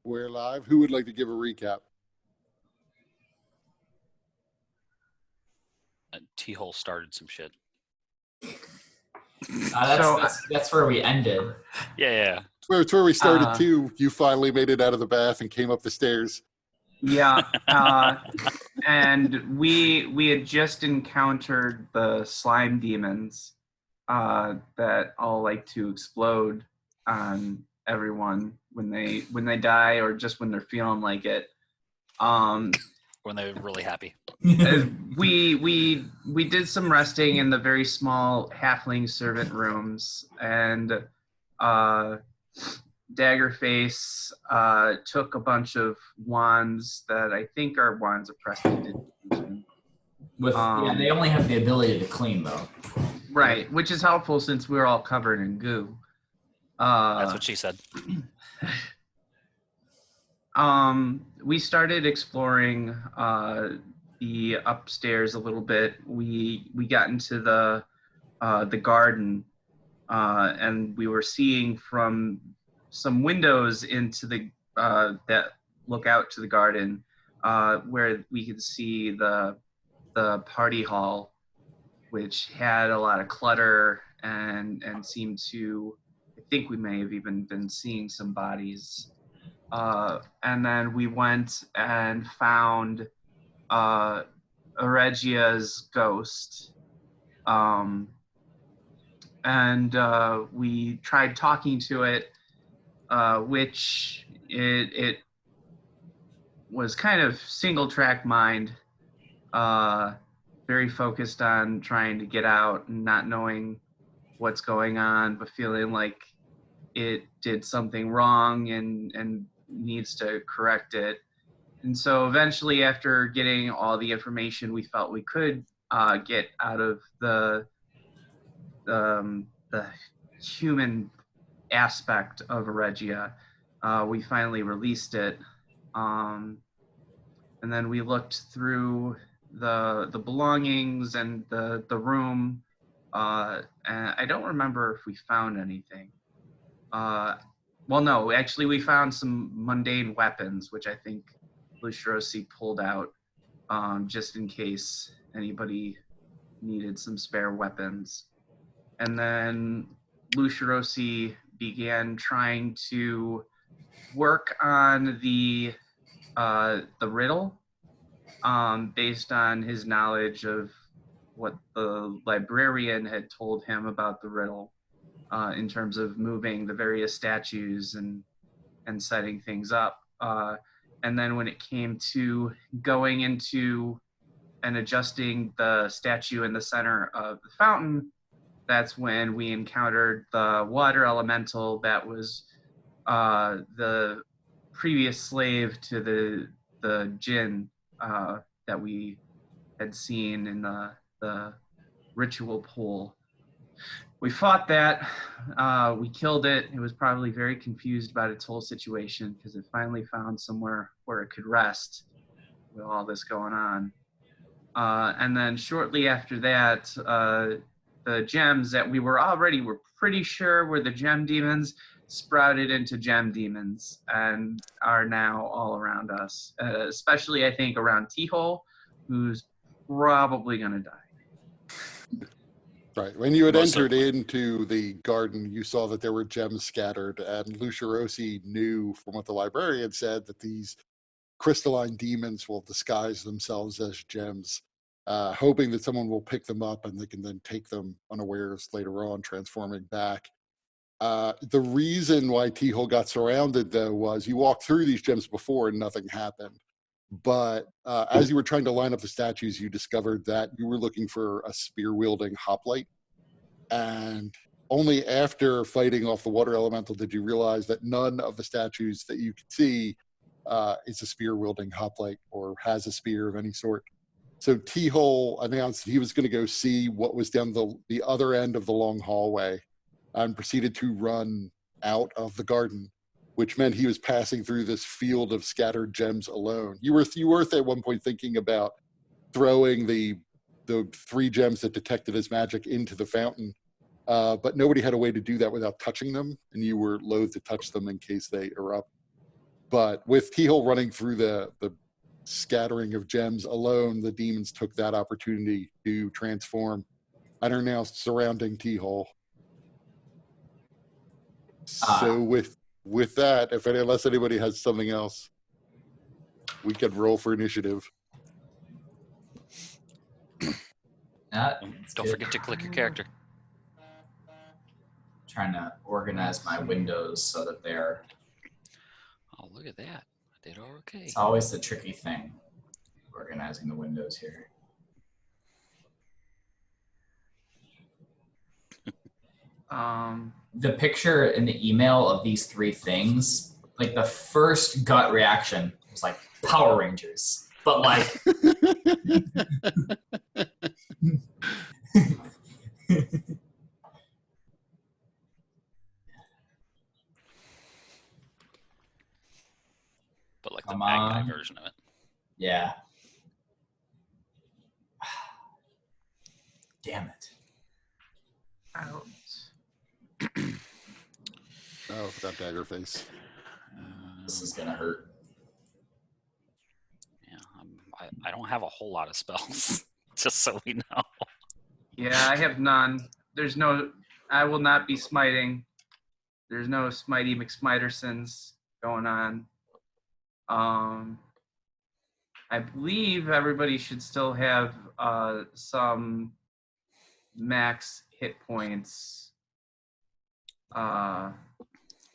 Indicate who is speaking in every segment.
Speaker 1: We're live. Who would like to give a recap?
Speaker 2: T-hole started some shit.
Speaker 3: That's where we ended.
Speaker 2: Yeah.
Speaker 1: It's where we started too. You finally made it out of the bath and came up the stairs.
Speaker 4: Yeah, and we had just encountered the slime demons that all like to explode on everyone when they die or just when they're feeling like it.
Speaker 2: When they're really happy.
Speaker 4: We did some resting in the very small halfling servant rooms, and Daggerface took a bunch of wands that I think are wands of prestidigitation.
Speaker 3: They only have the ability to clean though.
Speaker 4: Right, which is helpful since we're all covered in goo.
Speaker 2: That's what she said.
Speaker 4: We started exploring the upstairs a little bit. We got into the garden, and we were seeing from some windows into the that look out to the garden, where we could see the party hall, which had a lot of clutter and seemed to. I think we may have even been seeing some bodies. And then we went and found Eregia's ghost. And we tried talking to it, which it was kind of single-track mind, very focused on trying to get out and not knowing what's going on, but feeling like it did something wrong and needs to correct it. And so eventually, after getting all the information we felt we could get out of the human aspect of Eregia, we finally released it. And then we looked through the belongings and the room, and I don't remember if we found anything. Well, no, actually we found some mundane weapons, which I think Lucerosi pulled out just in case anybody needed some spare weapons. And then Lucerosi began trying to work on the riddle based on his knowledge of what the librarian had told him about the riddle. In terms of moving the various statues and setting things up. And then when it came to going into and adjusting the statue in the center of the fountain, that's when we encountered the water elemental that was the previous slave to the djinn that we had seen in the ritual pool. We fought that, we killed it. It was probably very confused about its whole situation because it finally found somewhere where it could rest with all this going on. And then shortly after that, the gems that we were pretty sure were the gem demons sprouted into gem demons and are now all around us, especially I think around T-Hole, who's probably gonna die.
Speaker 1: Right. When you had entered into the garden, you saw that there were gems scattered, and Lucerosi knew from what the librarian said that these crystalline demons will disguise themselves as gems, hoping that someone will pick them up and they can then take them unawares later on, transforming back. The reason why T-Hole got surrounded, though, was you walked through these gems before and nothing happened. But as you were trying to line up the statues, you discovered that you were looking for a spear-wielding hoplite. And only after fighting off the water elemental did you realize that none of the statues that you could see is a spear-wielding hoplite or has a spear of any sort. So T-Hole announced that he was going to go see what was down the other end of the long hallway and proceeded to run out of the garden, which meant he was passing through this field of scattered gems alone. You were at one point thinking about throwing the 3 gems that detected his magic into the fountain, but nobody had a way to do that without touching them, and you were loath to touch them in case they erupt. But with T-Hole running through the scattering of gems alone, the demons took that opportunity to transform and are now surrounding T-Hole. So with that, unless anybody has something else, we can roll for initiative.
Speaker 2: Don't forget to click your character.
Speaker 5: Trying to organize my windows so that they're.
Speaker 2: Oh, look at that. I did okay.
Speaker 5: It's always the tricky thing, organizing the windows here. The picture in the email of these three things, like the first gut reaction was like Power Rangers, but like.
Speaker 2: But like the bad guy version of it.
Speaker 5: Yeah. Damn it.
Speaker 4: Out.
Speaker 1: Oh, that dagger face.
Speaker 5: This is gonna hurt.
Speaker 2: Yeah, I don't have a whole lot of spells, just so we know.
Speaker 4: Yeah, I have none. I will not be smiting. There's no Smitey McSmitersons going on. I believe everybody should still have some max hit points.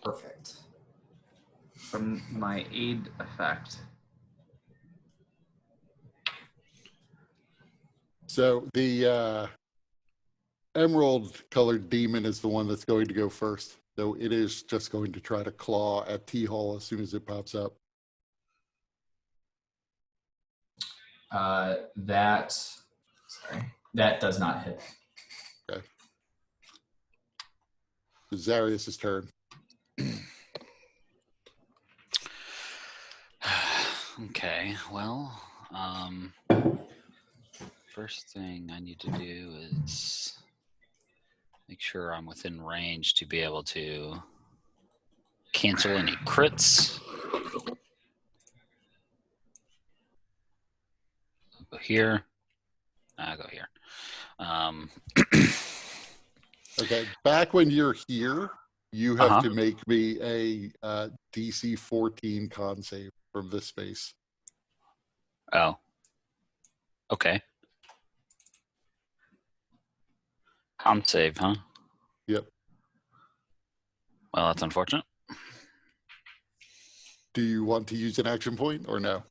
Speaker 5: Perfect.
Speaker 4: From my aid effect.
Speaker 1: So the emerald-colored demon is the one that's going to go first. So it is just going to try to claw at T-Hole as soon as it pops up.
Speaker 5: That does not hit.
Speaker 1: Okay. Zarius' turn.
Speaker 2: Okay, well, first thing I need to do is make sure I'm within range to be able to cancel any crits. Go here. I'll go here.
Speaker 1: Okay, back when you're here, you have to make me a DC 14 con save from this space.
Speaker 2: Oh. Okay. Con save, huh?
Speaker 1: Yep.
Speaker 2: Well, that's unfortunate.
Speaker 1: Do you want to use an action point or no?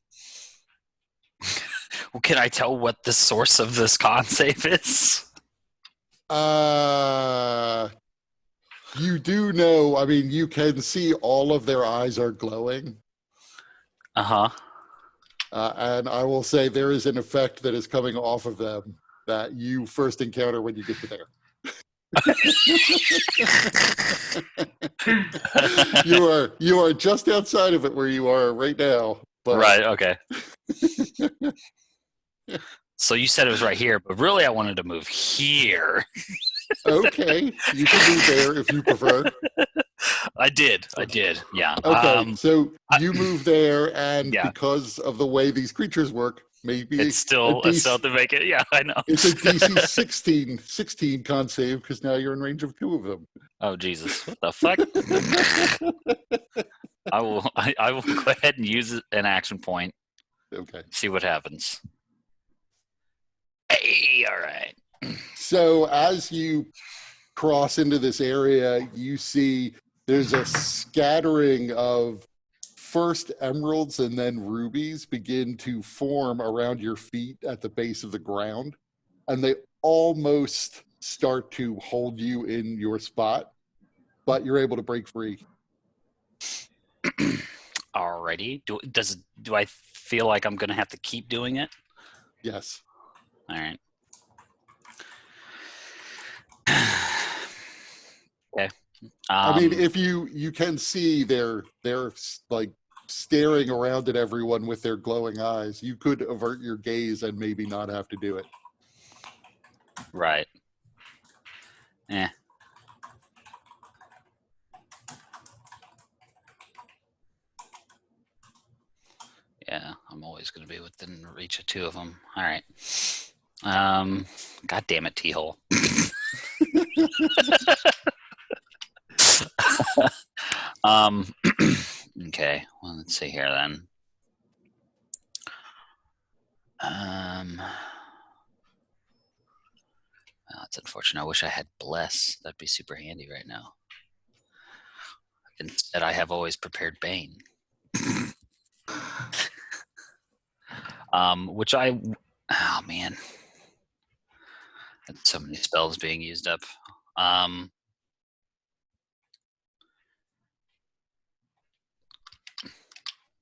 Speaker 2: Well, can I tell what the source of this con save is?
Speaker 1: You do know, I mean, you can see all of their eyes are glowing.
Speaker 2: Uh-huh.
Speaker 1: And I will say there is an effect that is coming off of them that you first encounter when you get to there. You are just outside of it where you are right now. But...
Speaker 2: Right, okay. So you said it was right here, but really I wanted to move here.
Speaker 1: Okay, you can move there if you prefer.
Speaker 2: I did, yeah.
Speaker 1: Okay, so you move there, and
Speaker 2: yeah.
Speaker 1: Because of the way these creatures work, maybe
Speaker 2: it's still to make it. Yeah, I know.
Speaker 1: It's a DC 16 con save because now you're in range of 2 of them.
Speaker 2: Oh Jesus! What the fuck? I will go ahead and use an action point.
Speaker 1: Okay.
Speaker 2: See what happens. Hey, all right.
Speaker 1: So as you cross into this area, you see there's a scattering of first emeralds and then rubies begin to form around your feet at the base of the ground. And they almost start to hold you in your spot, but you're able to break free.
Speaker 2: Alrighty. Do I feel like I'm going to have to keep doing it?
Speaker 1: Yes.
Speaker 2: All right. Okay.
Speaker 1: I mean, if you can see they're like staring around at everyone with their glowing eyes. You could avert your gaze and maybe not have to do it.
Speaker 2: Right. Yeah, I'm always going to be within reach of 2 of them. All right. God damn it, T-hole. Okay. Well, let's see here then. Well, that's unfortunate. I wish I had bless. That'd be super handy right now. Instead, I have always prepared Bane. Which I, oh man, so many spells being used up.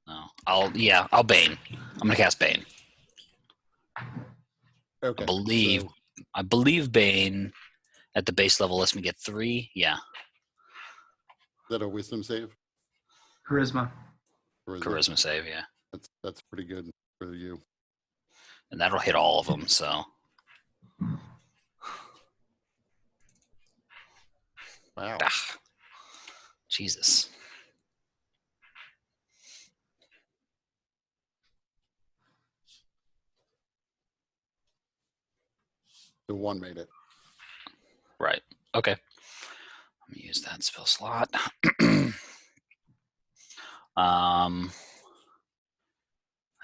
Speaker 2: No, I'll Bane. I'm gonna cast Bane.
Speaker 1: Okay.
Speaker 2: I believe Bane at the base level lets me get 3. Yeah.
Speaker 1: Is that a wisdom save?
Speaker 4: Charisma.
Speaker 2: Charisma save, yeah.
Speaker 1: That's pretty good for you.
Speaker 2: And that'll hit all of them, so.
Speaker 1: Wow.
Speaker 2: Ah, Jesus.
Speaker 1: The 1 made it.
Speaker 2: Right. Okay. Let me use that spell slot.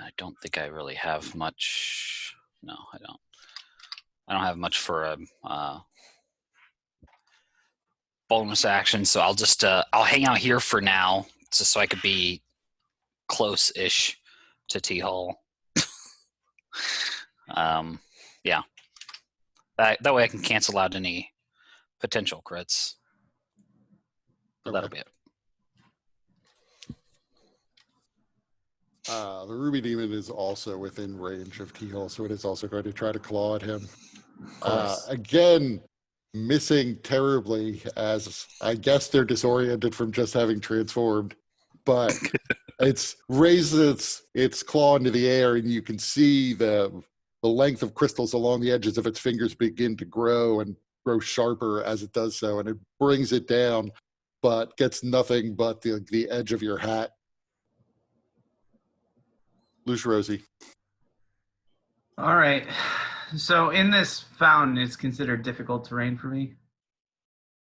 Speaker 2: I don't think I really have much. No, I don't. I don't have much for a bonus action, so I'll just I'll hang out here for now, just so I could be close-ish to T-hole. Yeah. That way I can cancel out any potential crits. So that'll be it.
Speaker 1: The Ruby Demon is also within range of T-hole, so it is also going to try to claw at him. Again, missing terribly, as I guess they're disoriented from just having transformed. But it's raises its claw into the air, and you can see the length of crystals along the edges of its fingers begin to grow and grow sharper as it does so, and it brings it down, but gets nothing but the edge of your hat. Rosie.
Speaker 4: All right. So in this fountain, it's considered difficult terrain for me?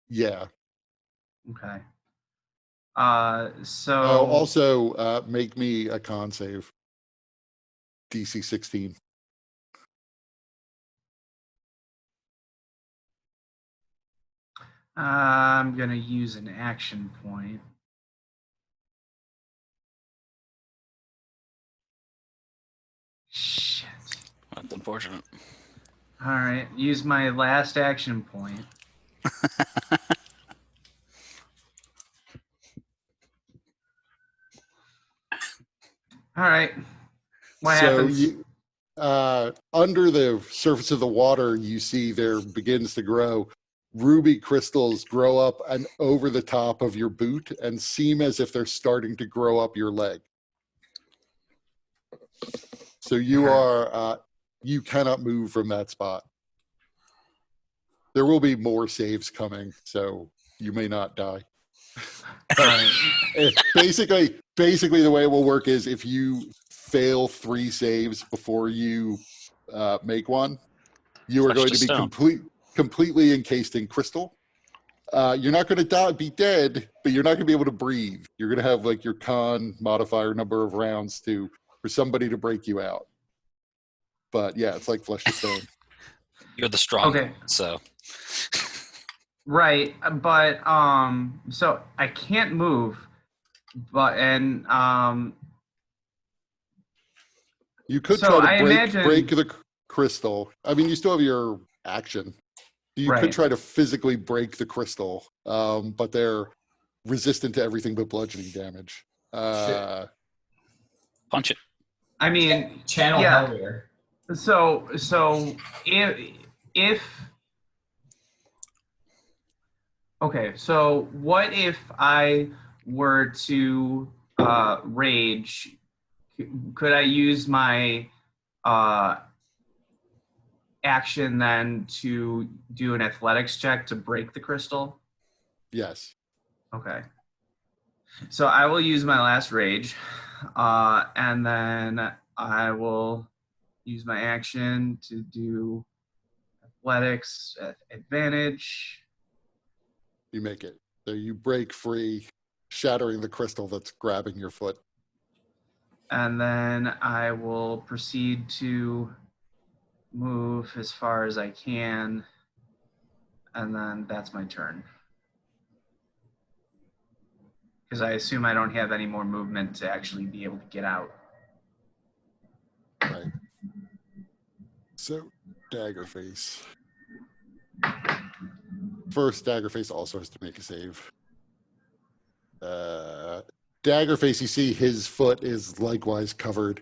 Speaker 1: Yeah.
Speaker 4: Okay.
Speaker 1: Also, make me a con save. DC 16.
Speaker 4: I'm going to use an action point. Shit.
Speaker 2: That's unfortunate.
Speaker 4: All right. Use my last action point. All right. What happens?
Speaker 1: Under the surface of the water, you see there begins to grow ruby crystals grow up and over the top of your boot and seem as if they're starting to grow up your leg. So you are you cannot move from that spot. There will be more saves coming, so you may not die. Basically, the way it will work is if you fail 3 saves before you make one, you are going to be completely encased in crystal. You're not going to be dead, but you're not going to be able to breathe. You're going to have like your con modifier number of rounds for somebody to break you out. But yeah, it's like flesh to stone.
Speaker 2: You're the strong one, so.
Speaker 4: Right, but so I can't move, but
Speaker 1: you could try to break the crystal. I mean, you still have your action. You could try to physically break the crystal, but they're resistant to everything but bludgeoning damage.
Speaker 2: Punch it.
Speaker 4: I mean,
Speaker 5: channel Hellweir.
Speaker 4: So if okay, so what if I were to rage? Could I use my action then to do an athletics check to break the crystal?
Speaker 1: Yes.
Speaker 4: Okay. So I will use my last rage. And then I will use my action to do athletics at advantage.
Speaker 1: You make it. So you break free, shattering the crystal that's grabbing your foot.
Speaker 4: And then I will proceed to move as far as I can. And then that's my turn. Because I assume I don't have any more movement to actually be able to get out.
Speaker 1: Right. So, Daggerface. First, Daggerface also has to make a save. Daggerface, you see his foot is likewise covered,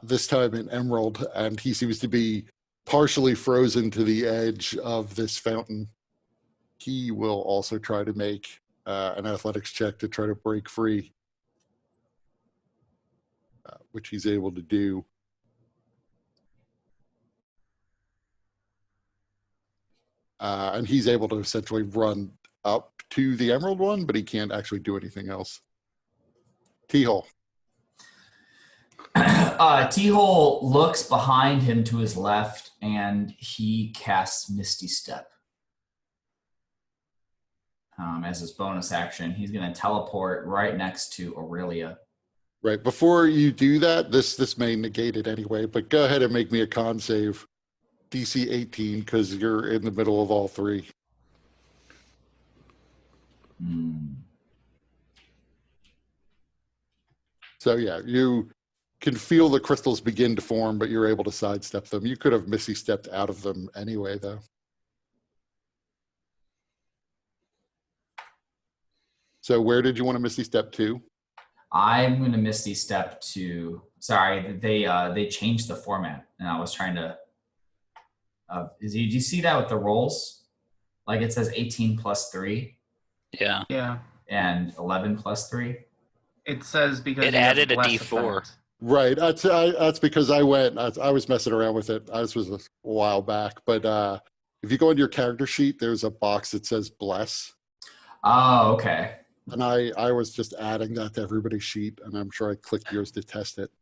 Speaker 1: this time in emerald, and he seems to be partially frozen to the edge of this fountain. He will also try to make an athletics check to try to break free, which he's able to do. And he's able to essentially run up to the emerald one, but he can't actually do anything else. T-Hole.
Speaker 5: T-Hole looks behind him to his left, and he casts Misty Step. As his bonus action, he's going to teleport right next to Aurelia.
Speaker 1: Right. Before you do that, this may negate it anyway, but go ahead and make me a con save. DC 18, because you're in the middle of all three. So yeah, you can feel the crystals begin to form, but you're able to sidestep them. You could have Misty stepped out of them anyway, though. So where did you want to Misty step to?
Speaker 5: I'm going to Misty Step to. Sorry, they changed the format, and I was trying to. Do you see that with the rolls? Like it says 18 plus 3.
Speaker 2: Yeah.
Speaker 4: Yeah.
Speaker 5: And 11 plus 3.
Speaker 4: It says because
Speaker 2: It
Speaker 4: you have
Speaker 2: added a
Speaker 4: bless
Speaker 2: D4.
Speaker 4: effect.
Speaker 1: Right. That's because I was messing around with it. This was a while back. But if you go into your character sheet, there's a box that says bless.
Speaker 5: Oh, okay.
Speaker 1: And I was just adding that to everybody's sheet, and I'm sure I clicked yours to test it.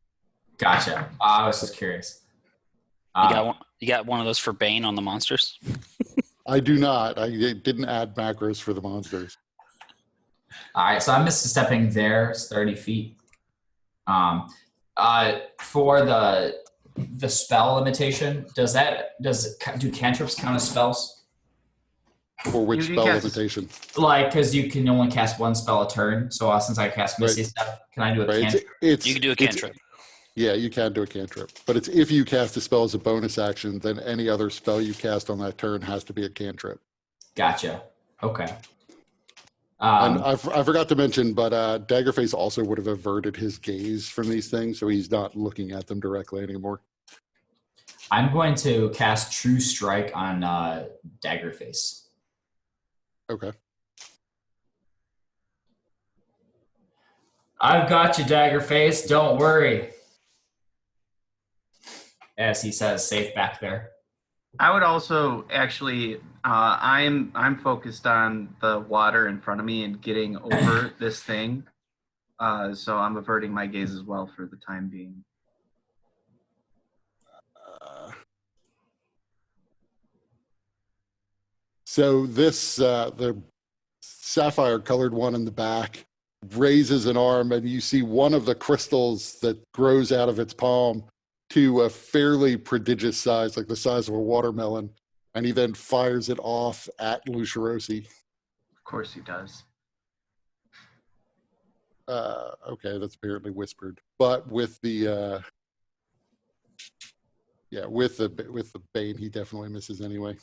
Speaker 5: Gotcha. I was just curious.
Speaker 2: You got one of those for Bane on the monsters?
Speaker 1: I do not. I didn't add macros for the monsters.
Speaker 5: All right, so I'm stepping there. It's 30 feet. For the spell limitation, do cantrips count as spells?
Speaker 1: For which
Speaker 4: You
Speaker 1: spell
Speaker 4: cast-
Speaker 1: limitation?
Speaker 5: Like, because you can only cast one spell a turn. So since I cast Misty Step, can I do a
Speaker 1: Right.
Speaker 5: cantrip?
Speaker 2: You can do a cantrip.
Speaker 1: Yeah, you can do a cantrip. But it's if you cast a spell as a bonus action, then any other spell you cast on that turn has to be a cantrip.
Speaker 5: Gotcha. Okay.
Speaker 1: And I forgot to mention, but Daggerface also would have averted his gaze from these things, so he's not looking at them directly anymore.
Speaker 5: I'm going to cast True Strike on Daggerface.
Speaker 1: Okay.
Speaker 5: I've got you, Daggerface. Don't worry. As he says, safe back there.
Speaker 4: I would also actually, I'm focused on the water in front of me and getting over this thing. So I'm averting my gaze as well for the time being.
Speaker 1: So this, the sapphire colored one in the back raises an arm, and you see one of the crystals that grows out of its palm to a fairly prodigious size, like the size of a watermelon, and he then fires it off at Lucirosi.
Speaker 4: Of course he does.
Speaker 1: Okay, that's apparently whispered, but with the with the bane, he definitely misses anyway.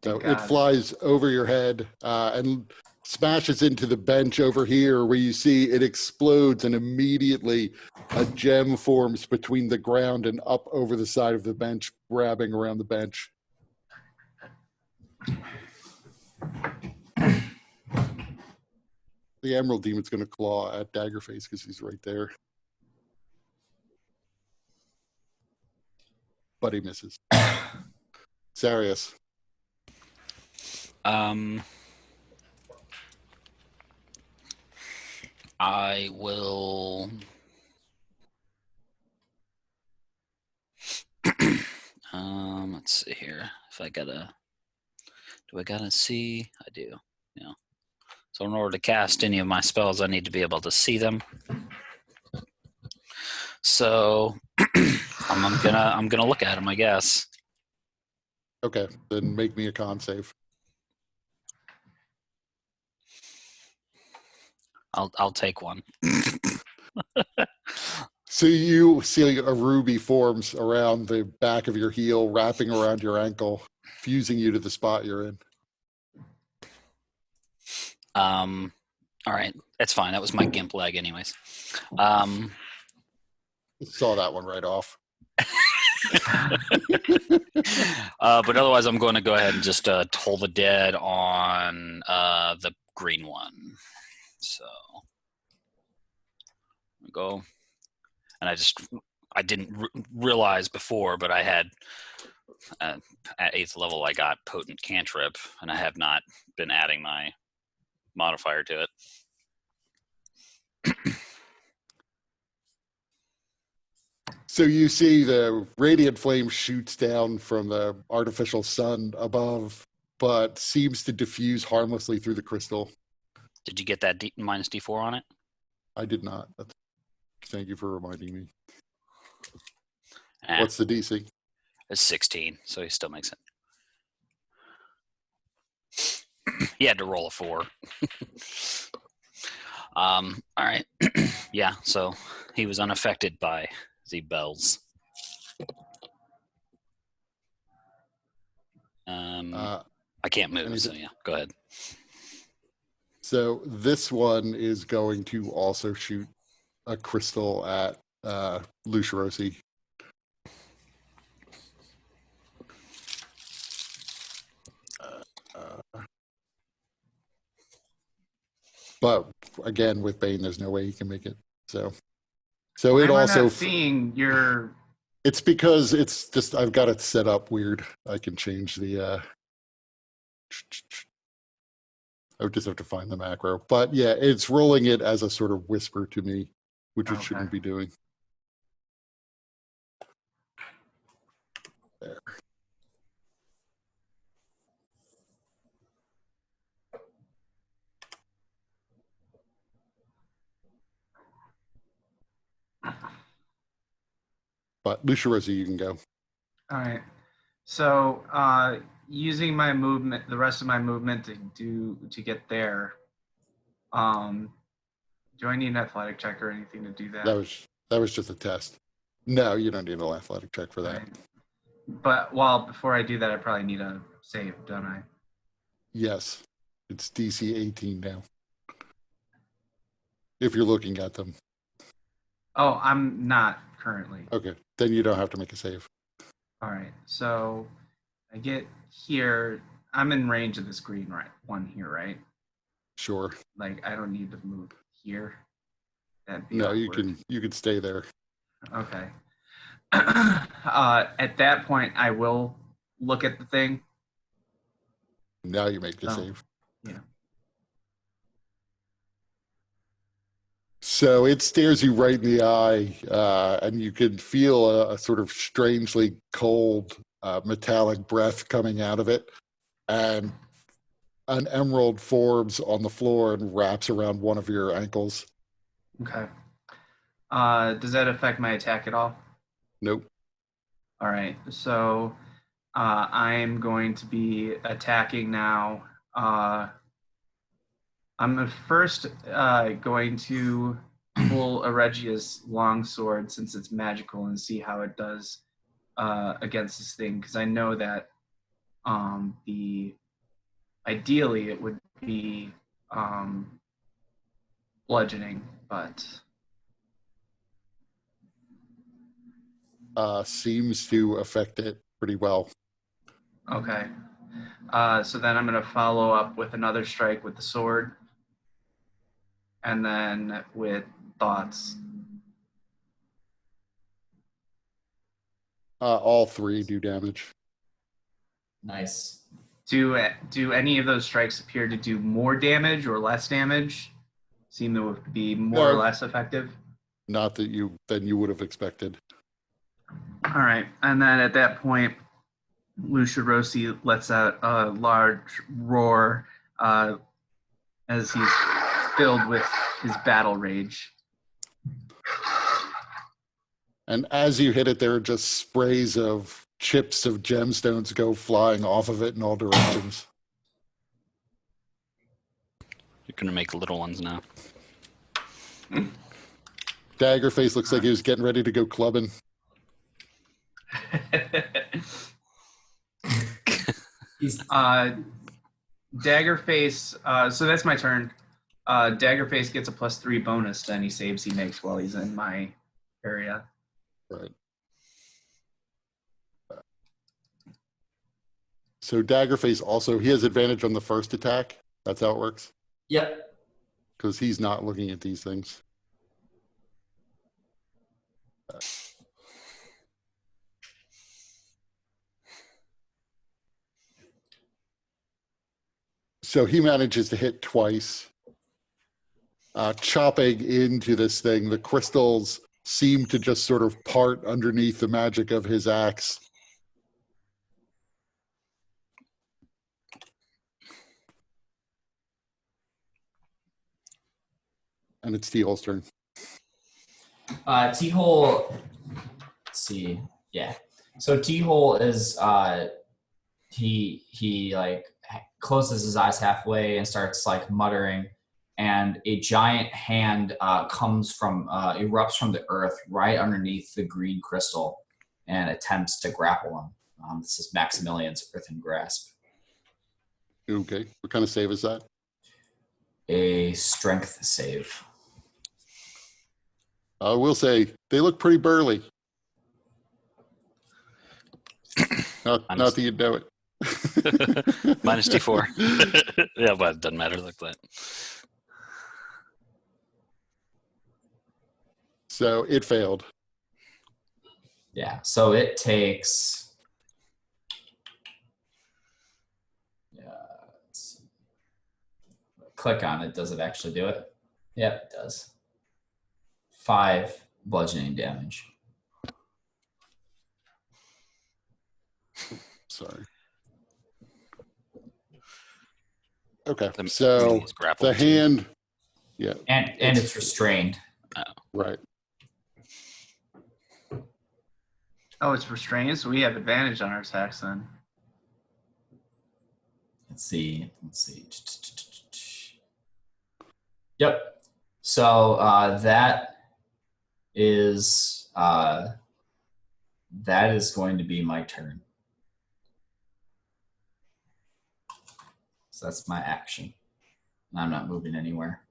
Speaker 1: So it flies over your head and smashes into the bench over here, where you see it explodes, and immediately a gem forms between the ground and up over the side of the bench, grabbing around the bench. The Emerald Demon's going to claw at Daggerface because he's right there. But he misses. Sarius.
Speaker 2: I will. Let's see here. If I gotta, do I gotta see? I do. Yeah. So in order to cast any of my spells, I need to be able to see them. So I'm gonna look at them, I guess.
Speaker 1: Okay, then make me a con save.
Speaker 2: I'll take one.
Speaker 1: So you see a ruby forms around the back of your heel, wrapping around your ankle, fusing you to the spot you're in.
Speaker 2: All right, that's fine. That was my gimp leg, anyways.
Speaker 1: Saw that one right off.
Speaker 2: But otherwise, I'm going to go ahead and just toll the dead on the green one. So go, and I didn't realize before, but I had at 8th level I got potent cantrip, and I have not been adding my modifier to it.
Speaker 1: So you see the radiant flame shoots down from the artificial sun above, but seems to diffuse harmlessly through the crystal.
Speaker 2: Did you get that minus D4 on it?
Speaker 1: I did not. Thank you for reminding me.
Speaker 2: Eh,
Speaker 1: What's the DC?
Speaker 2: it's 16, so he still makes it. He had to roll a 4. All right. Yeah, so he was unaffected by the bells. I can't move, so yeah, go ahead.
Speaker 1: So this one is going to also shoot a crystal at Lucirosi. But again, with Bane, there's no way he can make it. So
Speaker 4: Why
Speaker 1: it
Speaker 4: am I
Speaker 1: also
Speaker 4: not seeing your.
Speaker 1: It's because it's just I've got it set up weird. I can change the. I would just have to find the macro, but yeah, it's rolling it as a sort of whisper to me, which it shouldn't be doing. There. But Lucirosi, you can go.
Speaker 4: All right. So using my movement, the rest of my movement to get there. Do I need an athletic check or anything to do that?
Speaker 1: That was just a test. No, you don't need an athletic check for that.
Speaker 4: Right. But before I do that, I probably need a save, don't I?
Speaker 1: Yes, it's DC 18 now. If you're looking at them.
Speaker 4: Oh, I'm not currently.
Speaker 1: Okay, then you don't have to make a save.
Speaker 4: All right, so I get here. I'm in range of this green one here, right?
Speaker 1: Sure.
Speaker 4: Like I don't need to move here. That'd be
Speaker 1: no,
Speaker 4: awkward.
Speaker 1: you can stay there.
Speaker 4: Okay. At that point, I will look at the thing.
Speaker 1: Now you make the save.
Speaker 4: Yeah.
Speaker 1: So it stares you right in the eye, and you can feel a sort of strangely cold, metallic breath coming out of it. And an emerald forms on the floor and wraps around one of your ankles.
Speaker 4: Okay. Does that affect my attack at all?
Speaker 1: Nope.
Speaker 4: All right. So I'm going to be attacking now. I'm first going to pull Eregia's longsword since it's magical and see how it does against this thing, because I know that ideally it would be bludgeoning, but
Speaker 1: seems to affect it pretty well.
Speaker 4: okay. So then I'm going to follow up with another strike with the sword, and then with thoughts.
Speaker 1: All three do damage.
Speaker 5: Nice.
Speaker 4: Do any of those strikes appear to do more damage or less damage? seem to be more or
Speaker 1: No.
Speaker 4: less effective?
Speaker 1: Not that you would have expected.
Speaker 4: All right, and then at that point, Lucia Rossi lets out a large roar as he's filled with his battle rage.
Speaker 1: And as you hit it, there are just sprays of chips of gemstones go flying off of it in all directions.
Speaker 2: You're gonna make little ones now.
Speaker 1: Daggerface looks like he was getting ready to go clubbing.
Speaker 4: Daggerface, so that's my turn. Daggerface gets a +3 bonus to any saves he makes while he's in my area.
Speaker 1: Right. So Daggerface also, he has advantage on the first attack. That's how it works.
Speaker 5: Yep.
Speaker 1: Because he's not looking at these things. So he manages to hit twice, chopping into this thing. The crystals seem to just sort of part underneath the magic of his axe. And it's T-Hole's turn.
Speaker 5: T-Hole, let's see. Yeah. So T-Hole is, he like closes his eyes halfway and starts like muttering, and a giant hand erupts from the earth right underneath the green crystal and attempts to grapple him. This is Maximilian's Earthen Grasp.
Speaker 1: Okay. What kind of save is that?
Speaker 5: A strength save.
Speaker 1: I will say they look pretty burly. Not that you'd know it.
Speaker 2: Minus D4. Yeah, but it doesn't matter like that.
Speaker 1: So it failed.
Speaker 5: Yeah, so it takes. Let's see. Click on it. Does it actually do it? Yep, it does. 5 bludgeoning damage.
Speaker 1: Sorry. Okay,
Speaker 2: The
Speaker 1: so
Speaker 2: meeting is grappled
Speaker 1: the
Speaker 2: too.
Speaker 1: hand, yeah,
Speaker 5: And it's restrained.
Speaker 1: right.
Speaker 4: Oh, it's restrained, so we have advantage on our attacks then.
Speaker 5: Let's see. Yep. So that is going to be my turn. So that's my action. I'm not moving anywhere.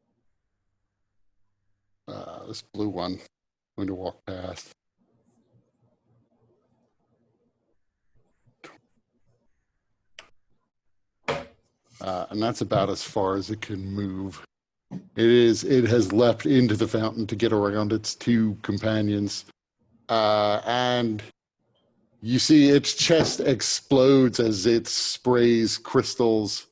Speaker 1: This blue one, I'm going to walk past. And that's about as far as it can move. It has leapt into the fountain to get around its 2 companions. And you see its chest explodes as it sprays crystals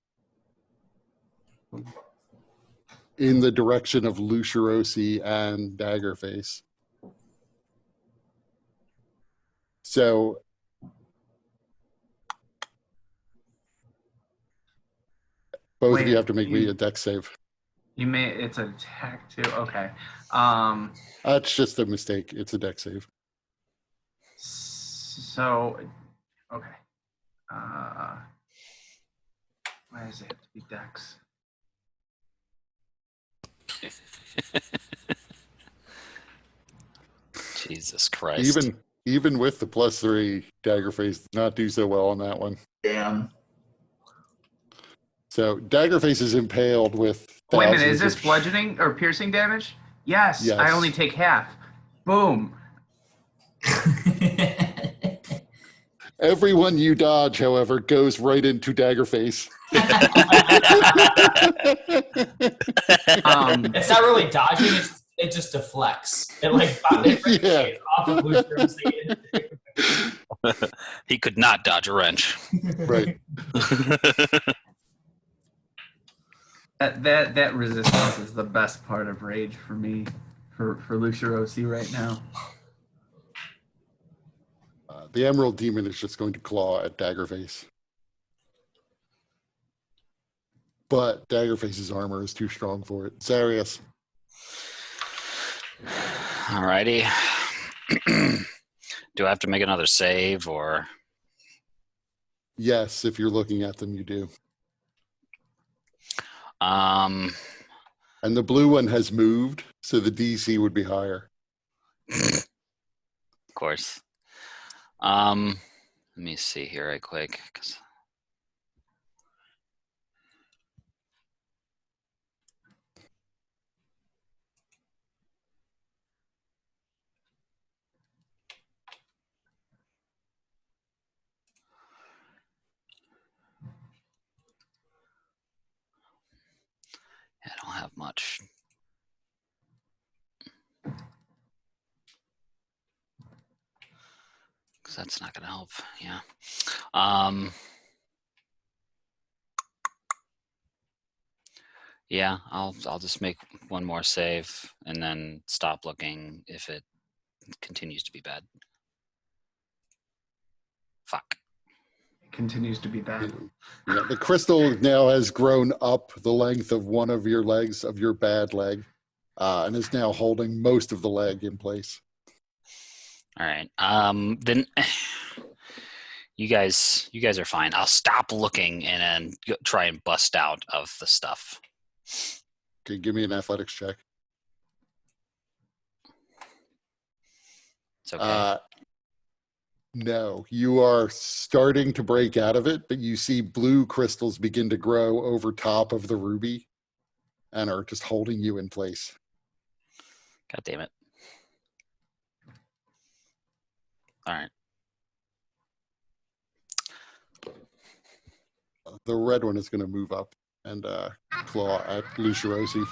Speaker 1: in the direction of Lucia Rossi and Daggerface. So both of you have to make me a dex save.
Speaker 4: It's an attack too. Okay.
Speaker 1: That's just a mistake. It's a dex save.
Speaker 4: So, okay. Why does it have to be dex?
Speaker 2: Jesus Christ.
Speaker 1: Even with the +3, Daggerface did not do so well on that one.
Speaker 5: Damn.
Speaker 1: So Daggerface is impaled with.
Speaker 4: Wait a minute, is
Speaker 1: thousands
Speaker 4: this
Speaker 1: of-
Speaker 4: bludgeoning or piercing damage? Yes, I
Speaker 1: Yes.
Speaker 4: only take half. Boom.
Speaker 1: Everyone you dodge, however, goes right into Daggerface.
Speaker 5: It's not really dodging. It just deflects. It like
Speaker 1: Yeah.
Speaker 5: off of Lucifer's.
Speaker 2: He could not dodge a wrench.
Speaker 1: Right.
Speaker 4: That resistance is the best part of rage for me, for Lucirosi right now.
Speaker 1: The Emerald Demon is just going to claw at Daggerface. But Daggerface's armor is too strong for it. Zarius.
Speaker 2: Alrighty. Do I have to make another save or?
Speaker 1: Yes, if you're looking at them, you do.
Speaker 2: Um,
Speaker 1: And the blue one has moved, so the DC would be higher.
Speaker 2: of course. Let me see here right quick. 'Cause I don't have much. Because that's not going to help. Yeah. Yeah, I'll just make one more save and then stop looking if it continues to be bad. Fuck.
Speaker 4: Continues to be bad.
Speaker 1: Yeah, the crystal now has grown up the length of one of your legs, of your bad leg, and is now holding most of the leg in place.
Speaker 2: All right. Then you guys are fine. I'll stop looking and then try and bust out of the stuff.
Speaker 1: Okay, give me an athletics check.
Speaker 2: It's okay.
Speaker 1: No, you are starting to break out of it, but you see blue crystals begin to grow over top of the ruby and are just holding you in place.
Speaker 2: God damn it. All right.
Speaker 1: The red one is going to move up and claw at Lucirosi.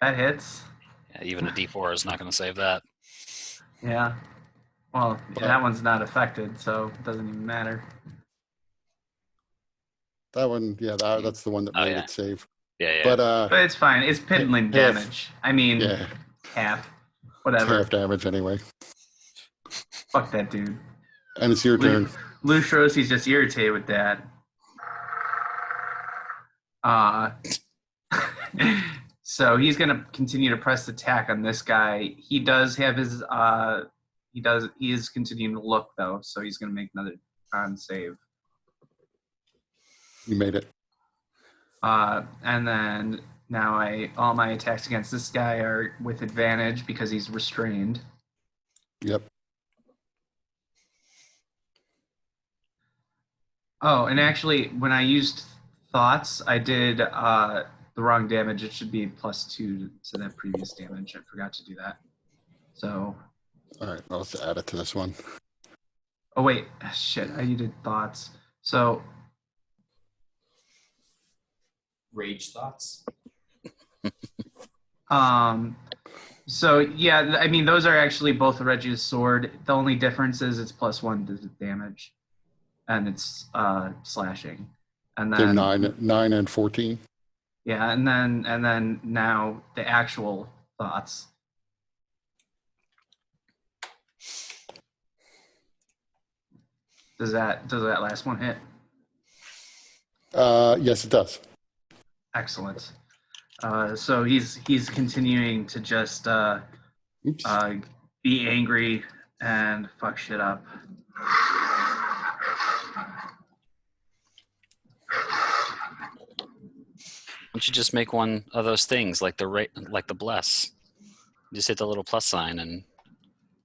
Speaker 4: That hits.
Speaker 2: Yeah, even a D4 is not going to save that.
Speaker 4: Yeah. Well,
Speaker 1: Yeah.
Speaker 4: that one's not affected, so it doesn't even matter.
Speaker 1: That one, yeah, that's the one that
Speaker 2: Oh,
Speaker 1: made
Speaker 2: yeah.
Speaker 1: it save.
Speaker 2: Yeah, yeah.
Speaker 4: But it's fine. It's piddling
Speaker 1: half.
Speaker 4: damage. I mean,
Speaker 1: Yeah,
Speaker 4: half.
Speaker 1: it's
Speaker 4: Whatever.
Speaker 1: half damage anyway.
Speaker 4: Fuck that dude.
Speaker 1: And it's your turn.
Speaker 4: Luciosi's just irritated with that. So he's gonna continue to press attack on this guy. He does have his he is continuing to look though, so he's gonna make another con save.
Speaker 1: You made it.
Speaker 4: And then now all my attacks against this guy are with advantage because he's restrained.
Speaker 1: Yep.
Speaker 4: Oh, and actually, when I used thoughts, I did the wrong damage. It should be +2 to that previous damage. I forgot to do that. So.
Speaker 1: All right, I'll just add it to this one.
Speaker 4: Oh wait, shit! I did thoughts. So.
Speaker 5: Rage thoughts.
Speaker 4: So yeah, I mean those are actually both Reggie's sword. The only difference is it's +1 to the damage, and it's slashing, and
Speaker 1: They're
Speaker 4: then
Speaker 1: 9 and 14.
Speaker 4: yeah, and then now the actual thoughts. Does that last one hit?
Speaker 1: Yes, it does.
Speaker 4: Excellent. So he's continuing to just
Speaker 1: Oops.
Speaker 4: be angry and fuck shit up.
Speaker 2: Why don't you just make one of those things like the bless? You just hit the little plus sign and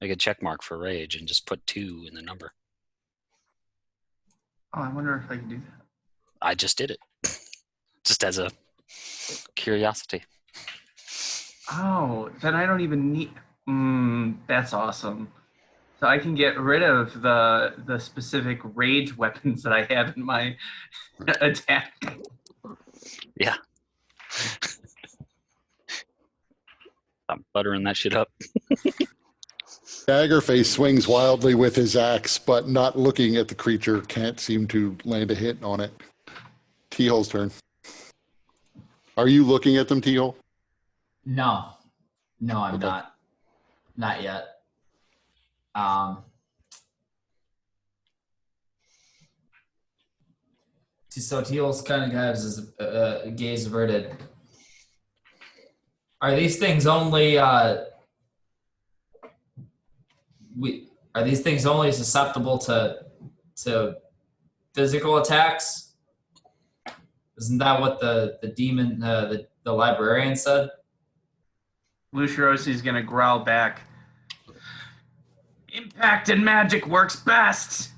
Speaker 2: make a check mark for rage and just put 2 in the number.
Speaker 4: Oh, I wonder if I can do that.
Speaker 2: I just did it. Just as a curiosity.
Speaker 4: Oh, then I don't even need. That's awesome. So I can get rid of the specific rage weapons that I have in my attack.
Speaker 2: Yeah. I'm buttering that shit up.
Speaker 1: Daggerface swings wildly with his axe, but not looking at the creature, can't seem to land a hit on it. T-Hole's turn. Are you looking at them, T-Hole?
Speaker 5: No, I'm
Speaker 1: Okay.
Speaker 5: not yet. So Teal's kind of has his gaze averted. Are these things only are these things only susceptible to physical attacks? Isn't that what the demon the librarian said?
Speaker 4: Luciosi's gonna growl back. Impact and magic works best,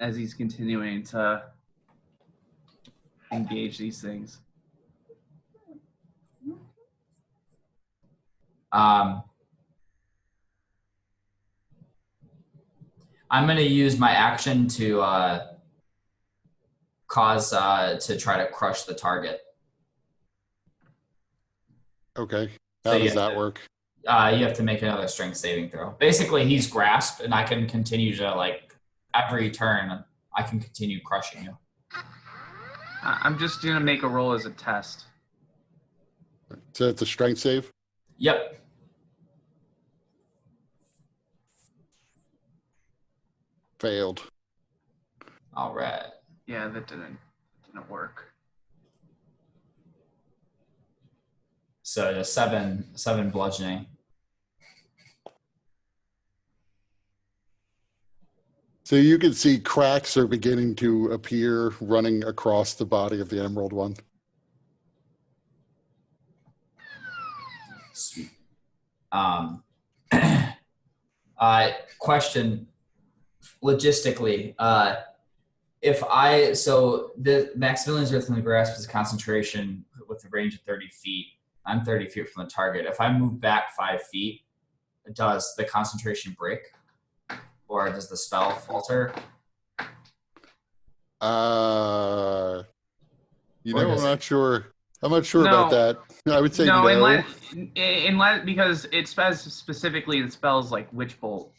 Speaker 4: as he's continuing to engage these things.
Speaker 5: I'm going to use my action to cause to try to crush the target.
Speaker 1: Okay.
Speaker 5: So
Speaker 1: How
Speaker 5: you
Speaker 1: does
Speaker 5: have
Speaker 1: that
Speaker 5: to-
Speaker 1: work?
Speaker 5: You have to make another strength saving throw. Basically, he's grasped, and I can continue to, like, every turn, I can continue crushing you.
Speaker 4: I'm just gonna make a roll as a test.
Speaker 1: So it's a strength save?
Speaker 5: Yep.
Speaker 1: Failed.
Speaker 5: All right.
Speaker 4: Yeah, that didn't work.
Speaker 5: So the seven bludgeoning.
Speaker 1: So you can see cracks are beginning to appear running across the body of the Emerald One.
Speaker 5: Sweet. Question logistically, the Maximilian's Earth in the Grasp is concentration with a range of 30 feet. I'm 30 feet from the target. If I move back 5 feet, does the concentration break? Or does the spell falter?
Speaker 1: I'm
Speaker 5: Or
Speaker 1: not
Speaker 5: does it-
Speaker 1: sure. I'm not sure
Speaker 4: No.
Speaker 1: about that. I would say no.
Speaker 4: Unless because it says specifically in spells like Witch Bolt.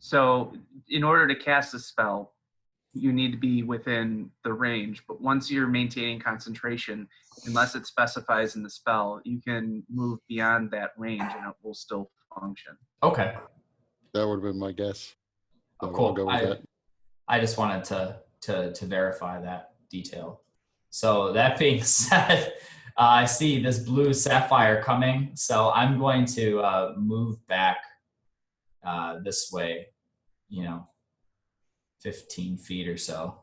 Speaker 4: So in order to cast a spell, you need to be within the range. But once you're maintaining concentration, unless it specifies in the spell, you can move beyond that range and it will still function.
Speaker 5: Okay.
Speaker 1: That would have been my guess.
Speaker 5: Oh,
Speaker 1: So
Speaker 5: cool.
Speaker 1: I'll go with that.
Speaker 5: I just wanted to verify that detail. So that being said, I see this blue sapphire coming, so I'm going to move back this way, 15 feet or so,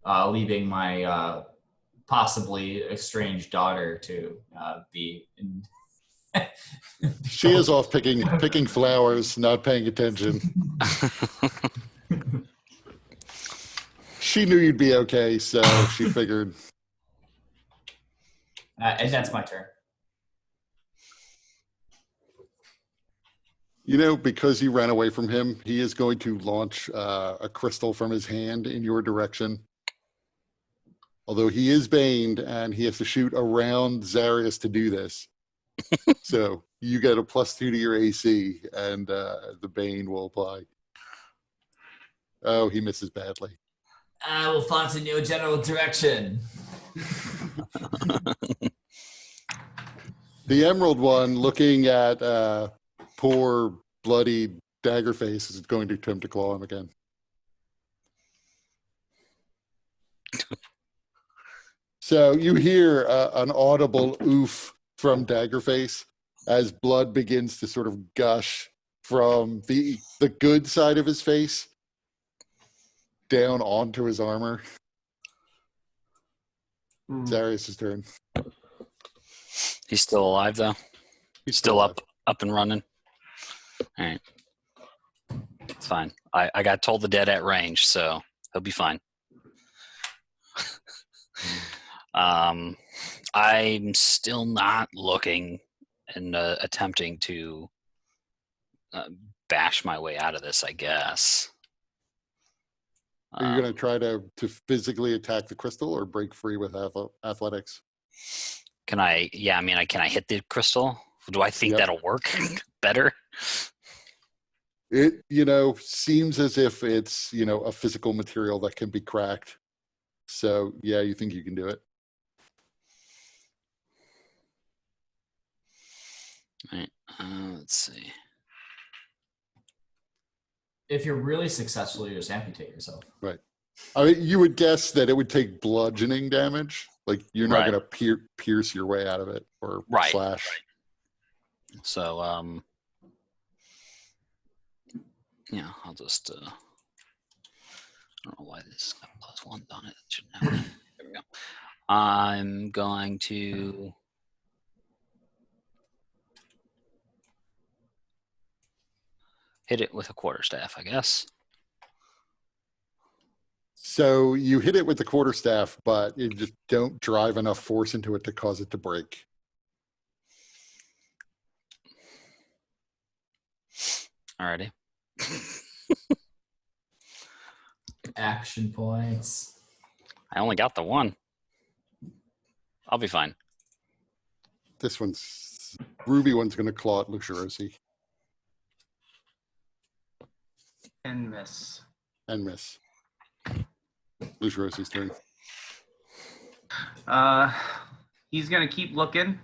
Speaker 5: leaving my possibly estranged daughter to be in.
Speaker 1: She is off picking flowers, not paying attention. She knew you'd be okay, so she figured.
Speaker 5: And that's my turn.
Speaker 1: Because you ran away from him, he is going to launch a crystal from his hand in your direction. Although he is baned and he has to shoot around Zarius to do this. So you get a +2 to your AC and the bane will apply. Oh, he misses badly.
Speaker 5: I will fly in your general direction.
Speaker 1: The Emerald One, looking at poor, bloody Daggerface, is going to attempt to claw him again. So you hear an audible oof from Daggerface as blood begins to sort of gush from the good side of his face down onto his armor. Zarius' turn.
Speaker 2: He's still alive though.
Speaker 1: He's
Speaker 2: Still
Speaker 1: alive.
Speaker 2: up and running. All right, it's fine. I got told the dead at range, so he'll be fine. I'm still not looking and attempting to bash my way out of this, I guess.
Speaker 1: Are you going to try to physically attack the crystal or break free with athletics?
Speaker 2: Can I? Yeah, I mean, can I hit the crystal? Do I think
Speaker 1: Yep.
Speaker 2: that'll work better?
Speaker 1: It, seems as if it's, a physical material that can be cracked. So, yeah, you think you can do it.
Speaker 2: All right. Let's see.
Speaker 5: If you're really successful, you just amputate yourself.
Speaker 1: Right. I mean, you would guess that it would take bludgeoning damage. Like, you're not
Speaker 2: Right.
Speaker 1: going to pierce your way out of it or
Speaker 2: Right.
Speaker 1: slash.
Speaker 2: So, yeah, I'll just, I don't know why this got +1 on it. It shouldn't have. There we go. I'm going to hit it with a quarterstaff, I guess.
Speaker 1: So you hit it with the quarterstaff, but you just don't drive enough force into it to cause it to break.
Speaker 2: Alrighty.
Speaker 5: Action points.
Speaker 2: I only got the one. I'll be fine.
Speaker 1: This Ruby one's going to claw at Lucirosi.
Speaker 4: And miss.
Speaker 1: And miss. Lucerosi's turn.
Speaker 4: He's gonna keep looking.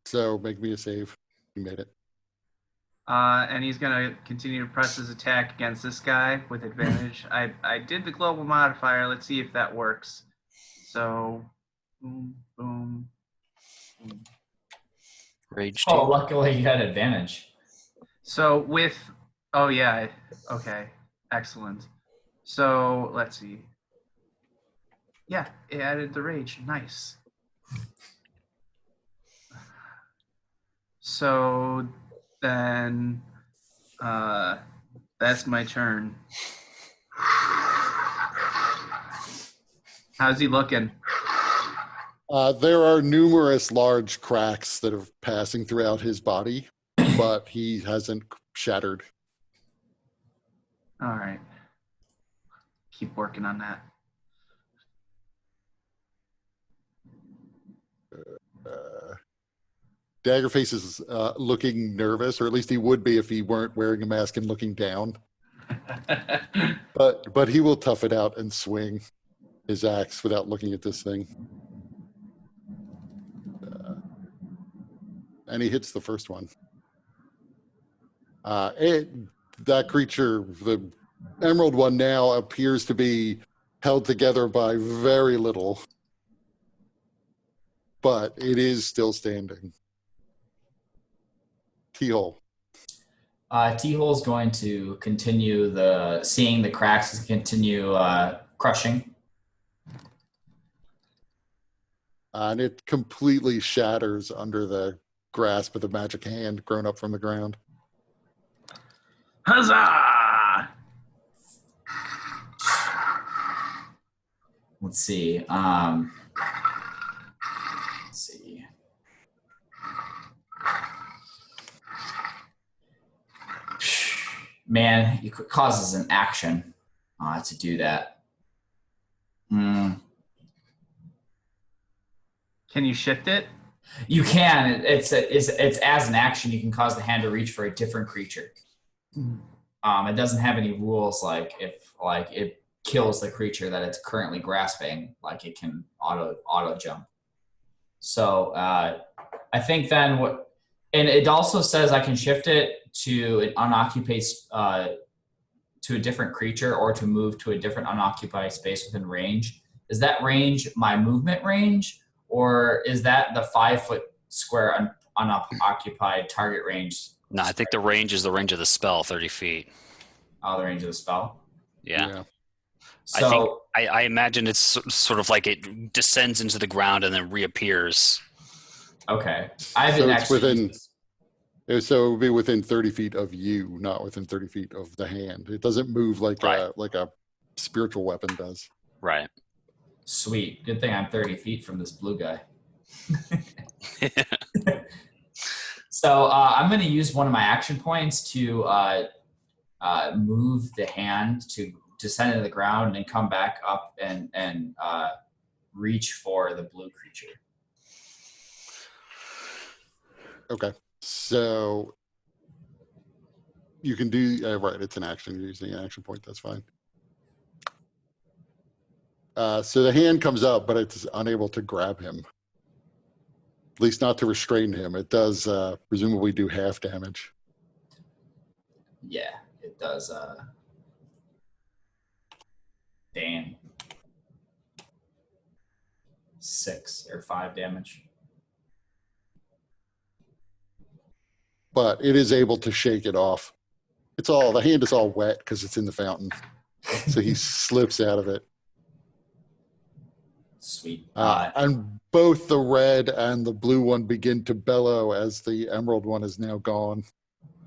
Speaker 1: So make me a save. You made it.
Speaker 4: And he's gonna continue to press his attack against this guy with advantage. I did the global modifier. Let's see if that works. So, boom, boom, boom.
Speaker 2: Rage 2.
Speaker 5: Oh, luckily you had advantage.
Speaker 4: So with, oh yeah, okay, excellent. So let's see. Yeah, it added the rage. Nice. So then, that's my turn. How's he looking?
Speaker 1: There are numerous large cracks that are passing throughout his body, but he hasn't shattered.
Speaker 4: All right. Keep working on that.
Speaker 1: Daggerface is looking nervous, or at least he would be if he weren't wearing a mask and looking down. But he will tough it out and swing his axe without looking at this thing. And he hits the first one. That creature, the emerald one, now appears to be held together by very little. But it is still standing. T-hole.
Speaker 5: T-hole's going to continue seeing the cracks and continue crushing.
Speaker 1: And it completely shatters under the grasp of the magic hand grown up from the ground.
Speaker 4: Huzzah!
Speaker 5: Let's see. Man, it causes an action to do that.
Speaker 4: Can you shift it?
Speaker 5: You can. It's as an action. You can cause the hand to reach for a different creature. It doesn't have any rules like if it kills the creature that it's currently grasping, like it can auto jump. So I think then and it also says I can shift it to an unoccupied to a different creature or to move to a different unoccupied space within range. Is that range my movement range, or is that the 5 foot square unoccupied target range?
Speaker 2: No, I think the range is the range of the spell, 30 feet.
Speaker 5: Oh, the range of the spell?
Speaker 2: Yeah.
Speaker 5: So
Speaker 2: I imagine it's sort of like it descends into the ground and then reappears.
Speaker 5: Okay. I haven't
Speaker 1: So it's
Speaker 5: actually
Speaker 1: so it would be within 30 feet of you, not within 30 feet of the hand. It doesn't move like a spiritual weapon does.
Speaker 2: Right.
Speaker 5: Sweet. Good thing I'm 30 feet from this blue guy. So I'm going to use one of my action points to move the hand to descend to the ground and come back up and reach for the blue creature.
Speaker 1: Okay. So you can do, right, it's an action. You're using an action point. That's fine. So the hand comes up, but it's unable to grab him. At least not to restrain him. It does presumably do half damage.
Speaker 5: Yeah, it does. Damn. 6 or 5 damage.
Speaker 1: But it is able to shake it off. The hand is all wet because it's in the fountain. So he slips out of it.
Speaker 5: Sweet.
Speaker 1: And both the red and the blue one begin to bellow as the emerald one is now gone.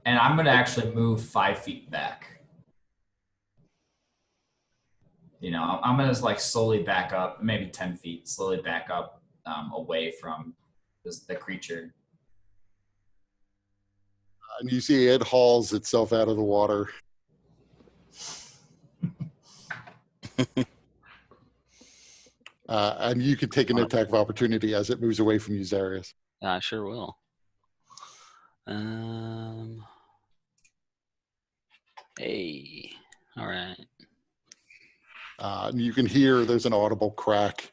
Speaker 5: And I'm going to actually move 5 feet back. You know, I'm going to like slowly back up, maybe 10 feet, slowly back up away from the creature.
Speaker 1: And you see it hauls itself out of the water. And you can take an attack of opportunity as it moves away from you, Zarius.
Speaker 2: I sure will. Hey, all right.
Speaker 1: And you can hear there's an audible crack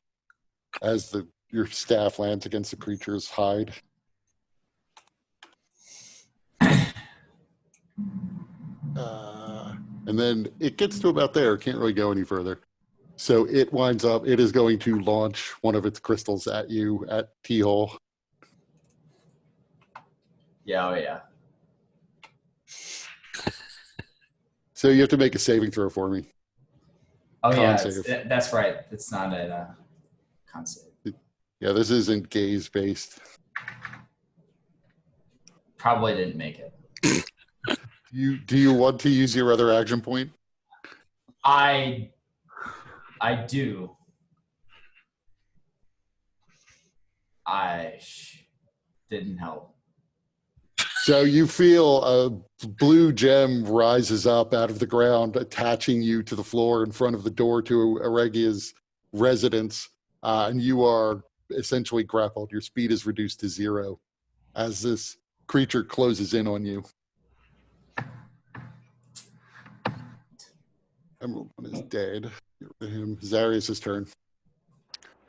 Speaker 1: as your staff lands against the creature's hide. And then it gets to about there. Can't really go any further. So it winds up, it is going to launch one of its crystals at you at T-hole.
Speaker 5: Yeah, oh yeah.
Speaker 1: So you have to make a saving throw for me.
Speaker 5: Oh
Speaker 1: Con
Speaker 5: yeah,
Speaker 1: save.
Speaker 5: that's right. It's not a con save.
Speaker 1: Yeah, this isn't gaze based.
Speaker 5: Probably didn't make it.
Speaker 1: Do you want to use your other action point?
Speaker 5: I do. Didn't help.
Speaker 1: So you feel a blue gem rises up out of the ground, attaching you to the floor in front of the door to Aregia's residence, and you are essentially grappled. Your speed is reduced to 0 as this creature closes in on you. Emerald one is dead. Get rid of him. Zarius' turn.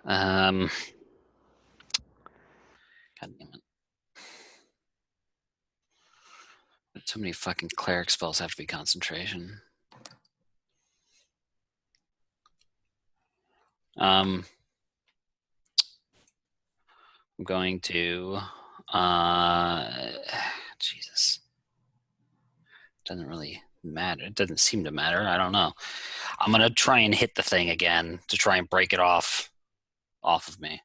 Speaker 2: God damn it. So many fucking cleric spells have to be concentration. I'm going to Jesus. Doesn't really matter. It doesn't seem to matter. I don't know. I'm gonna try and hit the thing again to try and break it off of me.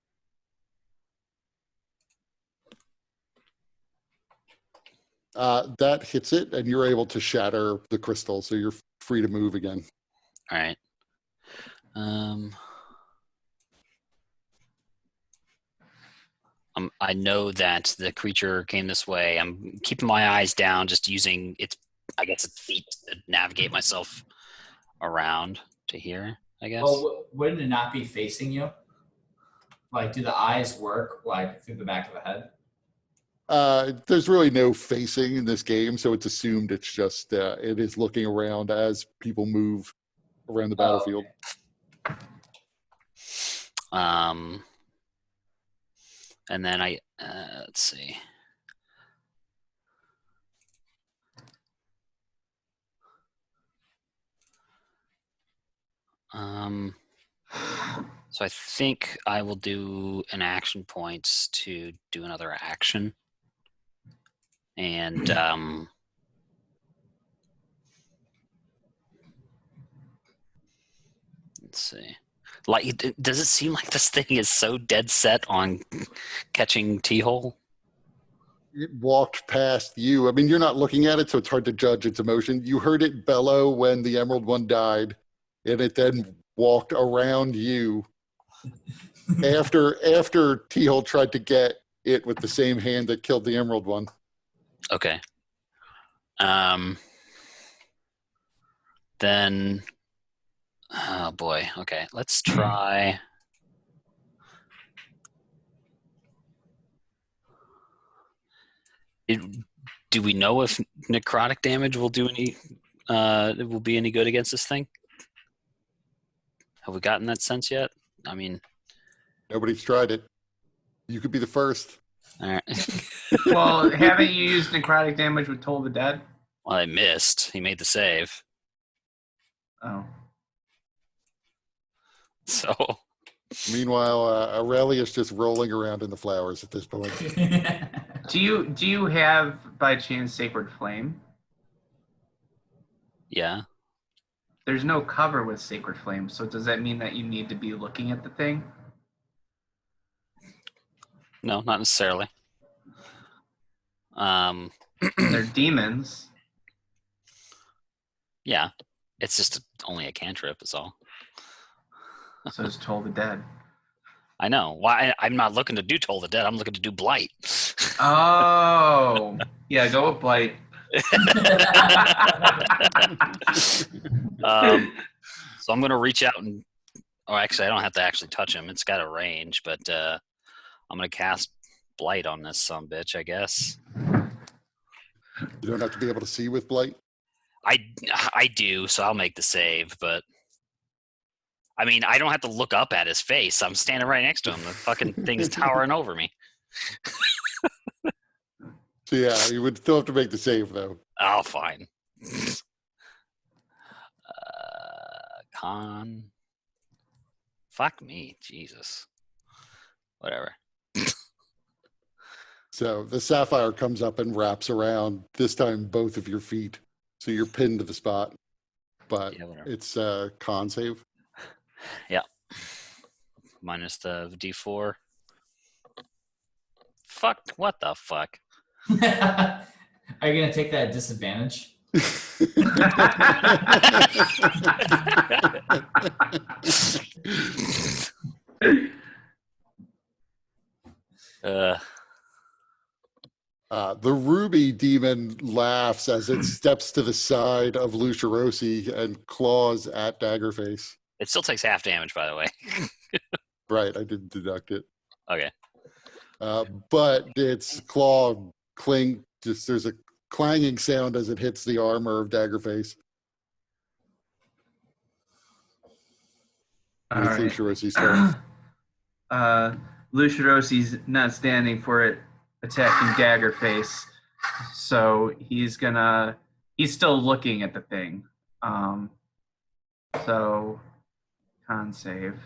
Speaker 1: That hits it, and you're able to shatter the crystal, so you're free to move again.
Speaker 2: All right. I know that the creature came this way. I'm keeping my eyes down, just using its feet to navigate myself around to here, I guess.
Speaker 5: Well, wouldn't it not be facing you? Like, do the eyes work like through the back of the head?
Speaker 1: There's really no facing in this game, so it's assumed it's just it is looking around as people move around the battlefield.
Speaker 5: Okay.
Speaker 2: And then let's see. So I think I will do an action points to do another action. And let's see. Like, does it seem like this thing is so dead set on catching T-hole?
Speaker 1: It walked past you. I mean, you're not looking at it, so it's hard to judge its emotion. You heard it bellow when the Emerald one died, and it then walked around you after T-hole tried to get it with the same hand that killed the Emerald one.
Speaker 2: Okay. Then, oh boy. Okay, let's try. Do we know if necrotic damage will do any? Will be any good against this thing? Have we gotten that sense yet? I mean,
Speaker 1: Nobody's tried it. You could be the first.
Speaker 2: all right.
Speaker 4: Well, haven't you used necrotic damage with Toll the Dead?
Speaker 2: Well, I missed. He made the save.
Speaker 4: Oh.
Speaker 2: So
Speaker 1: Meanwhile, Aurelia's just rolling around in the flowers at this point.
Speaker 4: Do you have by chance Sacred Flame?
Speaker 2: yeah.
Speaker 4: There's no cover with Sacred Flame, so does that mean that you need to be looking at the thing?
Speaker 2: No, not necessarily.
Speaker 4: They're demons.
Speaker 2: Yeah. It's just only a cantrip, is all.
Speaker 4: So is Toll the Dead.
Speaker 2: I know. Why? I'm not looking to do Toll the Dead. I'm looking to do Blight.
Speaker 4: Oh. Yeah, go with Blight.
Speaker 2: So I'm going to reach out and... Oh, actually, I don't have to actually touch him. It's got a range, but I'm going to cast Blight on this sumbitch, I guess.
Speaker 1: You don't have to be able to see with Blight.
Speaker 2: I do, so I'll make the save, but... I mean, I don't have to look up at his face. I'm standing right next to him. The fucking thing's towering over me.
Speaker 1: So yeah, you would still have to make the save though.
Speaker 2: Oh, fine. Con. Fuck me, Jesus. Whatever.
Speaker 1: So the sapphire comes up and wraps around, this time both of your feet. So you're pinned to the spot. But
Speaker 2: Yeah, whatever.
Speaker 1: it's con save.
Speaker 2: Yeah. Minus the D4. Fuck. What the fuck?
Speaker 5: Are you gonna take that disadvantage?
Speaker 1: The ruby demon laughs as it steps to the side of Lucirosi and claws at Daggerface.
Speaker 2: It still takes half damage, by the way.
Speaker 1: Right, I didn't deduct it.
Speaker 2: Okay.
Speaker 1: But its claw there's a clanging sound as it hits the armor of Daggerface.
Speaker 4: All
Speaker 1: It's
Speaker 4: right.
Speaker 1: Luciorosi's turn.
Speaker 4: Luciorosi's not standing for it attacking Daggerface, so he's still looking at the thing. So con save.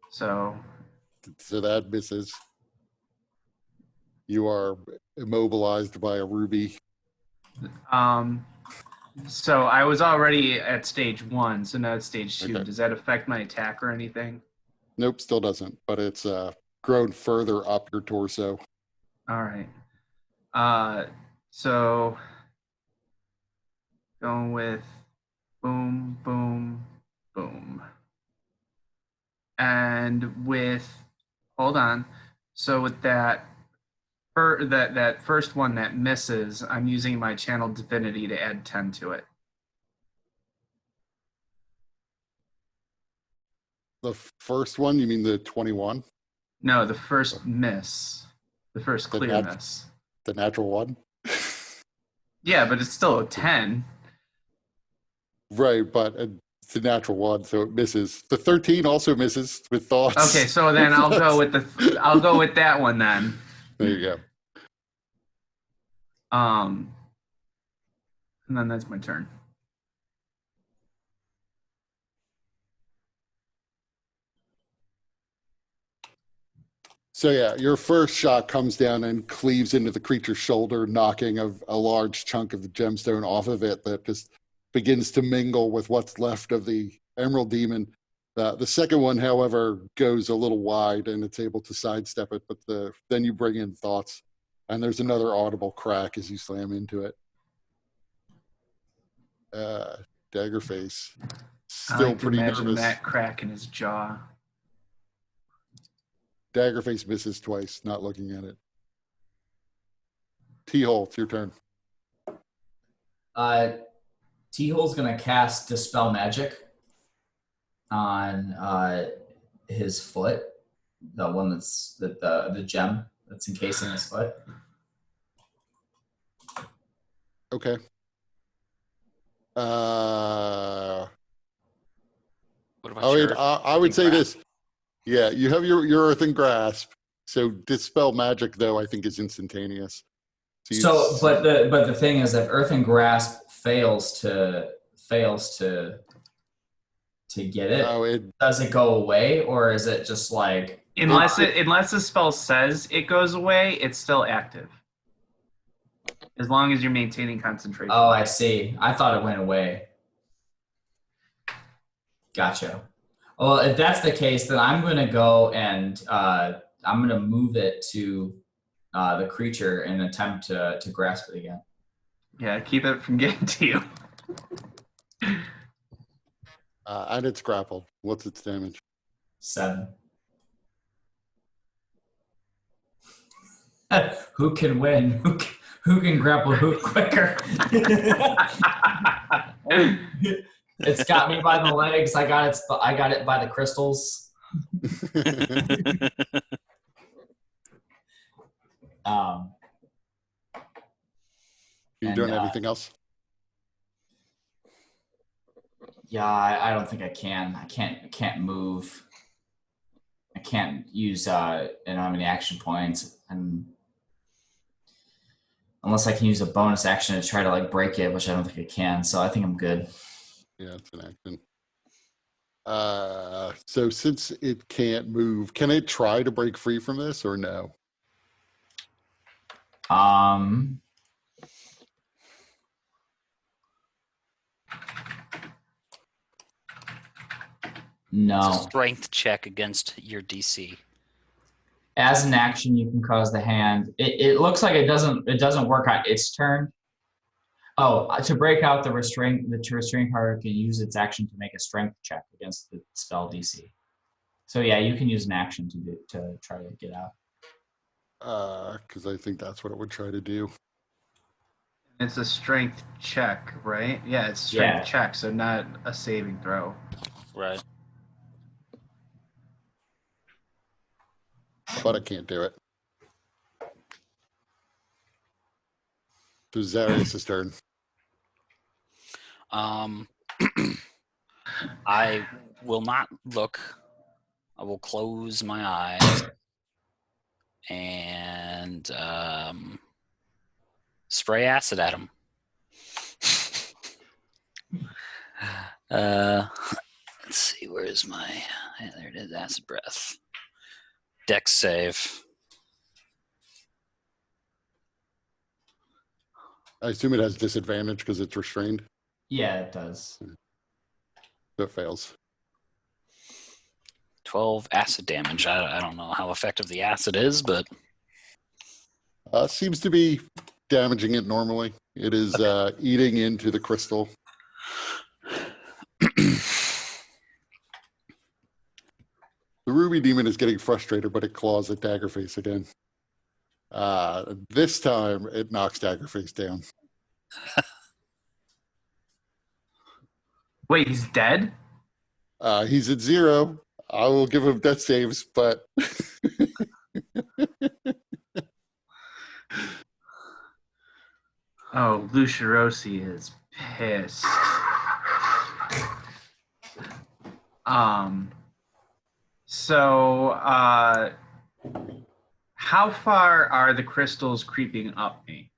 Speaker 4: So
Speaker 1: that misses. You are immobilized by a ruby.
Speaker 4: so I was already at stage 1, so now it's stage 2.
Speaker 1: Okay.
Speaker 4: Does that affect my attack or anything?
Speaker 1: Nope, still doesn't, but it's grown further up your torso.
Speaker 4: All right. So going with boom, boom, boom. And with, hold on. So with that first one that misses, I'm using my channel divinity to add 10 to it.
Speaker 1: The first one, you mean the 21?
Speaker 4: No, the first miss. The first clear miss.
Speaker 1: The natural one?
Speaker 4: Yeah, but it's still a 10.
Speaker 1: Right, but it's a natural one, so it misses. The 13 also misses with thoughts.
Speaker 4: Okay, so then I'll go with that one then.
Speaker 1: There you go.
Speaker 4: And then that's my turn.
Speaker 1: So yeah, your first shot comes down and cleaves into the creature's shoulder, knocking a large chunk of the gemstone off of it that just begins to mingle with what's left of the emerald demon. The second one, however, goes a little wide and it's able to sidestep it, but then you bring in thoughts, and there's another audible crack as you slam into it. Daggerface,
Speaker 4: I
Speaker 1: still
Speaker 4: like to
Speaker 1: pretty
Speaker 4: imagine
Speaker 1: nervous.
Speaker 4: that crack in his jaw.
Speaker 1: Daggerface misses twice, not looking at it. T-Hole, it's your turn.
Speaker 5: T-Hole's gonna cast Dispel Magic on his foot, the one the gem that's encasing his foot.
Speaker 1: Okay.
Speaker 2: What about
Speaker 1: I mean,
Speaker 2: your
Speaker 1: I would say
Speaker 2: grasp?
Speaker 1: this. Yeah, you have your earthen grasp. So dispel magic, though, I think is instantaneous.
Speaker 5: So, but the thing is, if Earthen Grasp fails to get it, does it go away, or is it just like
Speaker 4: unless the spell says it goes away, it's still active. As long as you're maintaining concentration.
Speaker 5: Oh, I see. I thought it went away. Gotcha. Well, if that's the case, then I'm going to go and I'm going to move it to the creature and attempt to grasp it again.
Speaker 4: Yeah, keep it from getting to you.
Speaker 1: And it's grappled. What's its damage?
Speaker 5: 7. Who can win? Who can grapple who quicker? It's got me by the legs. I got it by the crystals.
Speaker 1: You doing anything else?
Speaker 5: Yeah, I don't think I can. I can't move. I can't use I don't have any action points, and unless I can use a bonus action to try to like break it, which I don't think I can. So I think I'm good.
Speaker 1: Yeah, it's an action. So since it can't move, can it try to break free from this or no?
Speaker 5: No.
Speaker 2: It's a strength check against your DC.
Speaker 5: As an action, you can cause the hand. It looks like it doesn't work on its turn. Oh, to break out the restraint card can use its action to make a strength check against the spell DC. So yeah, you can use an action to try to get out.
Speaker 1: Because I think that's what it would try to do.
Speaker 4: It's a strength check, right? Yeah, it's strength check, so not a saving throw.
Speaker 2: Right.
Speaker 1: But I can't do it. So Zarius' turn.
Speaker 2: I will not look. I will close my eyes and spray acid at him. Let's see, where is my... Yeah, there it is, acid breath. Dex save.
Speaker 1: I assume it has disadvantage because it's restrained.
Speaker 5: Yeah, it does.
Speaker 1: So it fails.
Speaker 2: 12 acid damage. I don't know how effective the acid is, but...
Speaker 1: Seems to be damaging it normally. It is eating into the crystal. The ruby demon is getting frustrated, but it claws at Daggerface again. This time, it knocks Daggerface down.
Speaker 4: Wait, he's dead?
Speaker 1: He's at 0. I will give him death saves, but...
Speaker 4: Oh, Lucirosi is pissed. So, how far are the crystals creeping up me?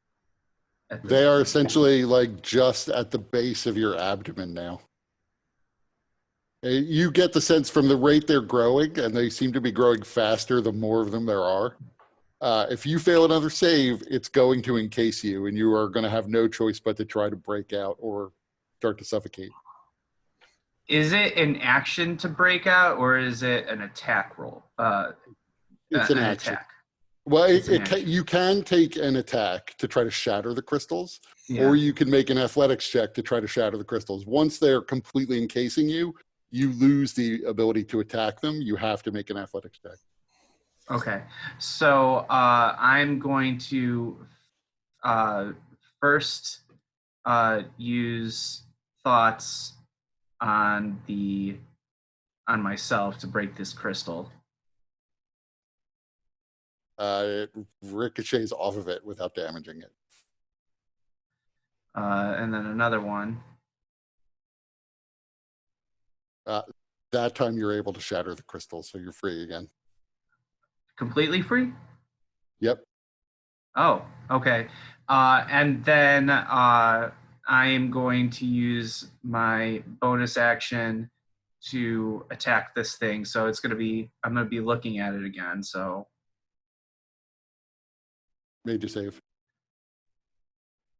Speaker 1: They are essentially like just at the base of your abdomen now. You get the sense from the rate they're growing, and they seem to be growing faster the more of them there are. If you fail another save, it's going to encase you, and you are going to have no choice but to try to break out or start to suffocate.
Speaker 4: Is it an action to break out, or is it an attack roll?
Speaker 1: It's an action.
Speaker 4: Attack.
Speaker 1: Well, you can take an attack to try to shatter the crystals, or you can make an athletics check to try to shatter the crystals. Once they're completely encasing you, you lose the ability to attack them. You have to make an athletics check.
Speaker 4: Okay, so I'm going to first use thoughts on myself to break this crystal.
Speaker 1: It ricochets off of it without damaging it.
Speaker 4: And then another one.
Speaker 1: That time you're able to shatter the crystal, so you're free again.
Speaker 4: Completely free?
Speaker 1: Yep.
Speaker 4: Oh, okay. And then I am going to use my bonus action to attack this thing. So it's going to be, I'm going to be looking at it again. So
Speaker 1: Made you save.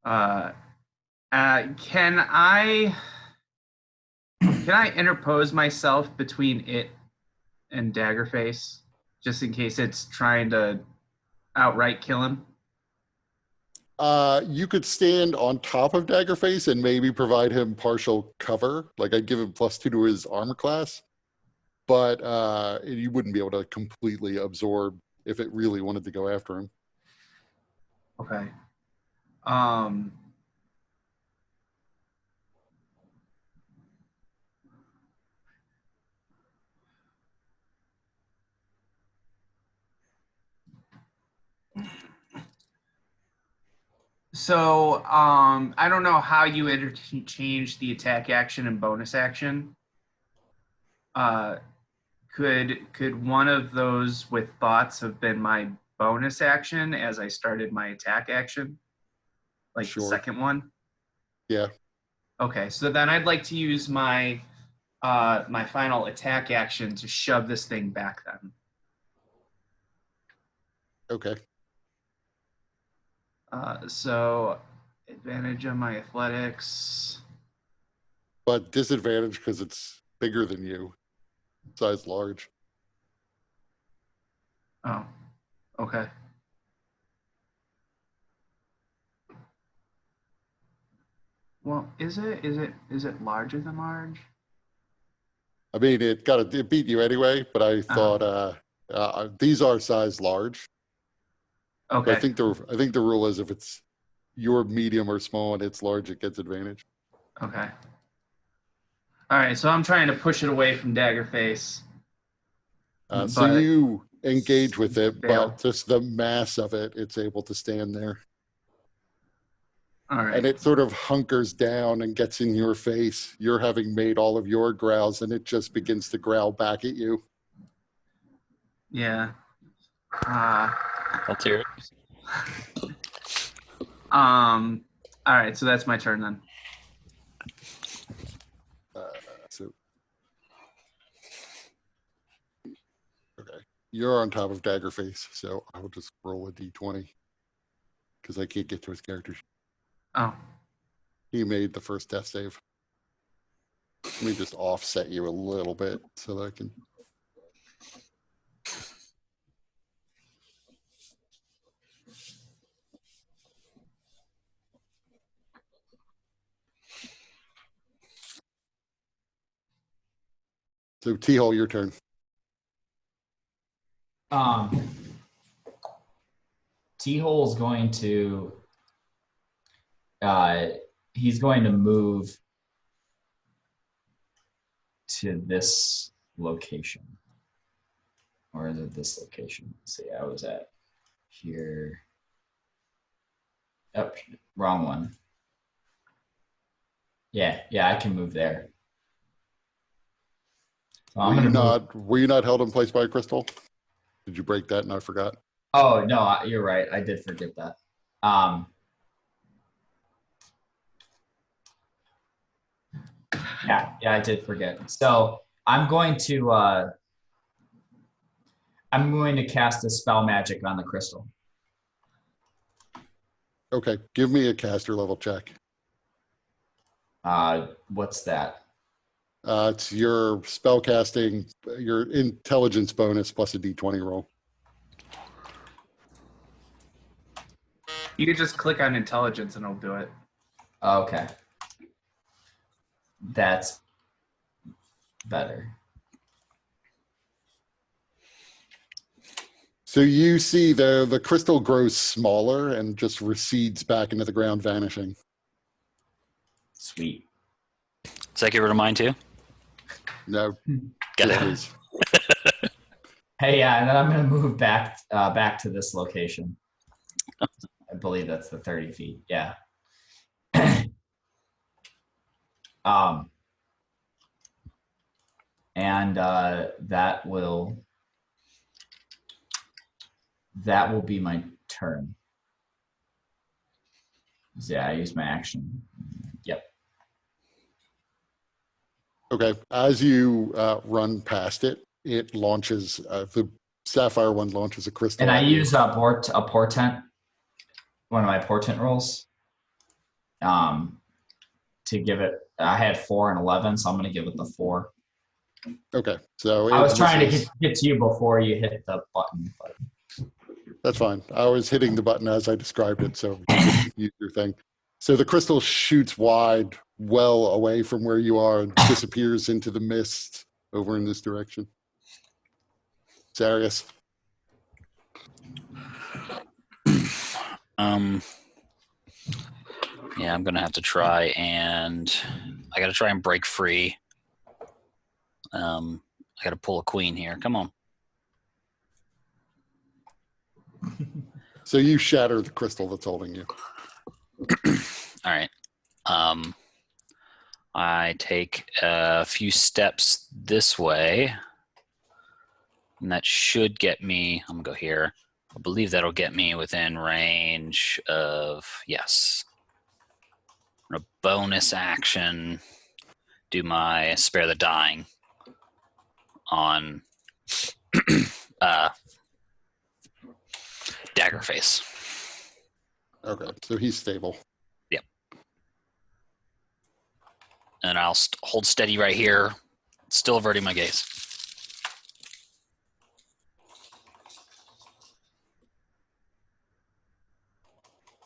Speaker 4: can I interpose myself between it and Daggerface, just in case it's trying to outright kill him?
Speaker 1: You could stand on top of Daggerface and maybe provide him partial cover. Like I'd give him +2 to his armor class, but you wouldn't be able to completely absorb if it really wanted to go after him.
Speaker 4: Okay. So I don't know how you interchange the attack action and bonus action. Could one of those with thoughts have been my bonus action as I started my attack action? Like
Speaker 1: Sure.
Speaker 4: the second one?
Speaker 1: Yeah.
Speaker 4: Okay, so then I'd like to use my my final attack action to shove this thing back then.
Speaker 1: Okay.
Speaker 4: So advantage on my athletics.
Speaker 1: But disadvantage because it's bigger than you. Size large.
Speaker 4: Oh, okay. Well, is it larger than large?
Speaker 1: I mean, it beat you anyway, but I thought these are size large.
Speaker 4: Okay.
Speaker 1: But I think the rule is if it's your medium or small and it's large, it gets advantage.
Speaker 4: Okay. All right, so I'm trying to push it away from Daggerface.
Speaker 1: So
Speaker 4: But
Speaker 1: you engage with it,
Speaker 4: fail.
Speaker 1: but just the mass of it, it's able to stand there.
Speaker 4: All right.
Speaker 1: And it sort of hunkers down and gets in your face. You're having made all of your growls, and it just begins to growl back at you.
Speaker 4: Yeah.
Speaker 2: Let's hear it.
Speaker 4: All right, so that's my turn then.
Speaker 1: Okay, you're on top of Daggerface, so I will just roll a d20 because I can't get to his character.
Speaker 4: Oh.
Speaker 1: He made the first death save. Let me just offset you a little bit so that I can. So T-Hole, your turn.
Speaker 5: T-Hole's going to he's going to move to this location. Or is it this location? Let's see, I was at here. Oh, wrong one. Yeah, I can move there. So
Speaker 1: Were you not held in place by a crystal? Did you break that and I forgot?
Speaker 5: Oh, no, you're right. I did forget that. Yeah, I did forget. So I'm going to cast a spell magic on the crystal.
Speaker 1: Okay, give me a caster level check.
Speaker 5: What's that?
Speaker 1: It's your spell casting, your intelligence bonus plus a d20 roll.
Speaker 4: You can just click on intelligence and it'll do it.
Speaker 5: Okay. That's better.
Speaker 1: So you see the crystal grows smaller and just recedes back into the ground, vanishing.
Speaker 5: Sweet.
Speaker 2: Does that get rid of mine too?
Speaker 1: No,
Speaker 2: Got
Speaker 1: just
Speaker 2: it.
Speaker 1: his.
Speaker 5: Hey, yeah, and then I'm gonna move back to this location. I believe that's the 30 feet. Yeah. And that will be my turn. Yeah, I use my action. Yep.
Speaker 1: Okay. As you run past it, it launches, the sapphire one launches a crystal.
Speaker 5: And I use a portent, one of my portent rolls, to give it. I had 4 and 11, so I'm going to give it the 4.
Speaker 1: Okay. So
Speaker 5: I was trying to get to you before you hit the button. But.
Speaker 1: That's fine. I was hitting the button as I described it, so you can use your thing. So the crystal shoots wide, well away from where you are, and disappears into the mist over in this direction. Sarius.
Speaker 2: Yeah, I'm gonna have to try and I gotta try and break free. I gotta pull a queen here. Come on.
Speaker 1: So you shatter the crystal that's holding you.
Speaker 2: All right. I take a few steps this way, and that should get me. I'm gonna go here. I believe that'll get me within range of, yes. A bonus action, do my spare the dying on Daggerface.
Speaker 1: Okay, so he's stable.
Speaker 2: Yep. And I'll hold steady right here, still averting my gaze.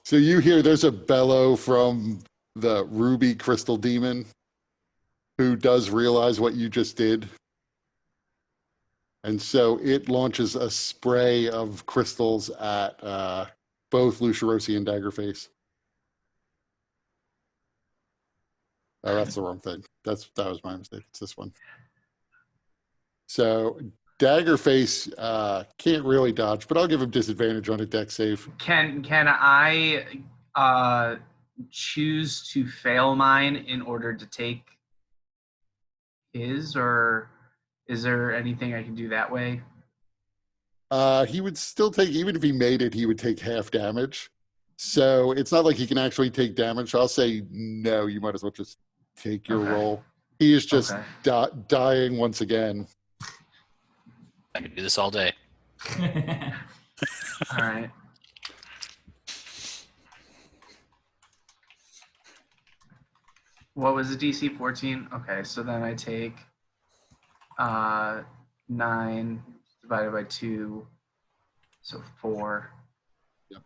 Speaker 1: So you hear there's a bellow from the ruby crystal demon who does realize what you just did. And so it launches a spray of crystals at both Lucirosi and Daggerface. Oh, that's the wrong thing. That was my mistake. It's this one. So Daggerface can't really dodge, but I'll give him disadvantage on a dex save.
Speaker 4: Can I choose to fail mine in order to take his, or is there anything I can do that way?
Speaker 1: He would still take, even if he made it, he would take half damage. So it's not like he can actually take damage. I'll say no, you might as well just take your roll. He is just dying once again.
Speaker 2: I can do this all day.
Speaker 4: All right. What was the DC? 14? Okay, so then I take 9 divided by 2, so 4.
Speaker 1: Yep.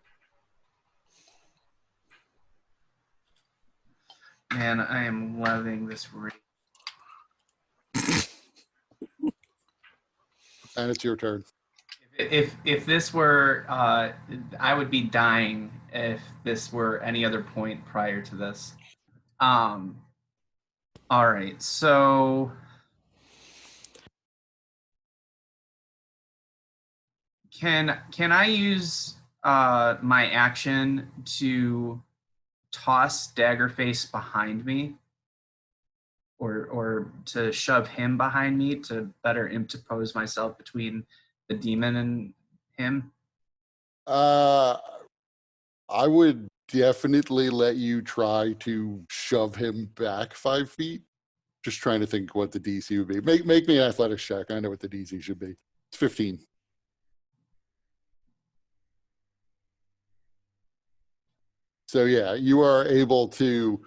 Speaker 4: Man, I am loving this.
Speaker 1: And it's your turn.
Speaker 4: If this were, I would be dying if this were any other point prior to this. All right, so can I use my action to toss Daggerface behind me, or to shove him behind me to better interpose myself between the demon and him?
Speaker 1: I would definitely let you try to shove him back 5 feet. Just trying to think what the DC would be. Make me an athletics check. I know what the DC should be. It's 15. So yeah, you are able to,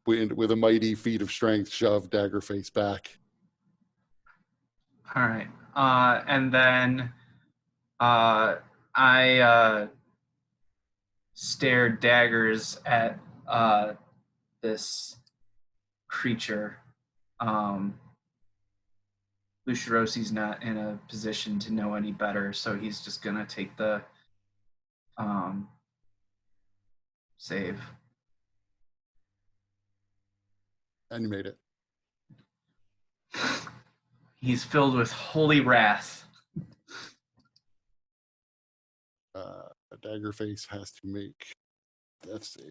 Speaker 1: with a mighty feat of strength, shove Daggerface back.
Speaker 4: All right, and then I stare daggers at this creature. Lucirossi's not in a position to know any better, so he's just gonna take the save.
Speaker 1: And you made it.
Speaker 4: He's filled with holy wrath.
Speaker 1: A dagger face has to make death save.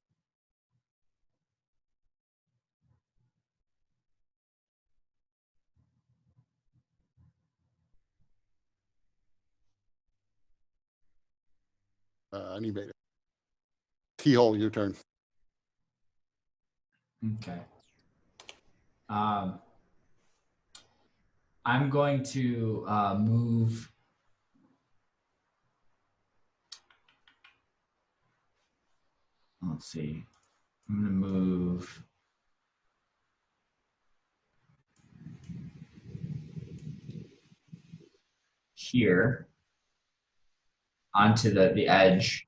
Speaker 1: And he made it. T-hole, your turn.
Speaker 5: Okay. I'm going to move. Let's see. I'm going to move here onto the edge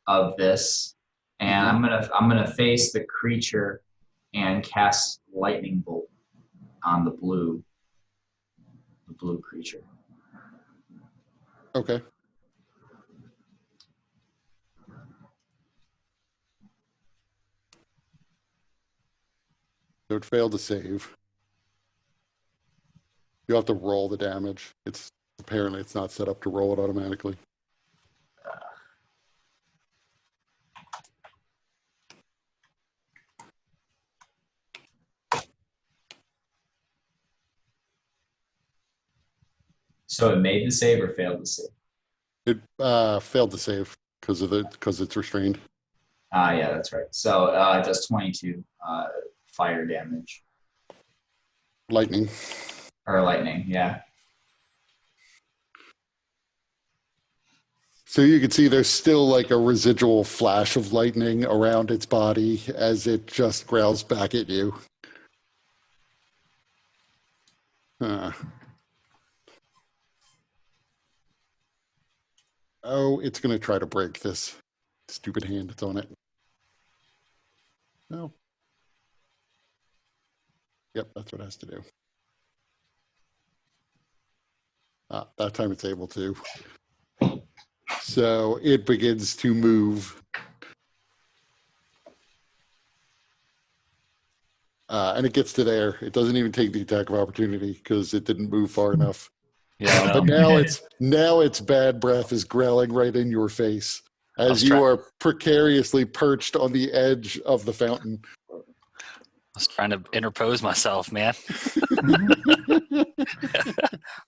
Speaker 5: of this, and I'm gonna face the creature and cast lightning bolt on the blue creature.
Speaker 1: Okay. So it failed to save. You have to roll the damage. Apparently it's not set up to roll it automatically.
Speaker 5: So it made the save or failed to save?
Speaker 1: It failed to save because it's restrained.
Speaker 5: Yeah, that's right. So it does 22 fire damage.
Speaker 1: Lightning.
Speaker 5: Or lightning, yeah.
Speaker 1: So you can see there's still like a residual flash of lightning around its body as it just growls back at you. Oh, it's going to try to break this stupid hand that's on it. No. Yep, that's what it has to do. That time it's able to. So it begins to move. And it gets to there. It doesn't even take the attack of opportunity because it didn't move far enough.
Speaker 2: Yeah,
Speaker 1: But now its bad breath is growling right in your face as you are precariously perched on the edge of the fountain.
Speaker 2: I was trying to interpose myself, man.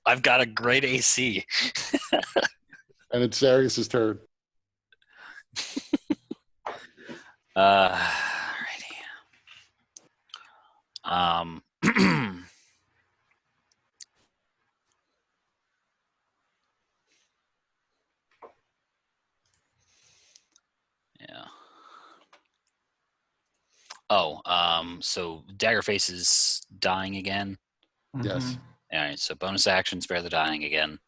Speaker 2: I've got a great AC.
Speaker 1: And it's Sarius's turn.
Speaker 2: Alrighty. Yeah. So Daggerface is dying again.
Speaker 1: Yes.
Speaker 2: All right, so bonus action, spare the dying again.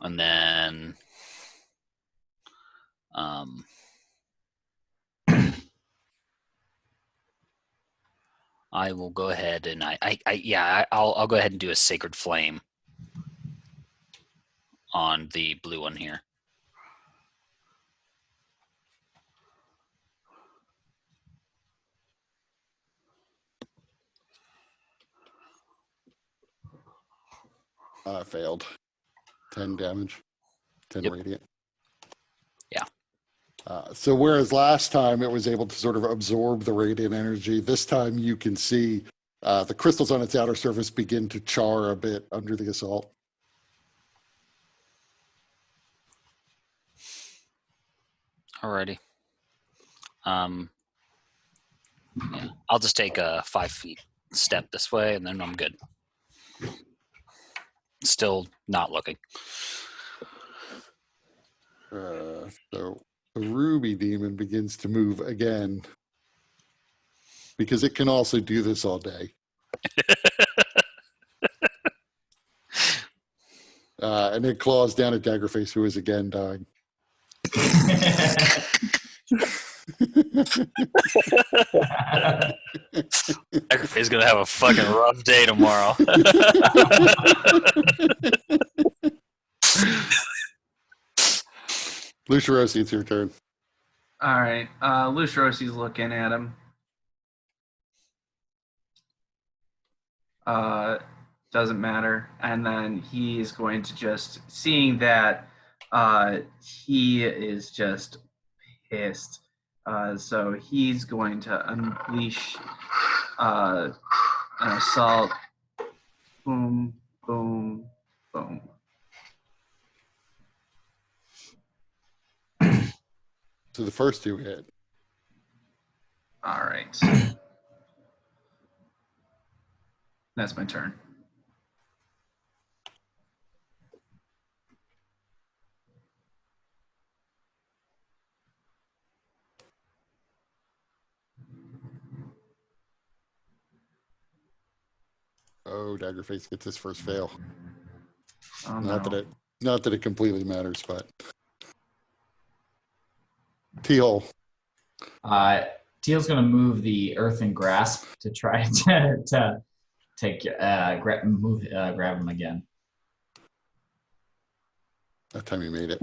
Speaker 2: And then I will go ahead and I'll go ahead and do a sacred flame on the blue one here.
Speaker 1: Failed. 10 damage. 10
Speaker 2: Yep.
Speaker 1: radiant.
Speaker 2: Yeah.
Speaker 1: So whereas last time it was able to sort of absorb the radiant energy, this time you can see the crystals on its outer surface begin to char a bit under the assault.
Speaker 2: Alrighty. Yeah, I'll just take a 5 feet step this way, and then I'm good. Still not looking.
Speaker 1: So the ruby demon begins to move again because it can also do this all day. And it claws down at Daggerface, who is again dying.
Speaker 2: Daggerface gonna have a fucking rough day tomorrow.
Speaker 1: Lucirosi, it's your turn.
Speaker 4: All right. Luciosi's looking at him. doesn't matter. And then he's going to just, seeing that he is just pissed. So he's going to unleash an assault. Boom, boom, boom.
Speaker 1: So the first two hit.
Speaker 4: All right. That's my turn.
Speaker 1: Oh, Daggerface gets his first fail.
Speaker 4: Oh,
Speaker 1: Not
Speaker 4: no.
Speaker 1: that it completely matters, but Teal.
Speaker 5: Teal's going to move the earthen grasp to try to grab him again.
Speaker 1: That time he made it.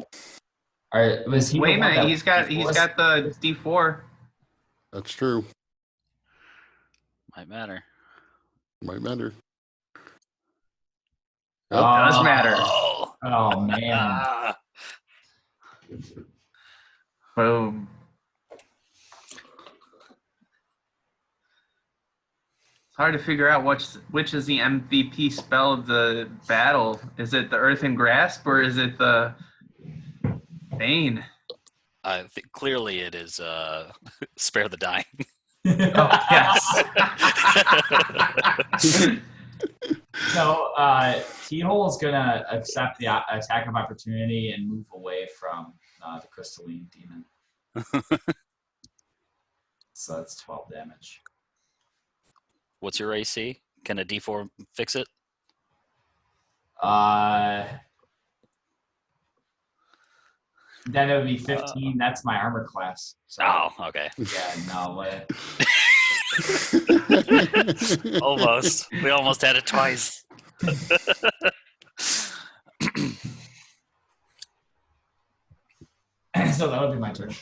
Speaker 5: All right, was he?
Speaker 4: Wait a
Speaker 5: the one
Speaker 4: minute.
Speaker 5: that
Speaker 4: He's got the D4.
Speaker 1: That's true.
Speaker 2: Might matter.
Speaker 1: Might matter.
Speaker 4: Does matter.
Speaker 5: Oh man!
Speaker 4: Boom. It's hard to figure out which is the MVP spell of the battle. Is it the Earthen Grasp or is it the Bane?
Speaker 2: I think clearly it is spare the dying.
Speaker 4: Oh, yes.
Speaker 5: So T-Hole is gonna accept the attack of opportunity and move away from the crystalline demon. So that's 12 damage.
Speaker 2: What's your AC? Can a D4 fix it?
Speaker 5: Then it would be 15. That's my armor class. So,
Speaker 2: Oh, okay.
Speaker 5: yeah, no way.
Speaker 2: Almost. We almost had it twice.
Speaker 5: So that would be my turn.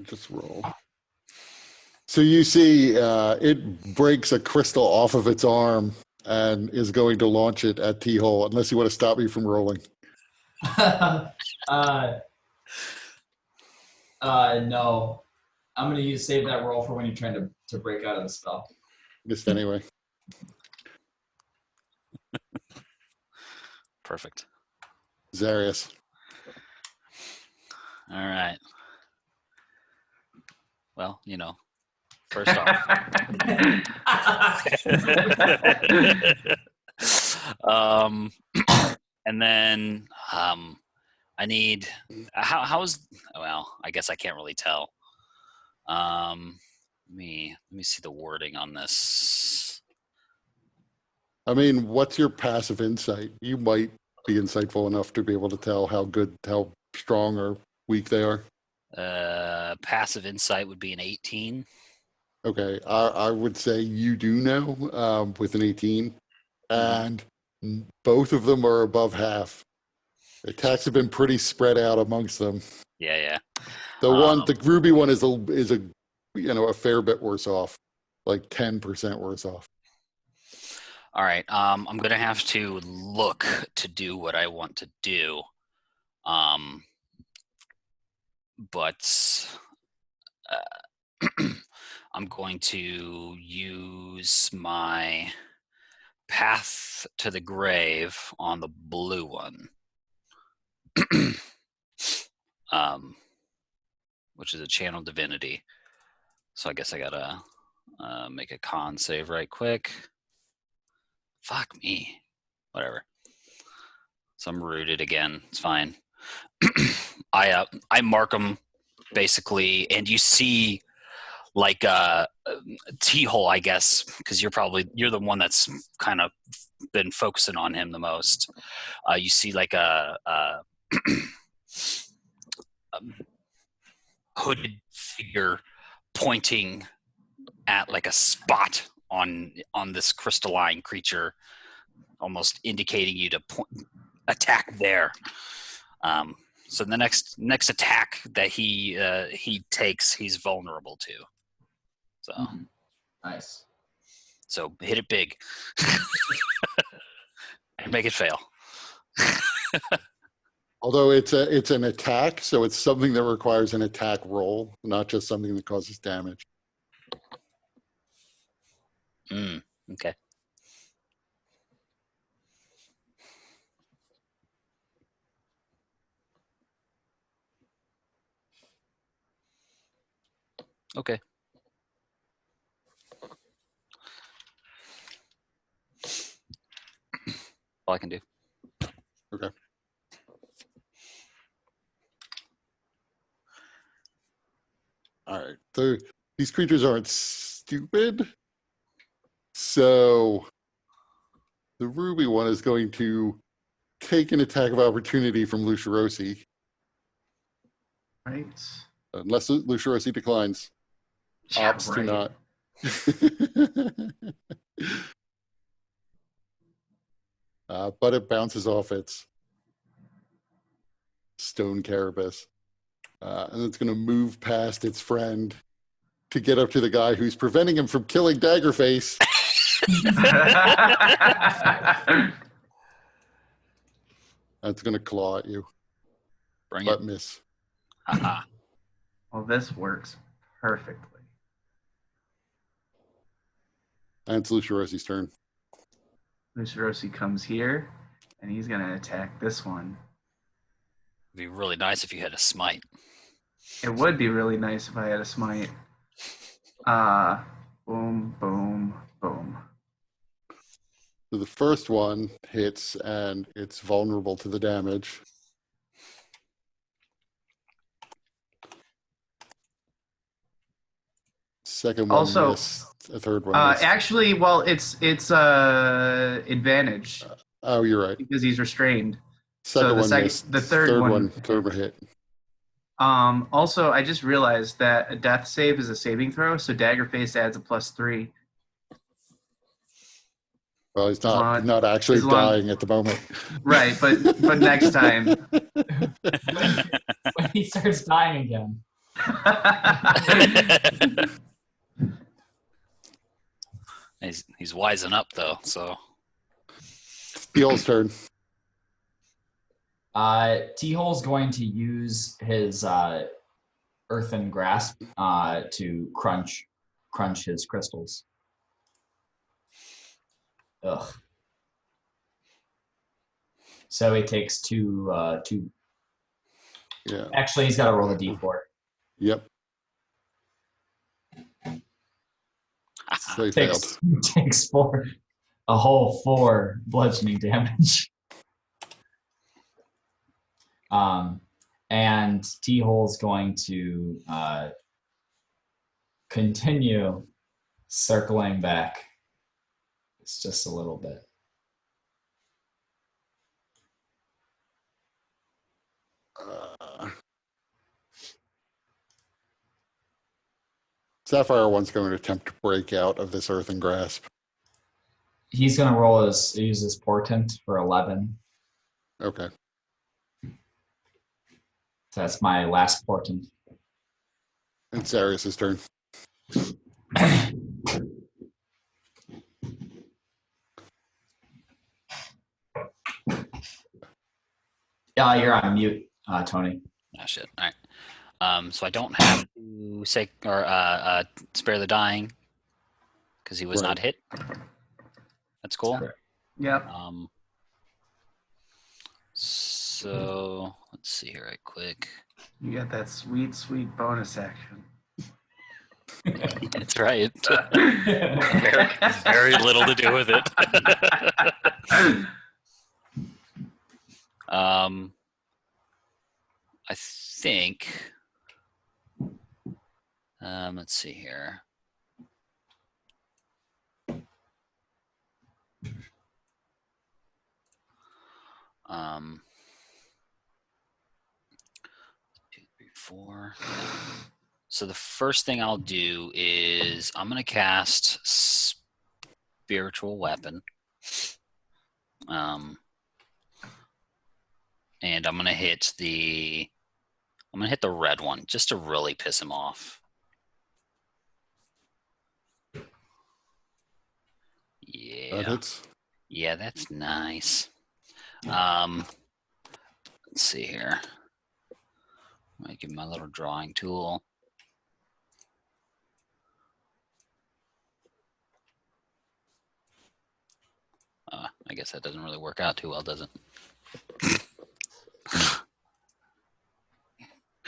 Speaker 1: Just roll. So you see it breaks a crystal off of its arm and is going to launch it at T-Hole, unless you want to stop me from rolling.
Speaker 5: No. I'm going to save that roll for when you're trying to break out of the spell.
Speaker 1: Just anyway.
Speaker 2: Perfect.
Speaker 1: Zarius.
Speaker 2: All right. Well, first off. And then I need how's well, I guess I can't really tell. Let me see the wording on this.
Speaker 1: I mean, what's your passive insight? You might be insightful enough to be able to tell how strong or weak they are.
Speaker 2: Passive insight would be an 18.
Speaker 1: Okay, I would say you do know with an 18, and both of them are above half. The attacks have been pretty spread out amongst them.
Speaker 2: Yeah.
Speaker 1: The ruby one is a fair bit worse off, like 10% worse off.
Speaker 2: All right. I'm gonna have to look to do what I want to do. But I'm going to use my path to the grave on the blue one, which is a channel divinity. So I guess I gotta make a con save right quick. Fuck me. Whatever. So I'm rooted again. It's fine. I mark them basically, and you see like T-Hole, I guess, because you're the one that's kind of been focusing on him the most. You see like a hooded figure pointing at like a spot on this crystalline creature, almost indicating you to attack there. So the next attack that he takes, he's vulnerable to. So
Speaker 5: Nice.
Speaker 2: so hit it big. And make it fail.
Speaker 1: Although it's an attack, so it's something that requires an attack roll, not just something that causes damage.
Speaker 2: Okay. Okay. All I can do.
Speaker 1: Okay. All right. So these creatures aren't stupid. So the ruby one is going to take an attack of opportunity from Lucirosi,
Speaker 4: Right.
Speaker 1: unless Lucirosi declines.
Speaker 4: Yeah,
Speaker 1: Opts
Speaker 4: right.
Speaker 1: do not. But it bounces off its stone carapace. And it's going to move past its friend to get up to the guy who's preventing him from killing Daggerface. That's going to claw at you,
Speaker 2: Bring
Speaker 1: but
Speaker 2: it.
Speaker 1: miss.
Speaker 2: Haha.
Speaker 4: Well, this works perfectly.
Speaker 1: And it's Lucirosi's turn.
Speaker 4: Lucirosi comes here, and he's going to attack this one.
Speaker 2: It'd be really nice if you had a smite.
Speaker 4: It would be really nice if I had a smite. Boom, boom, boom.
Speaker 1: So the first one hits, and it's vulnerable to the damage. Second one
Speaker 4: Also,
Speaker 1: missed. A third one missed.
Speaker 4: actually, well, it's advantage
Speaker 1: Oh, you're right.
Speaker 4: because he's restrained.
Speaker 1: Second
Speaker 4: the
Speaker 1: one missed.
Speaker 4: the third one.
Speaker 1: Third one hit.
Speaker 4: Also, I just realized that a death save is a saving throw, so Daggerface adds a +3.
Speaker 1: Well, he's not actually
Speaker 4: as long-
Speaker 1: dying at the moment.
Speaker 4: Right, but next time.
Speaker 5: When he starts dying again.
Speaker 2: He's wising up though, so
Speaker 1: Steel's turn.
Speaker 5: T-Hole's going to use his earthen grasp to crunch his crystals. Ugh. So he takes two.
Speaker 1: Yeah.
Speaker 5: Actually, he's got to roll a d4.
Speaker 1: Yep. So he failed.
Speaker 5: Takes a whole 4 bludgeoning damage. And T-Hole's going to continue circling back. It's just a little bit.
Speaker 1: Sapphire one's going to attempt to break out of this earthen grasp.
Speaker 5: He's going to use his portent for 11.
Speaker 1: Okay.
Speaker 5: So that's my last portent.
Speaker 1: It's Arius' turn.
Speaker 5: You're on mute, Tony.
Speaker 2: oh shit. All right. So I don't have to say or spare the dying because he was
Speaker 1: Right.
Speaker 2: not hit. That's cool.
Speaker 5: Correct.
Speaker 4: Yep.
Speaker 2: So let's see here right quick.
Speaker 4: You got that sweet, sweet bonus action.
Speaker 2: That's right. Very little to do with it. I think. Let's see here. Um, 2, 3, 4. So the first thing I'll do is I'm going to cast Spiritual Weapon. and I'm gonna hit the red one just to really piss him off.
Speaker 1: That
Speaker 2: Yeah.
Speaker 1: hits.
Speaker 2: Yeah, that's nice. Let's see here. I might give him my little drawing tool. I guess that doesn't really work out too well, does it?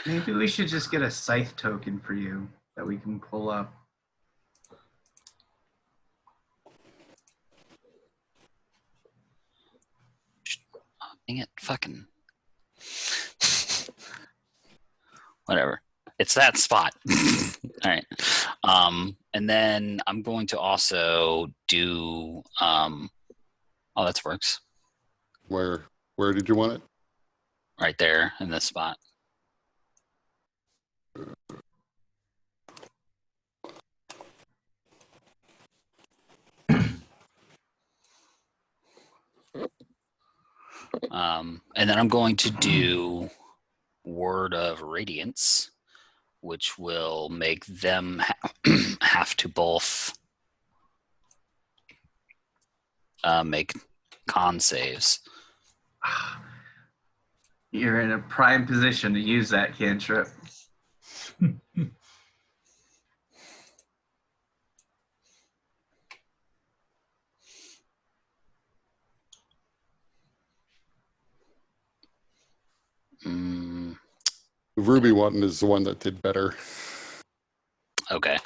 Speaker 4: Maybe we should just get a scythe token for you that we can pull up.
Speaker 2: Oh, dang it, fucking. Whatever. It's that spot. All right. And then I'm going to also do. Oh, that works.
Speaker 1: Where did you want it?
Speaker 2: Right there in this spot. And then I'm going to do Word of Radiance, which will make them have to both make con saves.
Speaker 4: You're in a prime position to use that cantrip.
Speaker 2: Mm,
Speaker 1: The ruby one is the one that did better.
Speaker 2: okay.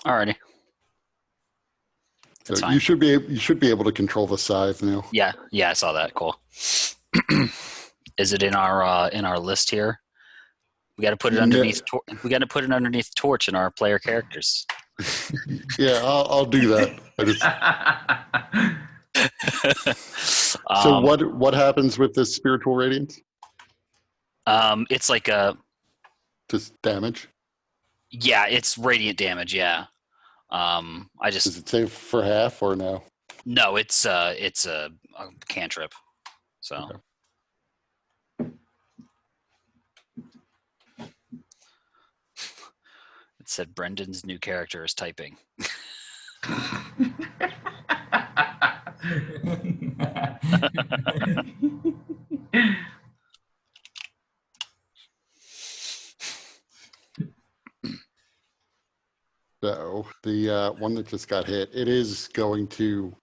Speaker 2: Alrighty.
Speaker 1: So
Speaker 2: That's fine.
Speaker 1: you should be able to control the scythe now.
Speaker 2: Yeah, I saw that. Cool. Is it in our list here? We got to put it underneath. We got to put it underneath torch in our player characters.
Speaker 1: Yeah, I'll do that. So what happens with this spiritual radiance?
Speaker 2: It's like a.
Speaker 1: Just damage.
Speaker 2: Yeah, it's radiant damage. Yeah.
Speaker 1: Does it save for half or no?
Speaker 2: No, it's a cantrip. So.
Speaker 1: Okay.
Speaker 2: It said Brendan's new character is typing.
Speaker 1: So the one that just got hit, it is going to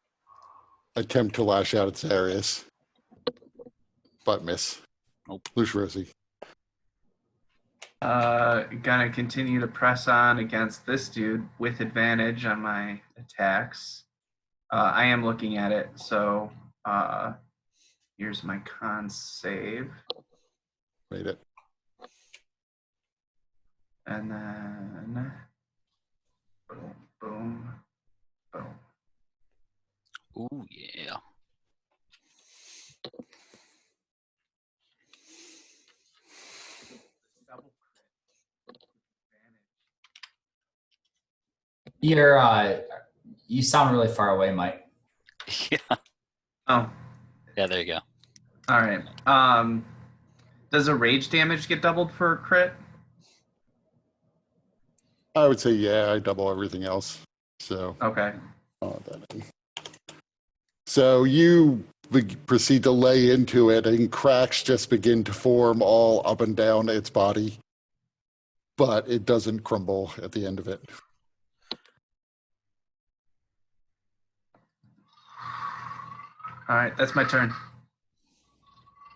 Speaker 1: attempt to lash out its Arius, but miss.
Speaker 2: Nope.
Speaker 1: Lucerosi.
Speaker 4: Gonna continue to press on against this dude with advantage on my attacks. I am looking at it, so here's my con save.
Speaker 1: Made it.
Speaker 4: And then boom, boom, boom.
Speaker 2: Ooh, yeah.
Speaker 4: Double
Speaker 5: You're you sound really far away, Mike.
Speaker 2: Yeah.
Speaker 4: Oh,
Speaker 2: Yeah, there you go.
Speaker 4: all right. Does a rage damage get doubled for a crit?
Speaker 1: I would say yeah. I double everything else. So
Speaker 4: Okay.
Speaker 1: I'll add that in. So you proceed to lay into it, and cracks just begin to form all up and down its body, but it doesn't crumble at the end of it.
Speaker 4: All right, that's my turn.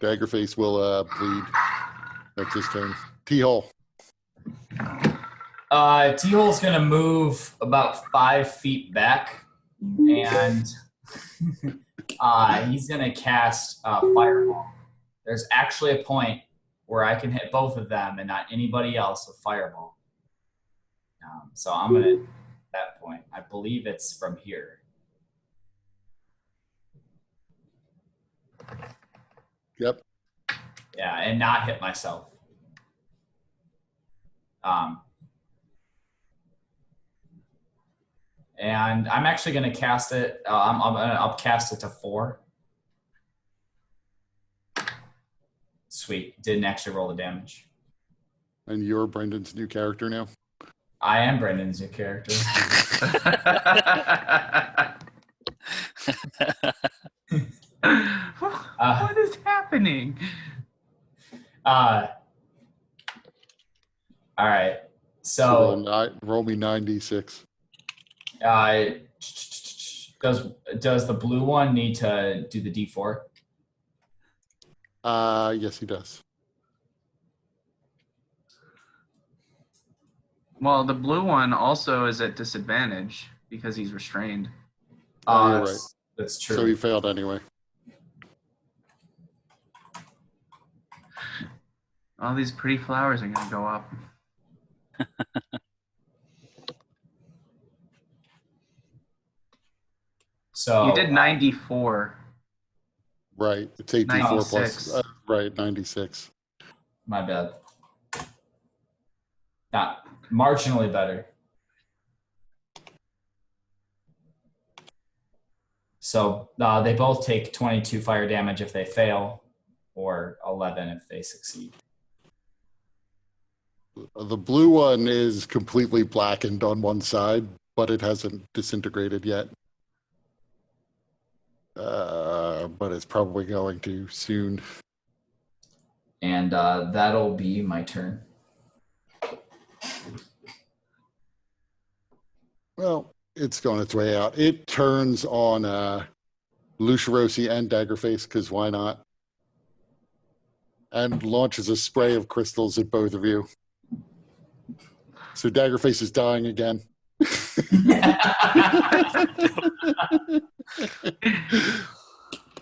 Speaker 1: Daggerface will bleed. That's his turn. T-Hole.
Speaker 5: T-Hole's gonna move about 5 feet back, and he's gonna cast Fireball. There's actually a point where I can hit both of them and not anybody else with Fireball. So I'm gonna at that point. I believe it's from here.
Speaker 1: Yep.
Speaker 5: Yeah, and not hit myself. And I'm actually going to cast it. I'm going to upcast it to 4. Sweet. Didn't actually roll the damage.
Speaker 1: And you're Brendan's new character now.
Speaker 5: I am Brendan's new character.
Speaker 4: What is happening?
Speaker 5: All right. So
Speaker 1: roll me 9d6.
Speaker 5: Does the blue one need to do the D4?
Speaker 1: Yes, he does.
Speaker 4: Well, the blue one also is at disadvantage because he's restrained.
Speaker 1: You're right.
Speaker 5: That's true.
Speaker 1: So he failed anyway.
Speaker 4: All these pretty flowers are going to go up.
Speaker 5: So
Speaker 4: You did 94.
Speaker 1: Right. It's 8d4 plus.
Speaker 4: 96.
Speaker 1: Right, 96.
Speaker 5: My bad. Not marginally better. So they both take 22 fire damage if they fail, or 11 if they succeed.
Speaker 1: The blue one is completely blackened on one side, but it hasn't disintegrated yet. But it's probably going to soon.
Speaker 5: And that'll be my turn.
Speaker 1: Well, it's going its way out. It turns on Lucirosi and Daggerface, because why not? And launches a spray of crystals at both of you. So Daggerface is dying again.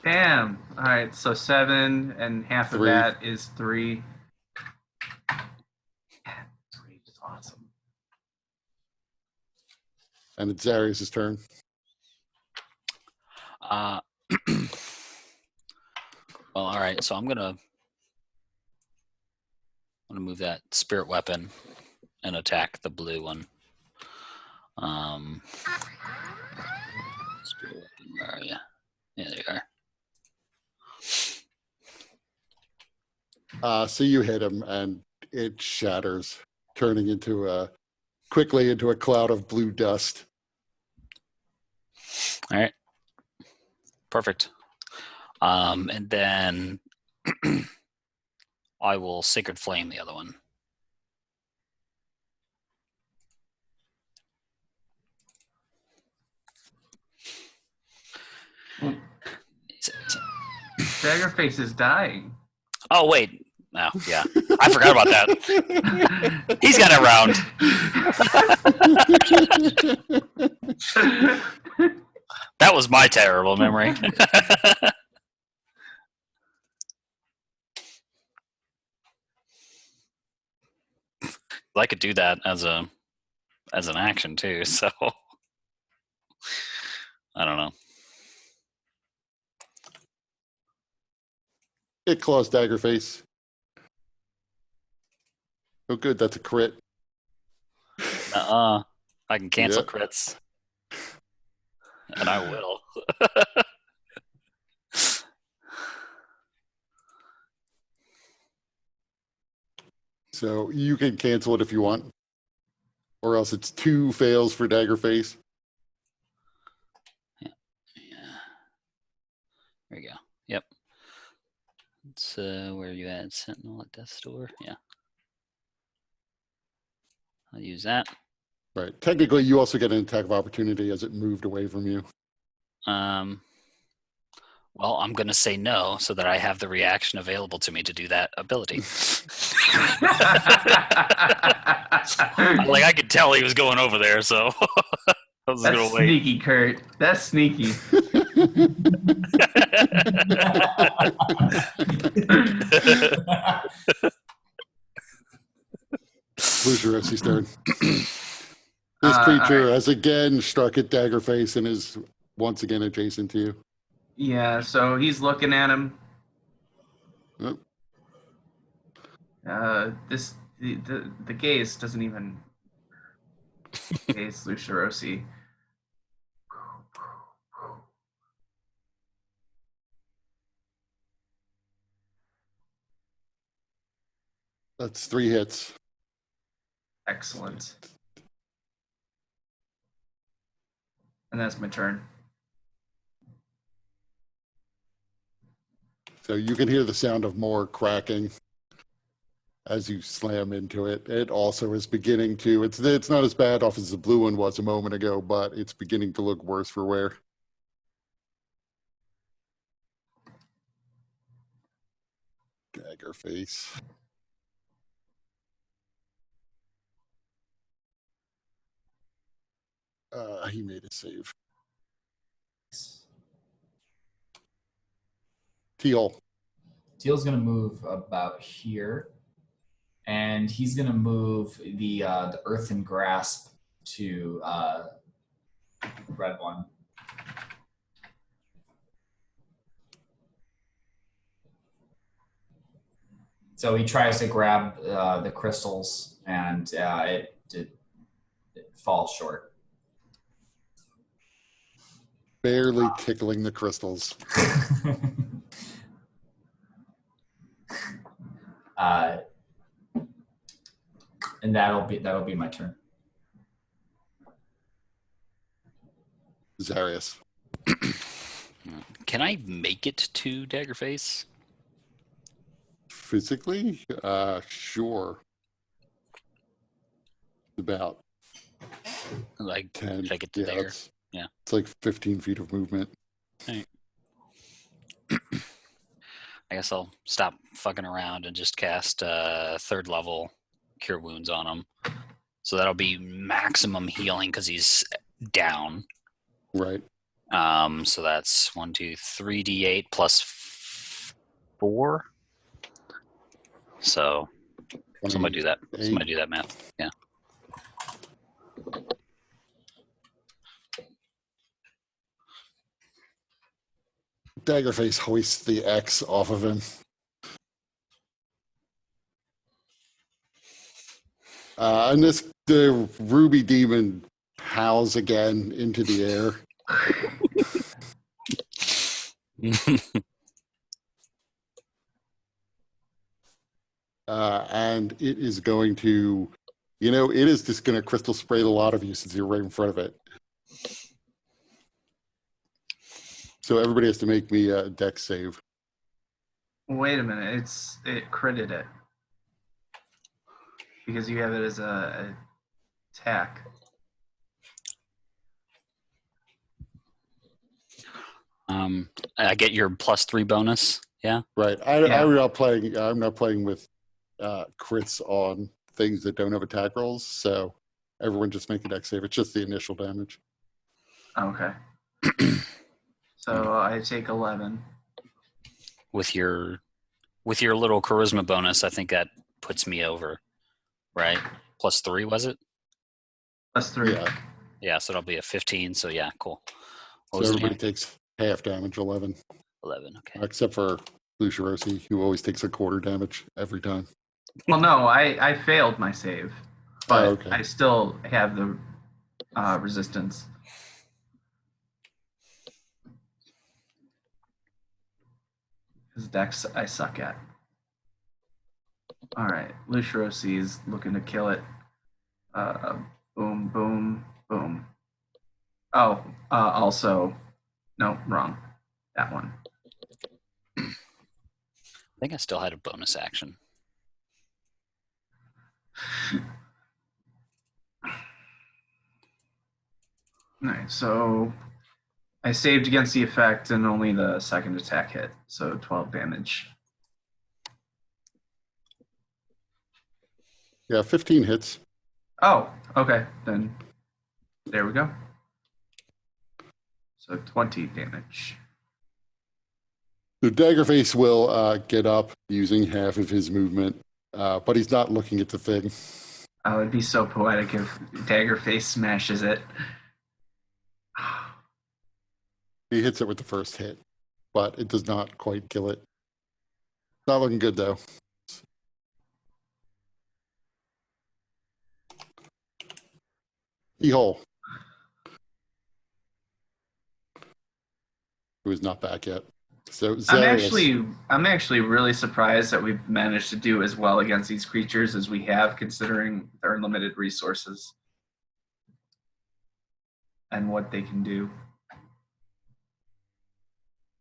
Speaker 4: Damn. All right, so 7 and half
Speaker 1: 3.
Speaker 4: of that is 3. Yeah, 3 is awesome.
Speaker 1: And it's Zarius' turn.
Speaker 2: Well, all right. So I'm gonna move that spirit weapon and attack the blue one. Spirit weapon, where are you? Yeah, there you are.
Speaker 1: So you hit him, and it shatters, turning quickly into a cloud of blue dust.
Speaker 2: All right. Perfect. And then I will Sacred Flame the other one.
Speaker 4: Daggerface is dying.
Speaker 2: Oh, wait. No, yeah. I forgot about that. He's got it round. That was my terrible memory. I could do that as an action too, so I don't know.
Speaker 1: It claws Daggerface. Oh, good. That's a crit.
Speaker 2: I can cancel
Speaker 1: Yep.
Speaker 2: crits. And I will.
Speaker 1: So you can cancel it if you want. Or else it's 2 fails for Daggerface.
Speaker 2: Yeah. There you go. Yep. It's where are you at? Sentinel at Death's Door? Yeah. I'll use that.
Speaker 1: Right. Technically, you also get an attack of opportunity as it moved away from you.
Speaker 2: Well, I'm going to say no so that I have the reaction available to me to do that ability. I could tell he was going over there, so I was going
Speaker 4: That's
Speaker 2: to wait.
Speaker 4: sneaky, Kurt. That's sneaky.
Speaker 1: Luciosi's turn. This creature
Speaker 4: right.
Speaker 1: has again struck at Daggerface and is once again adjacent to you.
Speaker 4: Yeah, so he's looking at him.
Speaker 1: Oh,
Speaker 4: The gaze doesn't even gaze Lucirosi.
Speaker 1: That's 3 hits.
Speaker 4: Excellent. And that's my turn.
Speaker 1: So you can hear the sound of more cracking as you slam into it. It also is beginning to, it's not as bad off as the blue one was a moment ago, but it's beginning to look worse for wear. Dagger face. He made a save. Teal.
Speaker 5: Teal's gonna move about here, and he's gonna move the earthen grasp to the red one. So he tries to grab the crystals, and it falls short.
Speaker 1: Barely tickling the crystals.
Speaker 5: And that'll be my turn.
Speaker 1: Zarius.
Speaker 2: Can I make it to Daggerface?
Speaker 1: Physically? Sure. About
Speaker 2: Like
Speaker 1: 10.
Speaker 2: if I get to there. Yeah.
Speaker 1: It's like 15 feet of movement.
Speaker 2: Right. I guess I'll stop fucking around and just cast 3rd level Cure Wounds on him. So that'll be maximum healing because he's down.
Speaker 1: Right.
Speaker 2: So that's 1, 2, 3 d8 plus 4. So somebody do that. Somebody do that math. Yeah.
Speaker 1: Daggerface hoists the X off of him. And the ruby demon howls again into the air. And it is going to, it is just going to crystal spray the lot of you since you're right in front of it. So everybody has to make me a dex save.
Speaker 4: Wait a minute, it critted it. Because you have it as a attack.
Speaker 2: I get your +3 bonus. Yeah.
Speaker 1: Right. I'm not playing with crits on things that don't have attack rolls. So everyone just make a dex save. It's just the initial damage.
Speaker 4: Okay. So I take 11.
Speaker 2: With your little charisma bonus, I think that puts me over. Right? +3 was it?
Speaker 4: +3.
Speaker 1: Yeah.
Speaker 2: Yeah, so it'll be a 15. So yeah, cool.
Speaker 1: So everybody takes half damage, 11.
Speaker 2: 11. Okay.
Speaker 1: Except for Lucia Rossi, who always takes a quarter damage every time.
Speaker 4: Well, no, I failed my save, but
Speaker 1: okay.
Speaker 4: I still have the resistance. Because dex I suck at. All right, Lucia Rossi is looking to kill it. Boom, boom, boom. Oh, also, no, wrong. That one.
Speaker 2: I think I still had a bonus action.
Speaker 4: All right, so I saved against the effect and only the second attack hit, so 12 damage.
Speaker 1: Yeah, 15 hits.
Speaker 4: Oh, okay, then there we go. So 20 damage.
Speaker 1: The Daggerface will get up using half of his movement, but he's not looking at the thing.
Speaker 4: Oh, it'd be so poetic if Daggerface smashes it.
Speaker 1: He hits it with the first hit, but it does not quite kill it. Not looking good, though. Keyhole. Who is not back yet. So Zarius,
Speaker 4: I'm actually really surprised that we've managed to do as well against these creatures as we have, considering their limited resources and what they can do.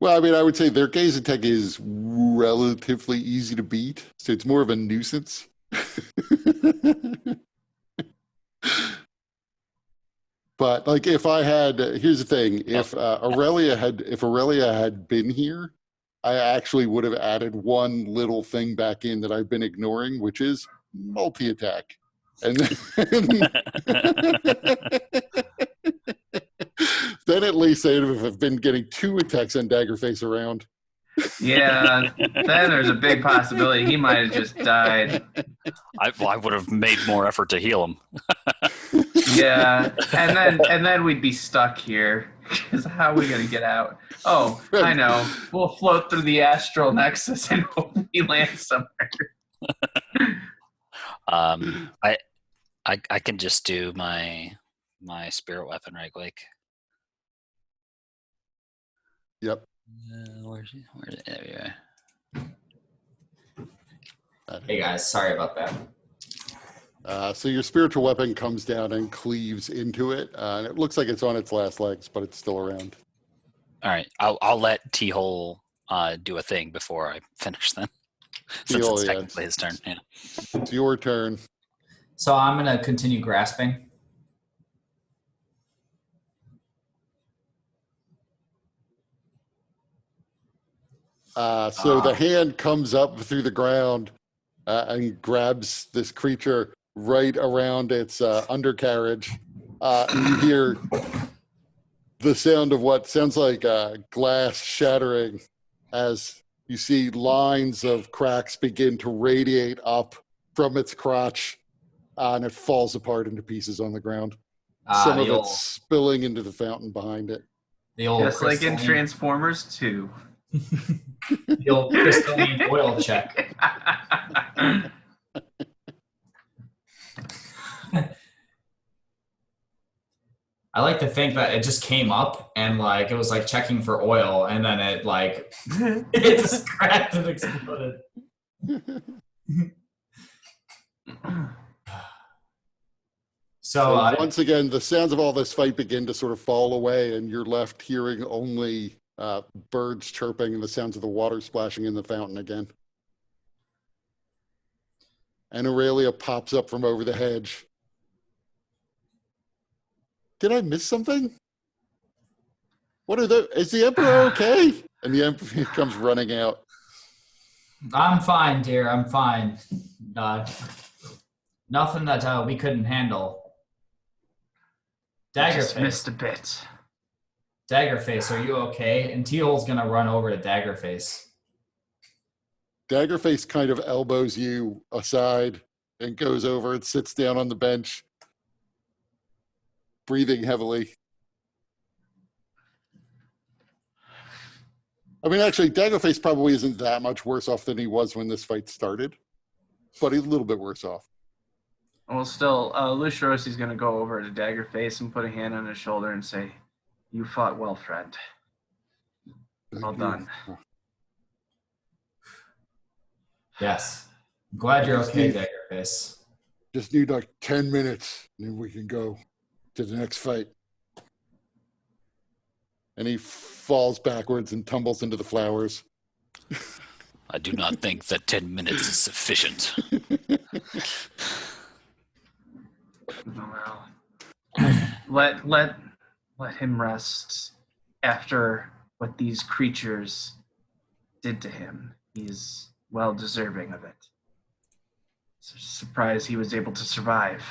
Speaker 1: well, I mean, I would say their gaze attack is relatively easy to beat, so it's more of a nuisance. But like, if I had, here's the thing: if Aurelia had been here, I actually would have added one little thing back in that I've been ignoring, which is multi-attack, and then at least I would have been getting 2 attacks on Daggerface around.
Speaker 4: Yeah, then there's a big possibility he might have just died.
Speaker 2: I would have made more effort to heal him.
Speaker 4: Yeah, and then we'd be stuck here. Because how are we gonna get out? Oh, I know. We'll float through the astral nexus and hope we land somewhere.
Speaker 2: I can just do my spirit weapon right quick.
Speaker 1: Yep.
Speaker 2: Where's it? There we are.
Speaker 5: Hey guys, sorry about that.
Speaker 1: So your spiritual weapon comes down and cleaves into it, and it looks like it's on its last legs, but it's still around.
Speaker 2: All right, I'll let T-Hole do a thing before I finish then. Since
Speaker 1: T-Hole,
Speaker 2: it's
Speaker 1: yeah.
Speaker 2: technically his turn. Yeah.
Speaker 1: It's your turn.
Speaker 5: So I'm gonna continue grasping.
Speaker 1: So the hand comes up through the ground and grabs this creature right around its undercarriage. And you hear the sound of what sounds like glass shattering as you see lines of cracks begin to radiate up from its crotch, and it falls apart into pieces on the ground. Some of it's spilling into the fountain behind it.
Speaker 5: The old
Speaker 4: Just like in
Speaker 5: crystalline-
Speaker 4: Transformers 2.
Speaker 5: the old crystalline oil check. I like to think that it just came up and like it was like checking for oil, and then it like it just cracked and exploded. So
Speaker 1: once again, the sounds of all this fight begin to sort of fall away, and you're left hearing only birds chirping and the sounds of the water splashing in the fountain again. And Aurelia pops up from over the hedge. Did I miss something? Is the Emperor okay? And the Emperor comes running out.
Speaker 5: I'm fine, dear. I'm fine. Nothing that we couldn't handle.
Speaker 4: Just
Speaker 5: Daggerface.
Speaker 4: missed a bit.
Speaker 5: Daggerface, are you okay? And T-Hole's gonna run over to Daggerface.
Speaker 1: Daggerface kind of elbows you aside and goes over and sits down on the bench, breathing heavily. I mean, actually, Daggerface probably isn't that much worse off than he was when this fight started, but he's a little bit worse off.
Speaker 4: Well, still, Luciosi's going to go over to Daggerface and put a hand on his shoulder and say, "You fought well, friend. Well done."
Speaker 5: Yes. I'm glad you're okay, Daggerface.
Speaker 1: Just need like 10 minutes, and then we can go to the next fight. And he falls backwards and tumbles into the flowers.
Speaker 2: I do not think that 10 minutes is sufficient.
Speaker 4: Well, let him rest. After what these creatures did to him, he's well deserving of it. It's a surprise he was able to survive.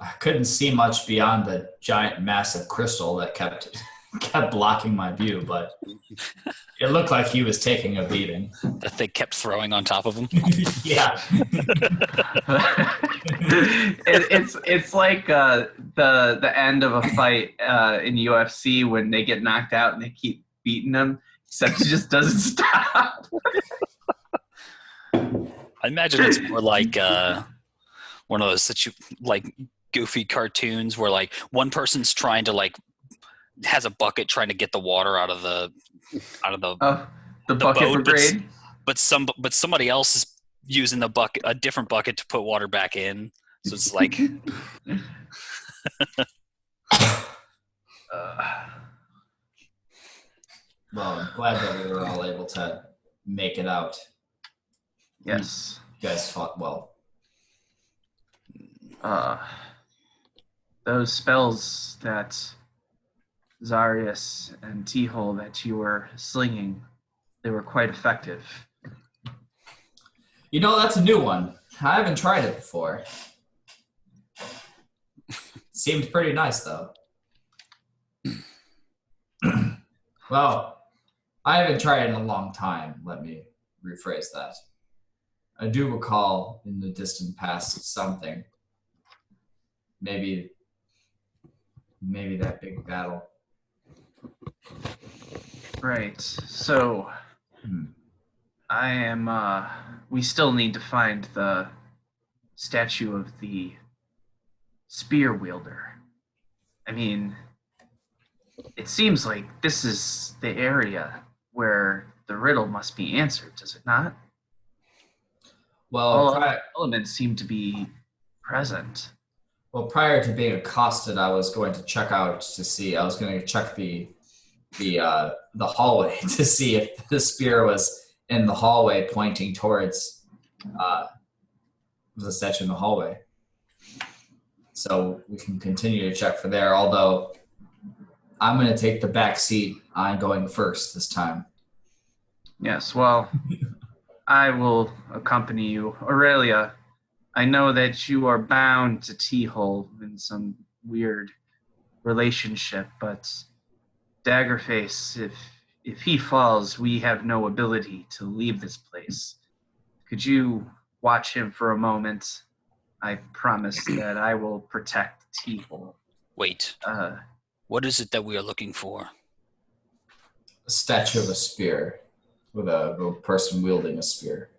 Speaker 5: I couldn't see much beyond the giant massive crystal that kept blocking my view, but it looked like he was taking a beating.
Speaker 2: That they kept throwing on top of him.
Speaker 5: Yeah.
Speaker 4: It's like the end of a fight in UFC when they get knocked out and they keep beating them, except it just doesn't stop.
Speaker 2: I imagine it's more like one of those like goofy cartoons where like one person's trying to like has a bucket trying to get the water out of the
Speaker 4: The bucket
Speaker 2: boat,
Speaker 4: brigade.
Speaker 2: but somebody else is using a different bucket to put water back in. So it's like
Speaker 5: Well, I'm glad that we were all able to make it out.
Speaker 4: Yes.
Speaker 5: You guys fought well.
Speaker 4: Those spells that Zarius and T-Hole that you were slinging, they were quite effective.
Speaker 5: You know, that's a new one. I haven't tried it before. Seemed pretty nice, though. Well, I haven't tried it in a long time. Let me rephrase that. I do recall in the distant past something. Maybe that big battle.
Speaker 4: Right. So, we still need to find the statue of the spear wielder. I mean, it seems like this is the area where the riddle must be answered, does it not?
Speaker 5: Well,
Speaker 4: All other elements seem to be present.
Speaker 5: Well, prior to being accosted, I was going to check out to see. I was going to check the hallway to see if the spear was in the hallway, pointing towards the statue in the hallway. So we can continue to check for there. Although I'm going to take the back seat. I'm going first this time.
Speaker 4: Yes. Well, I will accompany you, Aurelia. I know that you are bound to T-Hole in some weird relationship, but Daggerface, if he falls, we have no ability to leave this place. Could you watch him for a moment? I promise that I will protect T-Hole.
Speaker 2: Wait. What is it that we are looking for?
Speaker 5: A statue of a spear with a person wielding a spear.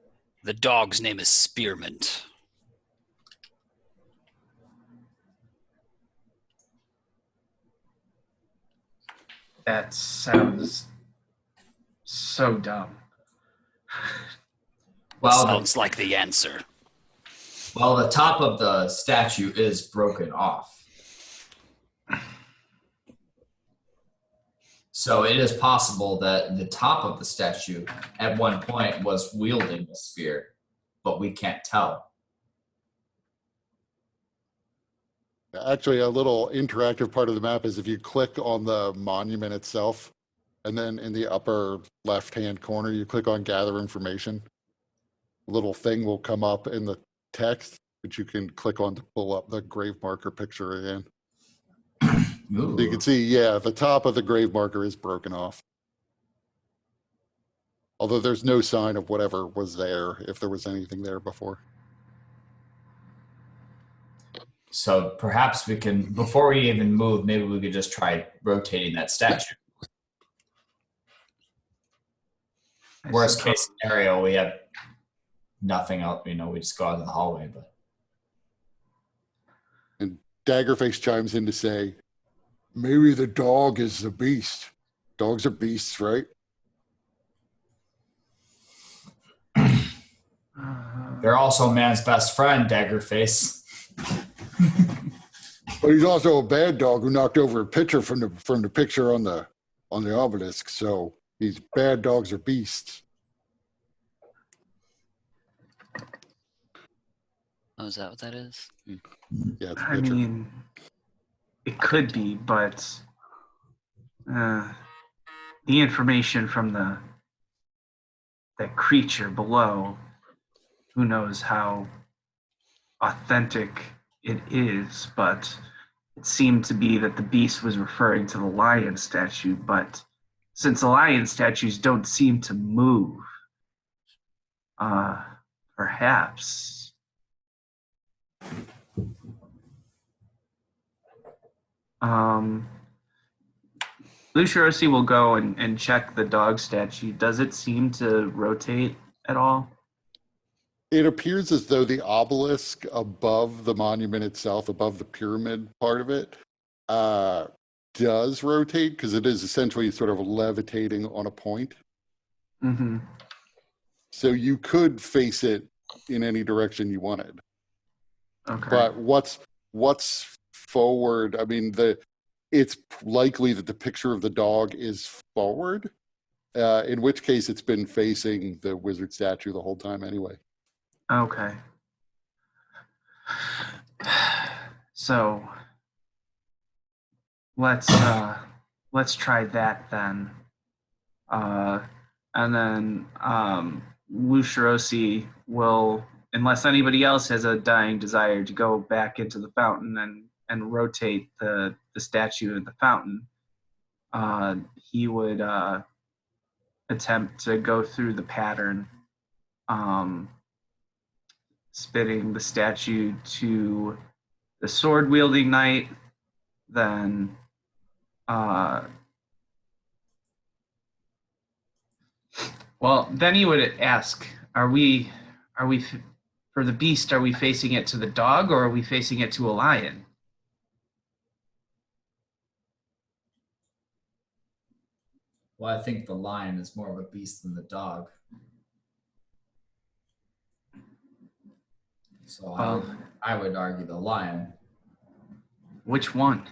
Speaker 2: The dog's name is Spearmint.
Speaker 4: That sounds so dumb.
Speaker 5: Well,
Speaker 2: sounds like the answer.
Speaker 5: Well, the top of the statue is broken off. So it is possible that the top of the statue at one point was wielding a spear, but we can't tell.
Speaker 1: Actually, a little interactive part of the map is if you click on the monument itself, and then in the upper left-hand corner, you click on Gather Information. A little thing will come up in the text, which you can click on to pull up the grave marker picture again.
Speaker 5: Ooh.
Speaker 1: So you can see, yeah, the top of the grave marker is broken off. Although there's no sign of whatever was there, if there was anything there before.
Speaker 5: So perhaps we can, before we even move, maybe we could just try rotating that statue. Worst case scenario, we have nothing else, we just go out of the hallway. But
Speaker 1: And Daggerface chimes in to say, maybe the dog is the beast. Dogs are beasts, right?
Speaker 5: they're also man's best friend, Daggerface.
Speaker 1: But he's also a bad dog who knocked over a picture from the picture on the obelisk. So these bad dogs are beasts.
Speaker 2: Oh, is that what that is?
Speaker 1: Yeah, it's a
Speaker 4: I
Speaker 1: picture.
Speaker 4: mean, it could be, but the information from that creature below, who knows how authentic it is, but it seemed to be that the beast was referring to the lion statue, but since the lion statues don't seem to move, perhaps Lucirosi will go and check the dog statue. Does it seem to rotate at all?
Speaker 1: It appears as though the obelisk above the monument itself, above the pyramid part of it, does rotate because it is essentially sort of levitating on a point.
Speaker 4: Mm-hmm.
Speaker 1: So you could face it in any direction you wanted.
Speaker 4: Okay.
Speaker 1: But what's forward? I mean, it's likely that the picture of the dog is forward, in which case it's been facing the wizard statue the whole time anyway.
Speaker 4: Okay. So let's try that then. And then Lusharosi will, unless anybody else has a dying desire to go back into the fountain and rotate the statue in the fountain, he would attempt to go through the pattern, spitting the statue to the sword-wielding knight, then well, then he would ask, are we for the beast, are we facing it to the dog or are we facing it to a lion?
Speaker 5: Well, I think the lion is more of a beast than the dog. So I would argue the lion.
Speaker 4: Which one?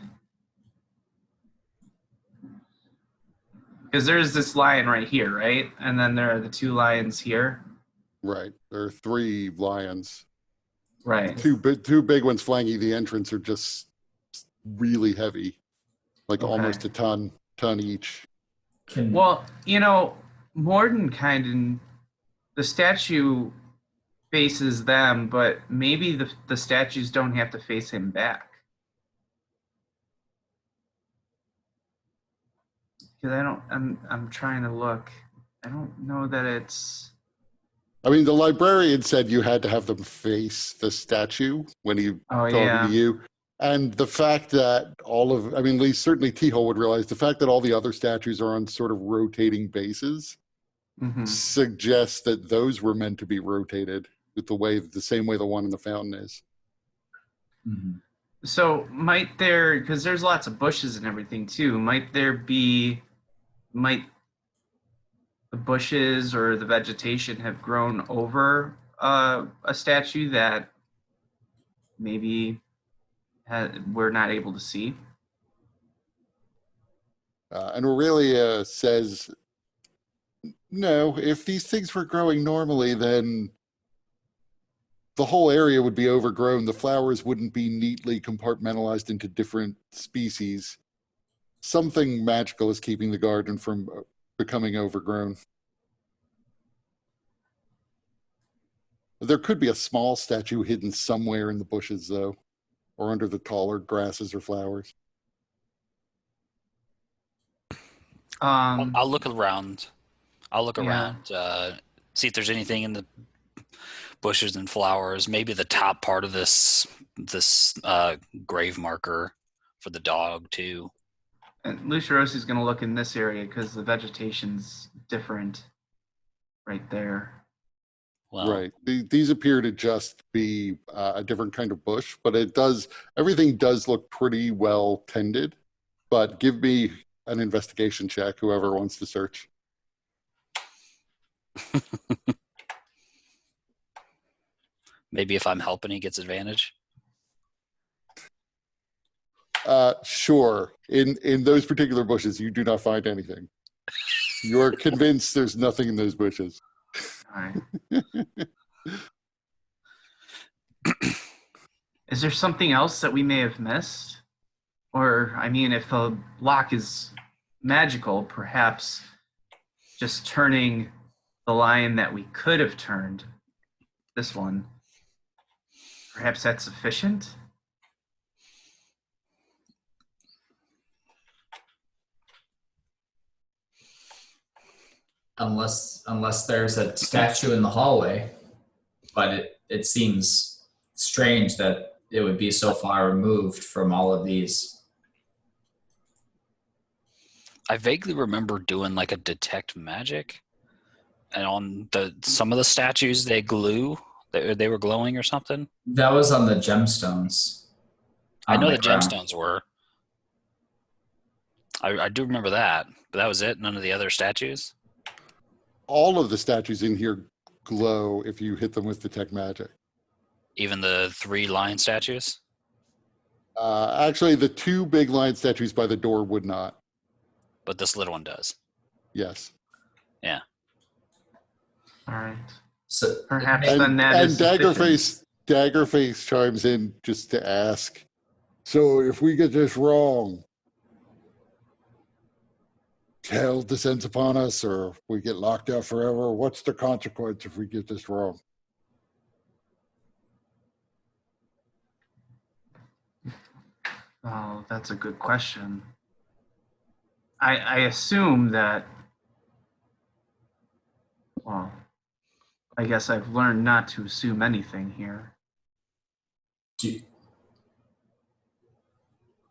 Speaker 4: Because there's this lion right here, right? And then there are the two lions here.
Speaker 1: Right. There are 3 lions.
Speaker 4: Right.
Speaker 1: Two big ones flanking the entrance are just really heavy, like almost a ton each.
Speaker 4: Well, Mordenkainen, the statue faces them, but maybe the statues don't have to face him back. Because I'm trying to look. I don't know that it's...
Speaker 1: I mean, the librarian said you had to have them face the statue when he talking to you. And the fact that at least certainly T-Hole would realize, the fact that all the other statues are on sort of rotating bases suggests that those were meant to be rotated with the same way the one in the fountain is.
Speaker 5: Mm-hmm.
Speaker 4: So might there, because there's lots of bushes and everything too, might the bushes or the vegetation have grown over a statue that maybe we're not able to see?
Speaker 1: And Aurelia says, no, if these things were growing normally, then the whole area would be overgrown. The flowers wouldn't be neatly compartmentalized into different species. Something magical is keeping the garden from becoming overgrown. There could be a small statue hidden somewhere in the bushes, though, or under the taller grasses or flowers.
Speaker 2: I'll look around. See if there's anything in the bushes and flowers. Maybe the top part of this grave marker for the dog too.
Speaker 4: And Lusharosi's going to look in this area because the vegetation's different right there.
Speaker 2: Well,
Speaker 1: Right. These appear to just be a different kind of bush, but everything does look pretty well tended. But give me an investigation check, whoever wants to search.
Speaker 2: Maybe if I'm helping, he gets advantage.
Speaker 1: Sure. In those particular bushes, you do not find anything. You're convinced there's nothing in those bushes.
Speaker 4: All right. Is there something else that we may have missed? Or, I mean, if the lock is magical, perhaps just turning the lion that we could have turned, this one, perhaps that's sufficient?
Speaker 5: Unless there's a statue in the hallway, but it seems strange that it would be so far removed from all of these.
Speaker 2: I vaguely remember doing like a detect magic, and on some of the statues they were glowing or something.
Speaker 5: That was on the gemstones.
Speaker 2: I know
Speaker 5: the
Speaker 2: the
Speaker 5: ground.
Speaker 2: gemstones were. I do remember that, but that was it. None of the other statues.
Speaker 1: All of the statues in here glow if you hit them with detect magic.
Speaker 2: Even the 3 lion statues.
Speaker 1: Actually, the 2 big lion statues by the door would not.
Speaker 2: But this little one does.
Speaker 1: Yes.
Speaker 2: Yeah.
Speaker 4: All right.
Speaker 5: So
Speaker 4: Perhaps
Speaker 1: And,
Speaker 4: then that is sufficient.
Speaker 1: Daggerface chimes in just to ask, so if we get this wrong, hell descends upon us or we get locked out forever? What's the consequence if we get this wrong?
Speaker 4: Oh, that's a good question. I assume that, well, I guess I've learned not to assume anything here.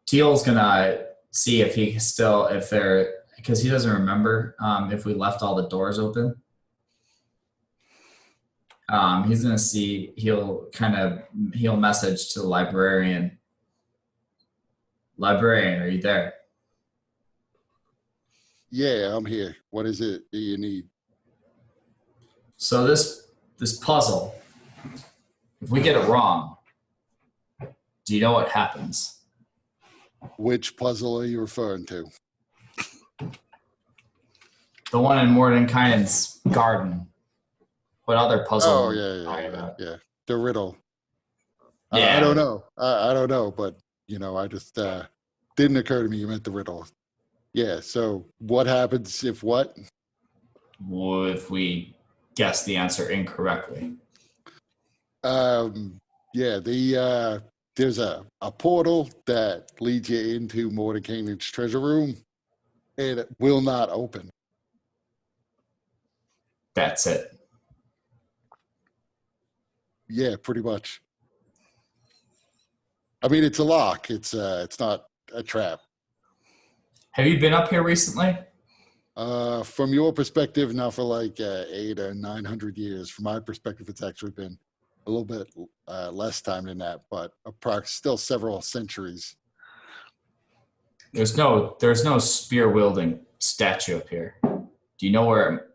Speaker 5: Teal's gonna see if he still, if they're, because he doesn't remember if we left all the doors open. He's gonna see, he'll message to the librarian. Librarian, are you there?
Speaker 1: Yeah, I'm here. What is it that you need?
Speaker 5: So this puzzle, if we get it wrong, do you know what happens?
Speaker 1: Which puzzle are you referring to?
Speaker 5: The one in Mordenkainen's garden. What other puzzle?
Speaker 1: Oh,
Speaker 5: are we
Speaker 1: yeah.
Speaker 5: talking about?
Speaker 1: The riddle.
Speaker 5: Yeah.
Speaker 1: I don't know. I don't know, but, I just didn't occur to me you meant the riddle. Yeah, so what happens if what?
Speaker 5: Well, if we guess the answer incorrectly.
Speaker 1: There's a portal that leads you into Mordenkainen's treasure room, and it will not open.
Speaker 5: That's it.
Speaker 1: Yeah, pretty much. I mean, it's a lock. It's not a trap.
Speaker 5: Have you been up here recently?
Speaker 1: From your perspective, not for like 800 or 900 years. From my perspective, it's actually been a little bit less time than that, but still several centuries.
Speaker 5: There's no spear wielding statue up here. Do you know what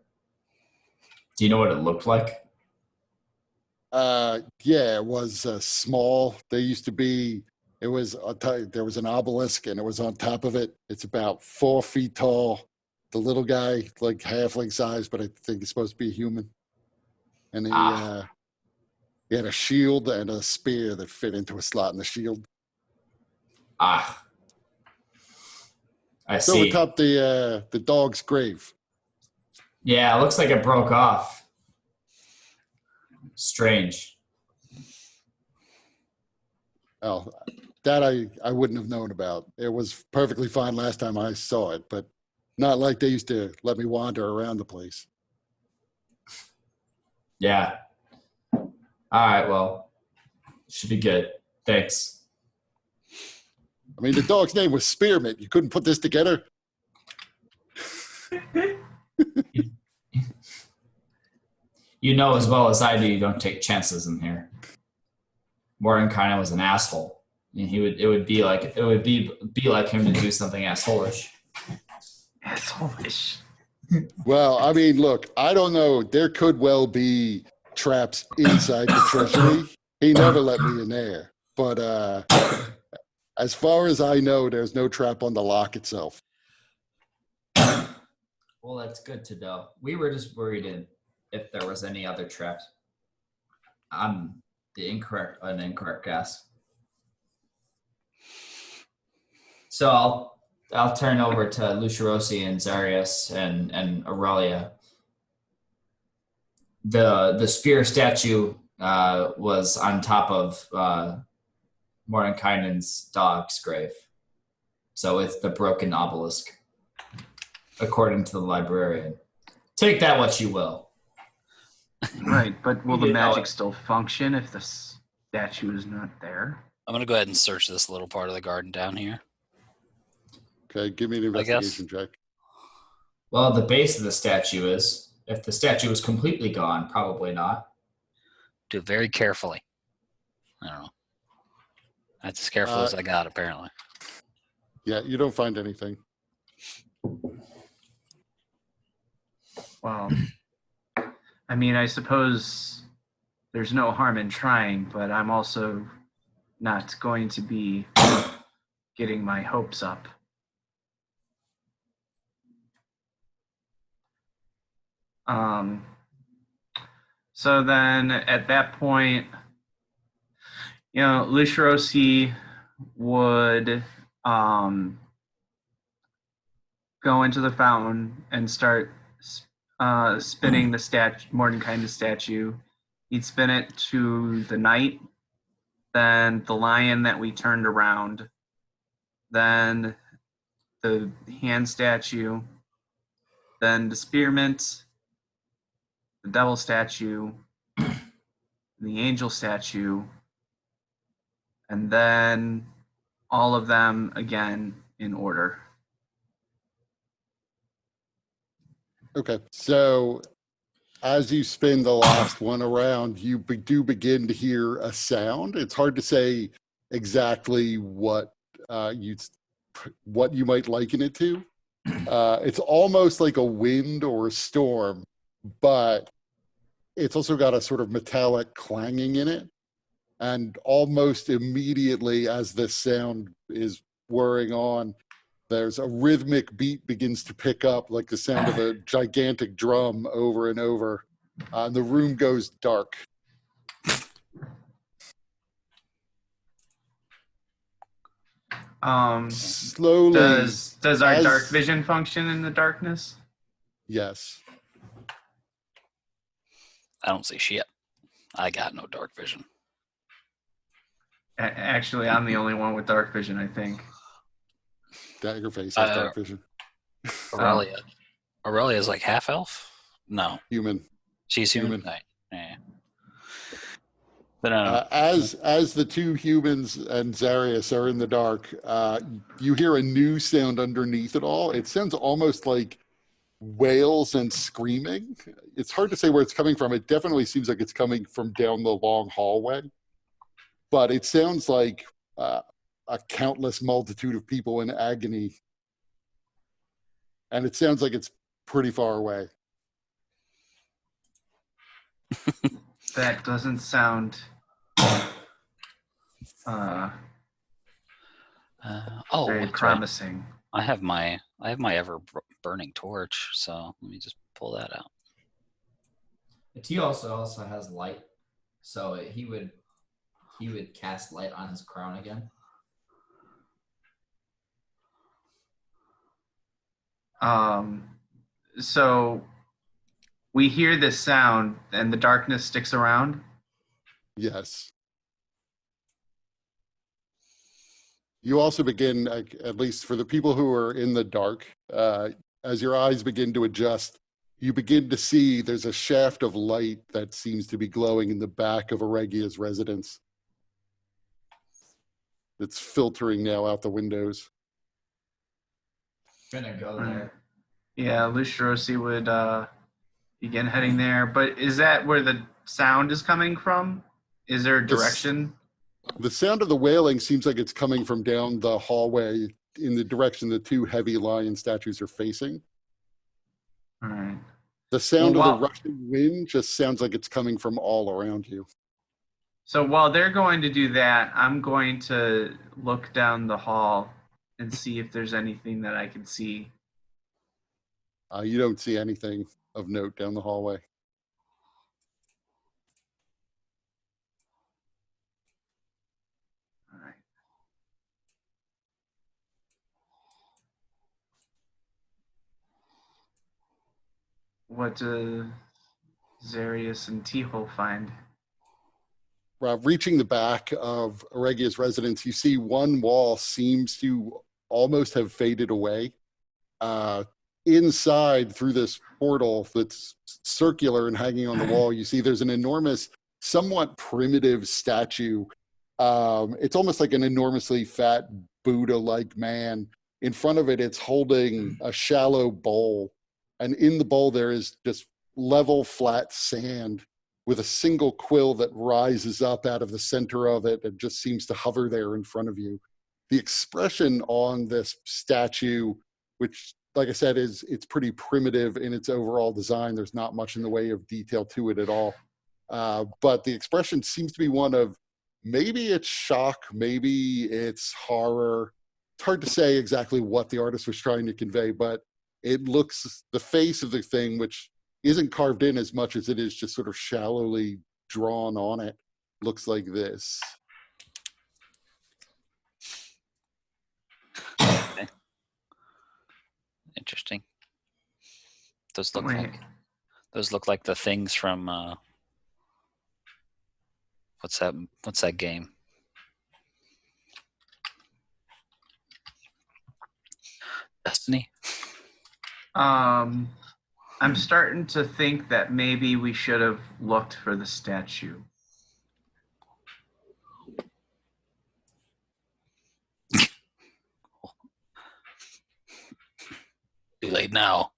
Speaker 5: it looked like?
Speaker 1: Yeah, it was small. There used to be. There was an obelisk, and it was on top of it. It's about 4 feet tall. The little guy, like halfling size, but I think he's supposed to be a human. And he had a shield and a spear that fit into a slot in the shield.
Speaker 5: I
Speaker 1: So
Speaker 5: see.
Speaker 1: atop the dog's grave.
Speaker 5: Yeah, it looks like it broke off. Strange.
Speaker 1: Oh, that I wouldn't have known about. It was perfectly fine last time I saw it, but not like they used to let me wander around the place.
Speaker 5: Yeah. All right, well, should be good. Thanks.
Speaker 1: I mean, the dog's name was Spearmint. You couldn't put this together?
Speaker 5: You know as well as I do, you don't take chances in here. Mordenkainen was an asshole. I mean, it would be like him to do something assholish.
Speaker 4: Assholeish.
Speaker 1: Well, I mean, look, I don't know. There could well be traps inside the treasury. He never let me in there. But as far as I know, there's no trap on the lock itself.
Speaker 5: Well, that's good to know. We were just worried if there was any other traps. I'm an incorrect guess. So I'll turn over to Lucirosi and Zarius and Aurelia. The spear statue was on top of Mordenkainen's dog's grave. So it's the broken obelisk, according to the librarian. Take that what you will.
Speaker 4: Right, but will the magic still function if the statue is not there?
Speaker 2: I'm going to go ahead and search this little part of the garden down here.
Speaker 1: Okay, give me an investigation check.
Speaker 5: Well, the base of the statue is. If the statue is completely gone, probably not.
Speaker 2: Do it very carefully. I don't know. That's as careful as I got, apparently.
Speaker 1: Yeah, you don't find anything.
Speaker 4: Well, I mean, I suppose there's no harm in trying, but I'm also not going to be getting my hopes up. So then at that point, you know, Lusharosi would go into the fountain and start spinning the Mordenkainen statue. He'd spin it to the knight, then the lion that we turned around, then the hand statue, then the spearmint, the devil statue, the angel statue, and then all of them again in order.
Speaker 1: Okay, so as you spin the last one around, you do begin to hear a sound. It's hard to say exactly what you might liken it to. It's almost like a wind or a storm, but it's also got a sort of metallic clanging in it. And almost immediately as this sound is whirring on, there's a rhythmic beat begins to pick up, like the sound of a gigantic drum over and over. And the room goes dark. Slowly.
Speaker 4: Does our dark vision function in the darkness?
Speaker 1: Yes.
Speaker 2: I don't see shit. I got no dark vision.
Speaker 4: Actually, I'm the only one with dark vision, I think.
Speaker 1: Daggerface has dark vision.
Speaker 2: Aurelia's like half elf? No.
Speaker 1: Human.
Speaker 2: She's human?
Speaker 1: Human.
Speaker 2: Yeah. But,
Speaker 1: as the two humans and Zarius are in the dark, you hear a new sound underneath it all. It sounds almost like wails and screaming. It's hard to say where it's coming from. It definitely seems like it's coming from down the long hallway. But it sounds like a countless multitude of people in agony. And it sounds like it's pretty far away.
Speaker 4: That doesn't sound very promising.
Speaker 2: I have my ever burning torch, so let me just pull that out.
Speaker 5: T also has light, so he would cast light on his crown again.
Speaker 4: So we hear this sound and the darkness sticks around?
Speaker 1: Yes. You also begin, at least for the people who are in the dark, as your eyes begin to adjust, you begin to see there's a shaft of light that seems to be glowing in the back of Aregia's residence. It's filtering now out the windows.
Speaker 5: Gonna go there.
Speaker 4: Yeah, Lusharosi would begin heading there. But is that where the sound is coming from? Is there a direction?
Speaker 1: The sound of the wailing seems like it's coming from down the hallway in the direction the two heavy lion statues are facing.
Speaker 4: All right.
Speaker 1: The sound of the rushing wind just sounds like it's coming from all around you.
Speaker 4: So while they're going to do that, I'm going to look down the hall and see if there's anything that I can see.
Speaker 1: You don't see anything of note down the hallway.
Speaker 4: All right. What do Zarius and Tiho find?
Speaker 1: Reaching the back of Aregia's residence, you see one wall seems to almost have faded away. Inside, through this portal that's circular and hanging on the wall, you see there's an enormous, somewhat primitive statue. It's almost like an enormously fat Buddha-like man. In front of it, it's holding a shallow bowl. And in the bowl, there is just level, flat sand with a single quill that rises up out of the center of it and just seems to hover there in front of you. The expression on this statue, which like I said, it's pretty primitive in its overall design. There's not much in the way of detail to it at all. But the expression seems to be one of, maybe it's shock, maybe it's horror. It's hard to say exactly what the artist was trying to convey, but it looks, the face of the thing, which isn't carved in as much as it is just sort of shallowly drawn on it, looks like this.
Speaker 2: Okay. Interesting. Those look like the things from what's that game? Destiny?
Speaker 4: I'm starting to think that maybe we should have looked for the statue.
Speaker 2: Too late now.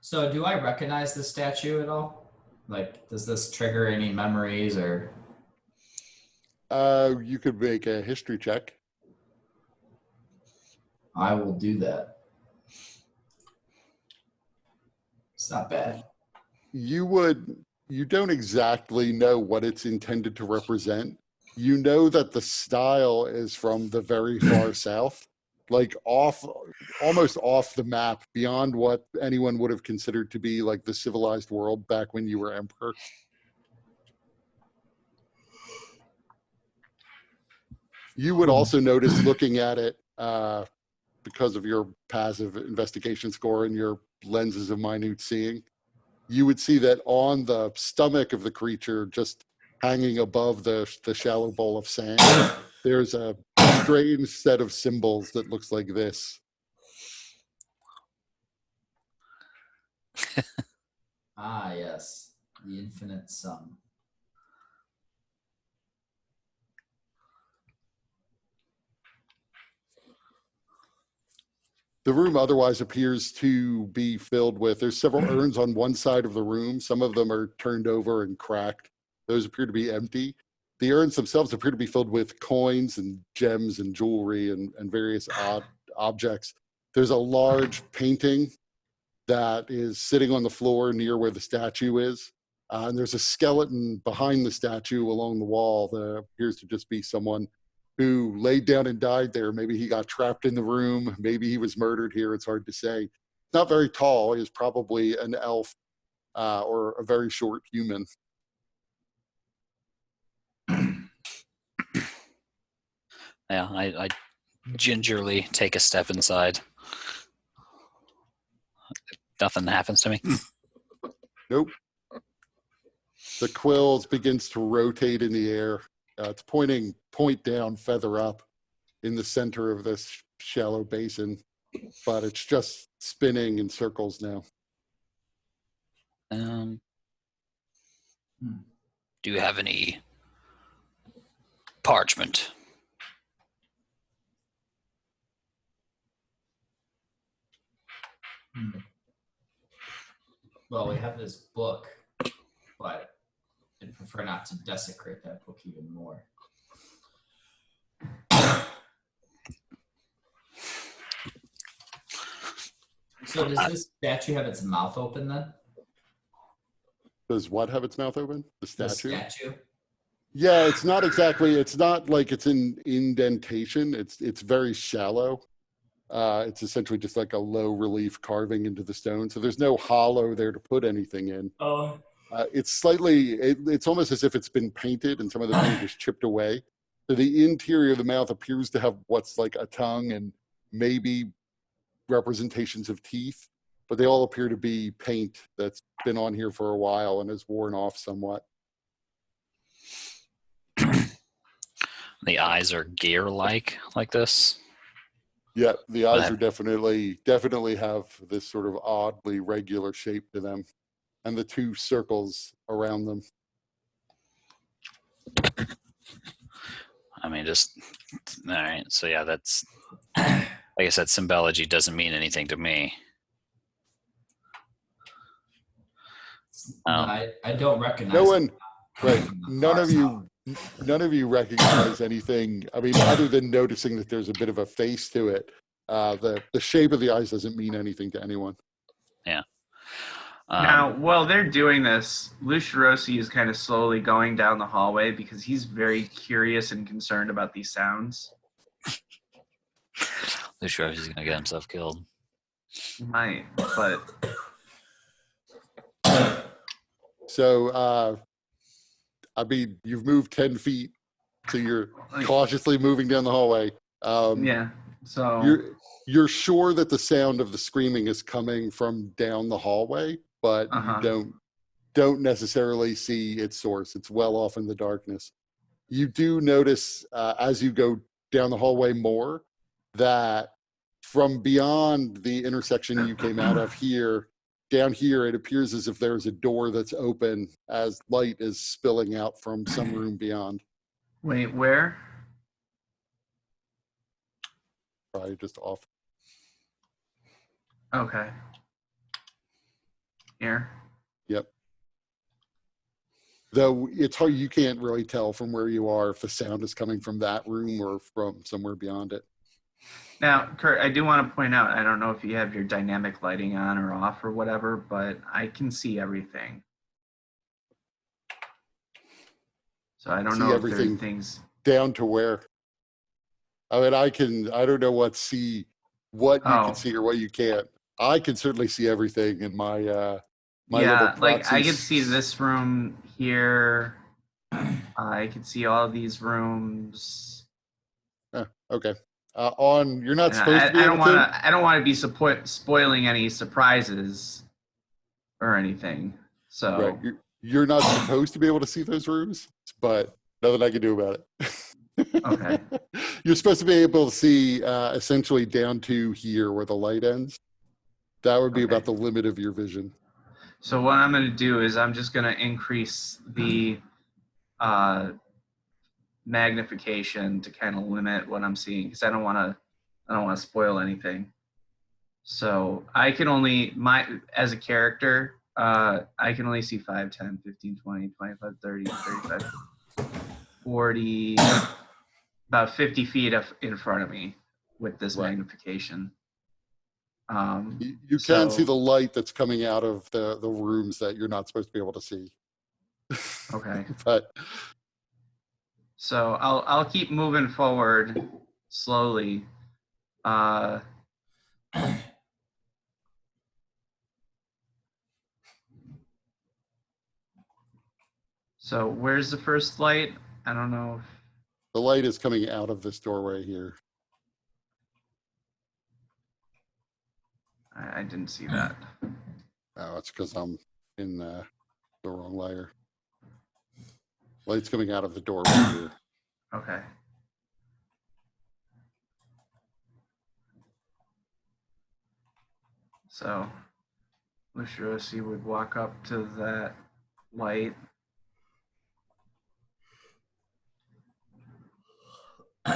Speaker 5: So do I recognize the statue at all? Like, does this trigger any memories or?
Speaker 1: You could make a history check.
Speaker 5: I will do that. It's not bad.
Speaker 1: You don't exactly know what it's intended to represent. You know that the style is from the very far south, like almost off the map, beyond what anyone would have considered to be like the civilized world back when you were emperor. You would also notice, looking at it, because of your passive investigation score and your lenses of minute seeing, you would see that on the stomach of the creature, just hanging above the shallow bowl of sand, there's a strange set of symbols that looks like this.
Speaker 5: Ah, yes. The infinite sum.
Speaker 1: The room otherwise appears to be filled with, there's several urns on one side of the room. Some of them are turned over and cracked. Those appear to be empty. The urns themselves appear to be filled with coins and gems and jewelry and various odd objects. There's a large painting that is sitting on the floor near where the statue is. And there's a skeleton behind the statue along the wall that appears to just be someone who laid down and died there. Maybe he got trapped in the room. Maybe he was murdered here. It's hard to say. Not very tall. He's probably an elf or a very short human.
Speaker 2: Yeah, I gingerly take a step inside. Nothing happens to me.
Speaker 1: Nope. The quills begins to rotate in the air. It's pointing point down, feather up in the center of this shallow basin, but it's just spinning in circles now.
Speaker 2: Do you have any parchment?
Speaker 5: Well, we have this book, but I'd prefer not to desecrate that book even more. So does this statue have its mouth open then?
Speaker 1: Does what have its mouth open? The statue?
Speaker 5: The statue?
Speaker 1: Yeah, it's not exactly, it's not like it's an indentation. It's very shallow. It's essentially just like a low relief carving into the stone. So there's no hollow there to put anything in.
Speaker 5: Oh.
Speaker 1: It's slightly, it's almost as if it's been painted and some of the paint is chipped away. So the interior of the mouth appears to have what's like a tongue and maybe representations of teeth, but they all appear to be paint that's been on here for a while and has worn off somewhat.
Speaker 2: The eyes are gear-like, like this?
Speaker 1: Yeah, the eyes are definitely have this sort of oddly regular shape to them, and the two circles around them.
Speaker 2: I mean, just all right. So yeah, that's like I said, symbology doesn't mean anything to me.
Speaker 5: I don't recognize.
Speaker 1: No one, right? None none of you recognize anything. I mean, other than noticing that there's a bit of a face to it, the shape of the eyes doesn't mean anything to anyone.
Speaker 2: Yeah.
Speaker 4: Now, while they're doing this, Lucirosi is kind of slowly going down the hallway because he's very curious and concerned about these sounds.
Speaker 2: Lucius is gonna get himself killed.
Speaker 4: He might, but
Speaker 1: So, I mean, you've moved 10 feet, so you're cautiously moving down the hallway.
Speaker 4: yeah. So
Speaker 1: You're sure that the sound of the screaming is coming from down the hallway, but you don't necessarily see its source. It's well off in the darkness. You do notice as you go down the hallway more that from beyond the intersection you came out of here, down here, it appears as if there's a door that's open as light is spilling out from some room beyond.
Speaker 4: wait, where?
Speaker 1: Probably just off.
Speaker 4: Okay. Here.
Speaker 1: Yep. Though it's hard, you can't really tell from where you are if the sound is coming from that room or from somewhere beyond it.
Speaker 4: Now, Kurt, I do want to point out, I don't know if you have your dynamic lighting on or off or whatever, but I can see everything. So I don't
Speaker 1: See
Speaker 4: know if
Speaker 1: everything.
Speaker 4: there are things.
Speaker 1: Down to where? I mean, I don't know what you can see or what you can't. I can certainly see everything in my my
Speaker 4: yeah,
Speaker 1: little
Speaker 4: like I
Speaker 1: proxies.
Speaker 4: can see this room here. I can see all these rooms.
Speaker 1: Okay. You're not
Speaker 4: And
Speaker 1: supposed to be able to.
Speaker 4: I don't want to be spoiling any surprises or anything. So
Speaker 1: Right. You're not supposed to be able to see those rooms, but nothing I can do about it.
Speaker 4: Okay.
Speaker 1: You're supposed to be able to see essentially down to here where the light ends. That would be
Speaker 4: Okay.
Speaker 1: about the limit of your vision.
Speaker 4: So what I'm going to do is I'm just going to increase the magnification to kind of limit what I'm seeing because I don't want to spoil anything. So I can only as a character I can only see 5, 10, 15, 20, 25, 30, 35, 40, about 50 feet in front of me with this magnification.
Speaker 1: You can see the light that's coming out of the rooms that you're not supposed to be able to see.
Speaker 4: Okay.
Speaker 1: But
Speaker 4: so I'll keep moving forward slowly. So where's the first light? I don't know.
Speaker 1: The light is coming out of this doorway here.
Speaker 4: I didn't see that.
Speaker 1: Oh, it's because I'm in the wrong layer. Light's coming out of the doorway here.
Speaker 4: Okay. So Lucirosi would walk up to that light.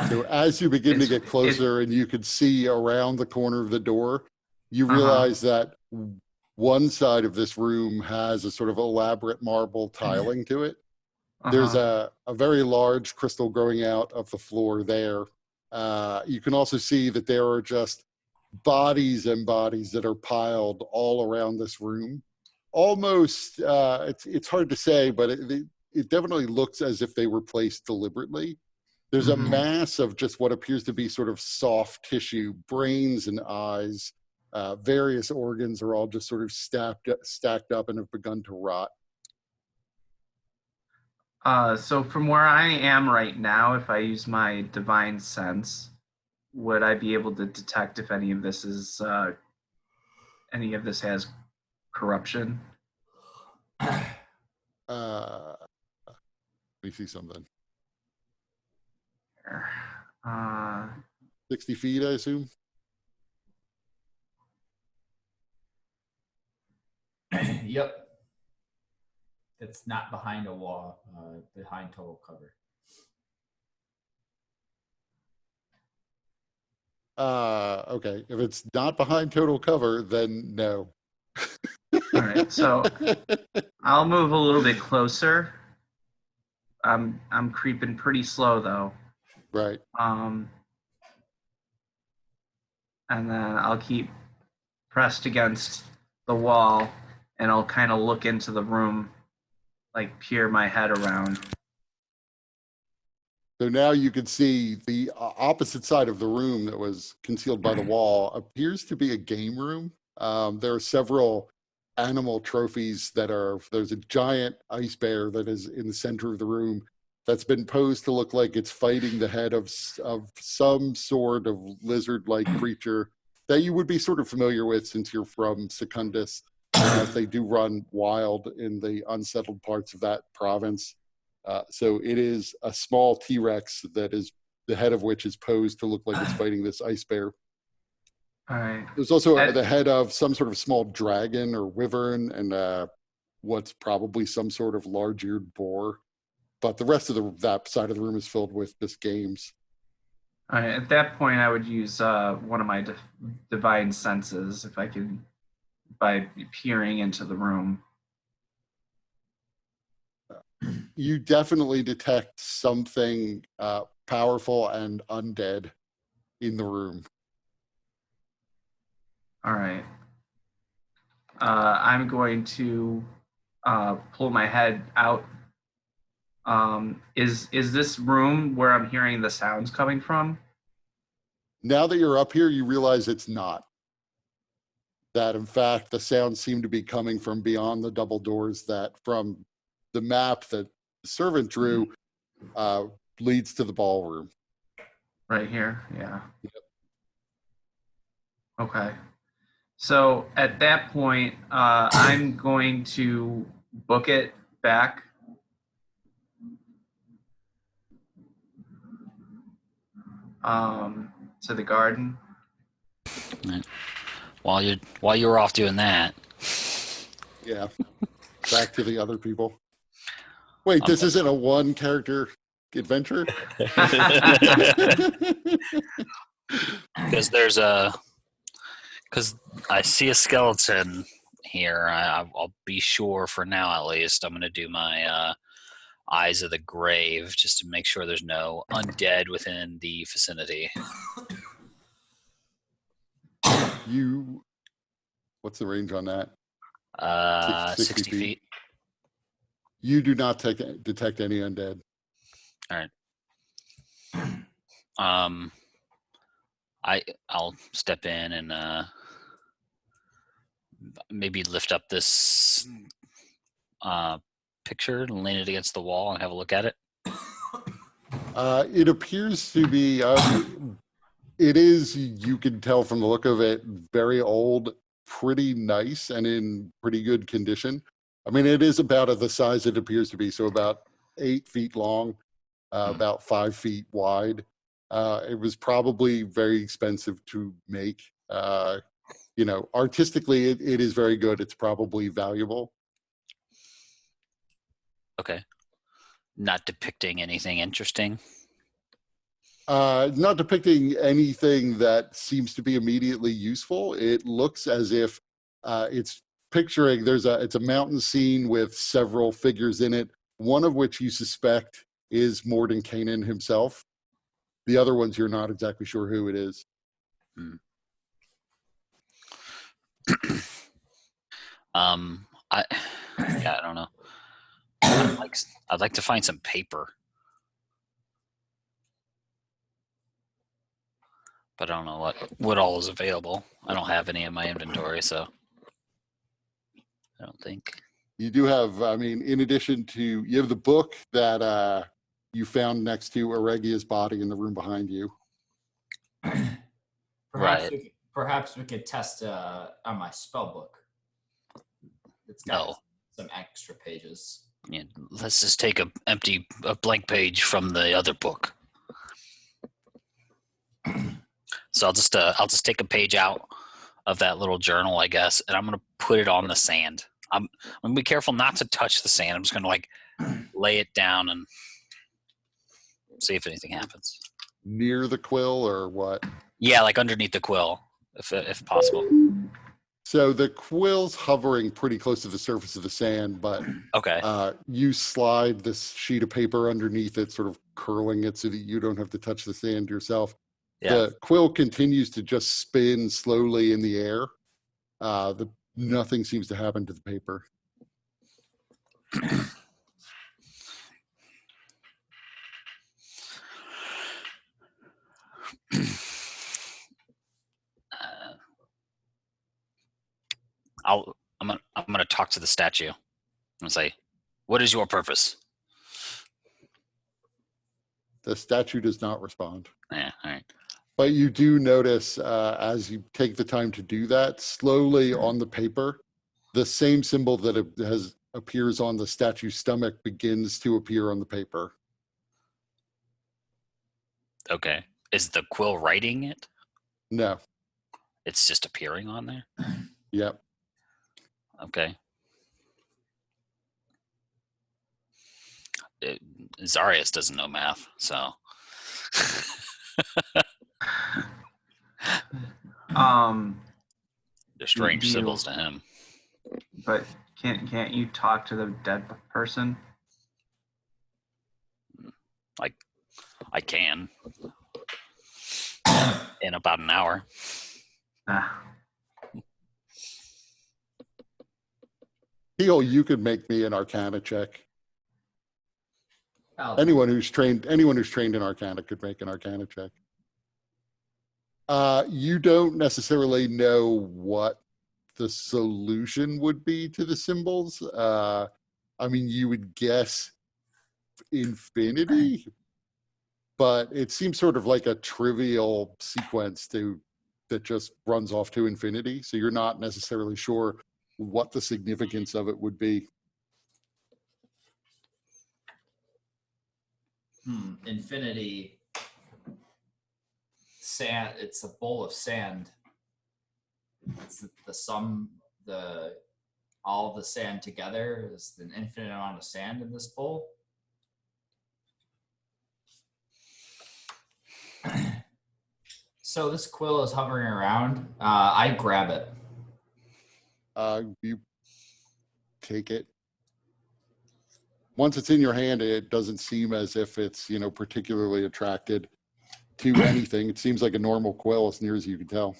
Speaker 1: So as you begin to get closer and you can see around the corner of the door, you realize that one side of this room has a sort of elaborate marble tiling to it. There's a very large crystal growing out of the floor there. You can also see that there are just bodies and bodies that are piled all around this room. Almost, it's hard to say, but it definitely looks as if they were placed deliberately. There's a mass of just what appears to be sort of soft tissue, brains and eyes. Various organs are all just sort of stacked up and have begun to rot.
Speaker 4: So from where I am right now, if I use my divine sense, would I be able to detect if any of this has corruption?
Speaker 1: Let me see something. 60 feet, I assume?
Speaker 5: Yep. It's not behind a wall, behind total cover.
Speaker 1: Okay. If it's not behind total cover, then no.
Speaker 4: All right, so I'll move a little bit closer. I'm creeping pretty slow though.
Speaker 1: Right.
Speaker 4: And then I'll keep pressed against the wall, and I'll kind of look into the room, like peer my head around.
Speaker 1: So now you can see the opposite side of the room that was concealed by the wall appears to be a game room. There are several animal trophies there's a giant ice bear that is in the center of the room that's been posed to look like it's fighting the head of some sort of lizard-like creature that you would be sort of familiar with since you're from Secundus, as they do run wild in the unsettled parts of that province. So it is a small T-Rex that is the head of which is posed to look like it's fighting this ice bear.
Speaker 4: All right.
Speaker 1: There's also the head of some sort of small dragon or wyvern and what's probably some sort of large-eared boar. But the rest of that side of the room is filled with just games.
Speaker 4: All right. At that point, I would use one of my divine senses, if I could, by peering into the room.
Speaker 1: You definitely detect something powerful and undead in the room.
Speaker 4: All right. I'm going to pull my head out. Is this room where I'm hearing the sounds coming from?
Speaker 1: Now that you're up here, you realize it's not. That, in fact, the sounds seem to be coming from beyond the double doors that, from the map that the servant drew, leads to the ballroom.
Speaker 4: Right here, yeah.
Speaker 1: Yep.
Speaker 4: Okay. So at that point, I'm going to book it back. To the garden.
Speaker 2: Right. While you were off doing that.
Speaker 1: Yeah. Back to the other people. Wait, this isn't a one-character adventure?
Speaker 2: Because because I see a skeleton here. I'll be sure for now, at least. I'm going to do my Eyes of the Grave just to make sure there's no undead within the vicinity.
Speaker 1: What's the range on that?
Speaker 2: 60 feet.
Speaker 1: You do not detect any undead.
Speaker 2: All right. I'll step in and maybe lift up this picture and lean it against the wall and have a look at it.
Speaker 1: It appears to be. It is. You can tell from the look of it, very old, pretty nice, and in pretty good condition. I mean, it is about the size it appears to be, so about 8 feet long, about 5 feet wide. It was probably very expensive to make. Artistically, it is very good. It's probably valuable.
Speaker 2: Okay. Not depicting anything interesting?
Speaker 1: Not depicting anything that seems to be immediately useful. It looks as if it's picturing it's a mountain scene with several figures in it, one of which you suspect is Mordenkainen himself. The other ones you're not exactly sure who it is.
Speaker 2: I don't know. I'd like to find some paper, but I don't know what all is available. I don't have any in my inventory, so I don't think.
Speaker 1: You do have, in addition to, you have the book that you found next to Auregia's body in the room behind you.
Speaker 5: Perhaps we could test on my spell book. It's got some extra pages.
Speaker 2: Yeah, let's just take a blank page from the other book. So I'll just take a page out of that little journal, I guess, and I'm gonna put it on the sand. I'm gonna be careful not to touch the sand. I'm just gonna lay it down and see if anything happens.
Speaker 1: Near the quill or what?
Speaker 2: Yeah, like underneath the quill, if possible.
Speaker 1: So the quill's hovering pretty close to the surface of the sand, but
Speaker 2: Okay.
Speaker 1: you slide this sheet of paper underneath it, sort of curling it so that you don't have to touch the sand yourself.
Speaker 2: Yeah.
Speaker 1: The quill continues to just spin slowly in the air. Nothing seems to happen to the paper.
Speaker 2: I'm gonna talk to the statue and say, "What is your purpose?"
Speaker 1: The statue does not respond.
Speaker 2: Yeah. All right.
Speaker 1: But you do notice as you take the time to do that, slowly on the paper, the same symbol that appears on the statue's stomach begins to appear on the paper.
Speaker 2: Okay. Is the quill writing it?
Speaker 1: No.
Speaker 2: It's just appearing on there?
Speaker 1: Yep.
Speaker 2: Okay. Zarius doesn't know math, so. They're strange symbols to him.
Speaker 4: But can't you talk to the dead person?
Speaker 2: I can. In about an hour.
Speaker 1: Teal, you could make me an Arcana check.
Speaker 5: Oh,
Speaker 1: Anyone who's trained in Arcana could make an Arcana check. You don't necessarily know what the solution would be to the symbols. I mean, you would guess infinity, but it seems sort of like a trivial sequence that just runs off to infinity. So you're not necessarily sure what the significance of it would be.
Speaker 5: Infinity. Sand. It's a bowl of sand. It's the sum. All the sand together is an infinite amount of sand in this bowl. So this quill is hovering around. I grab it.
Speaker 1: You take it. Once it's in your hand, it doesn't seem as if it's, particularly attracted to anything. It seems like a normal quill as near as you can tell.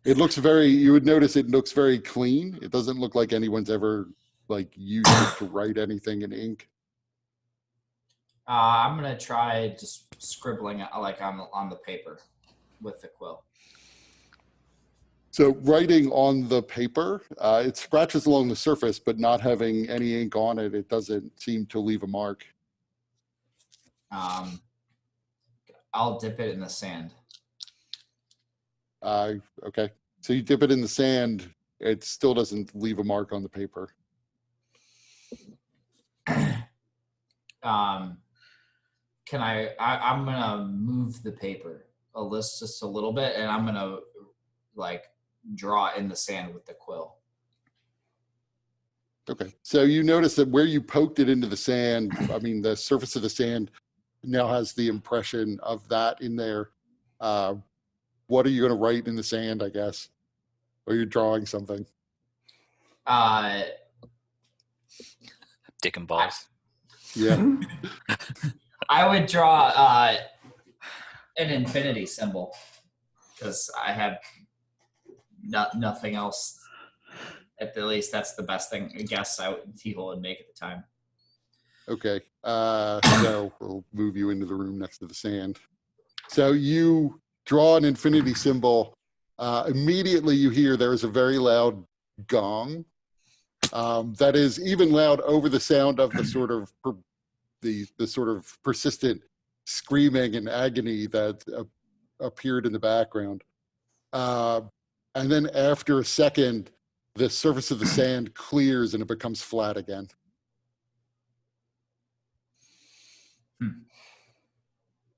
Speaker 1: You would notice it looks very clean. It doesn't look like anyone's ever used it to write anything in ink.
Speaker 5: I'm gonna try just scribbling on the paper with the quill.
Speaker 1: So writing on the paper, it scratches along the surface, but not having any ink on it, it doesn't seem to leave a mark.
Speaker 5: I'll dip it in the sand.
Speaker 1: Okay. So you dip it in the sand, it still doesn't leave a mark on the paper.
Speaker 5: I'm gonna move the paper just a little bit, and I'm gonna draw in the sand with the quill.
Speaker 1: Okay. So you notice that where you poked it into the sand, the surface of the sand now has the impression of that in there. What are you going to write in the sand, I guess? Or you're drawing something?
Speaker 2: Dick and balls.
Speaker 1: Yeah.
Speaker 5: I would draw an infinity symbol because I have nothing else. At the least, that's the best thing. I guess Teal would make at the time.
Speaker 1: Okay. So we'll move you into the room next to the sand. So you draw an infinity symbol. Immediately you hear there is a very loud gong. That is even loud over the sound of the sort of the sort of persistent screaming and agony that appeared in the background. And then after a second, the surface of the sand clears and it becomes flat again.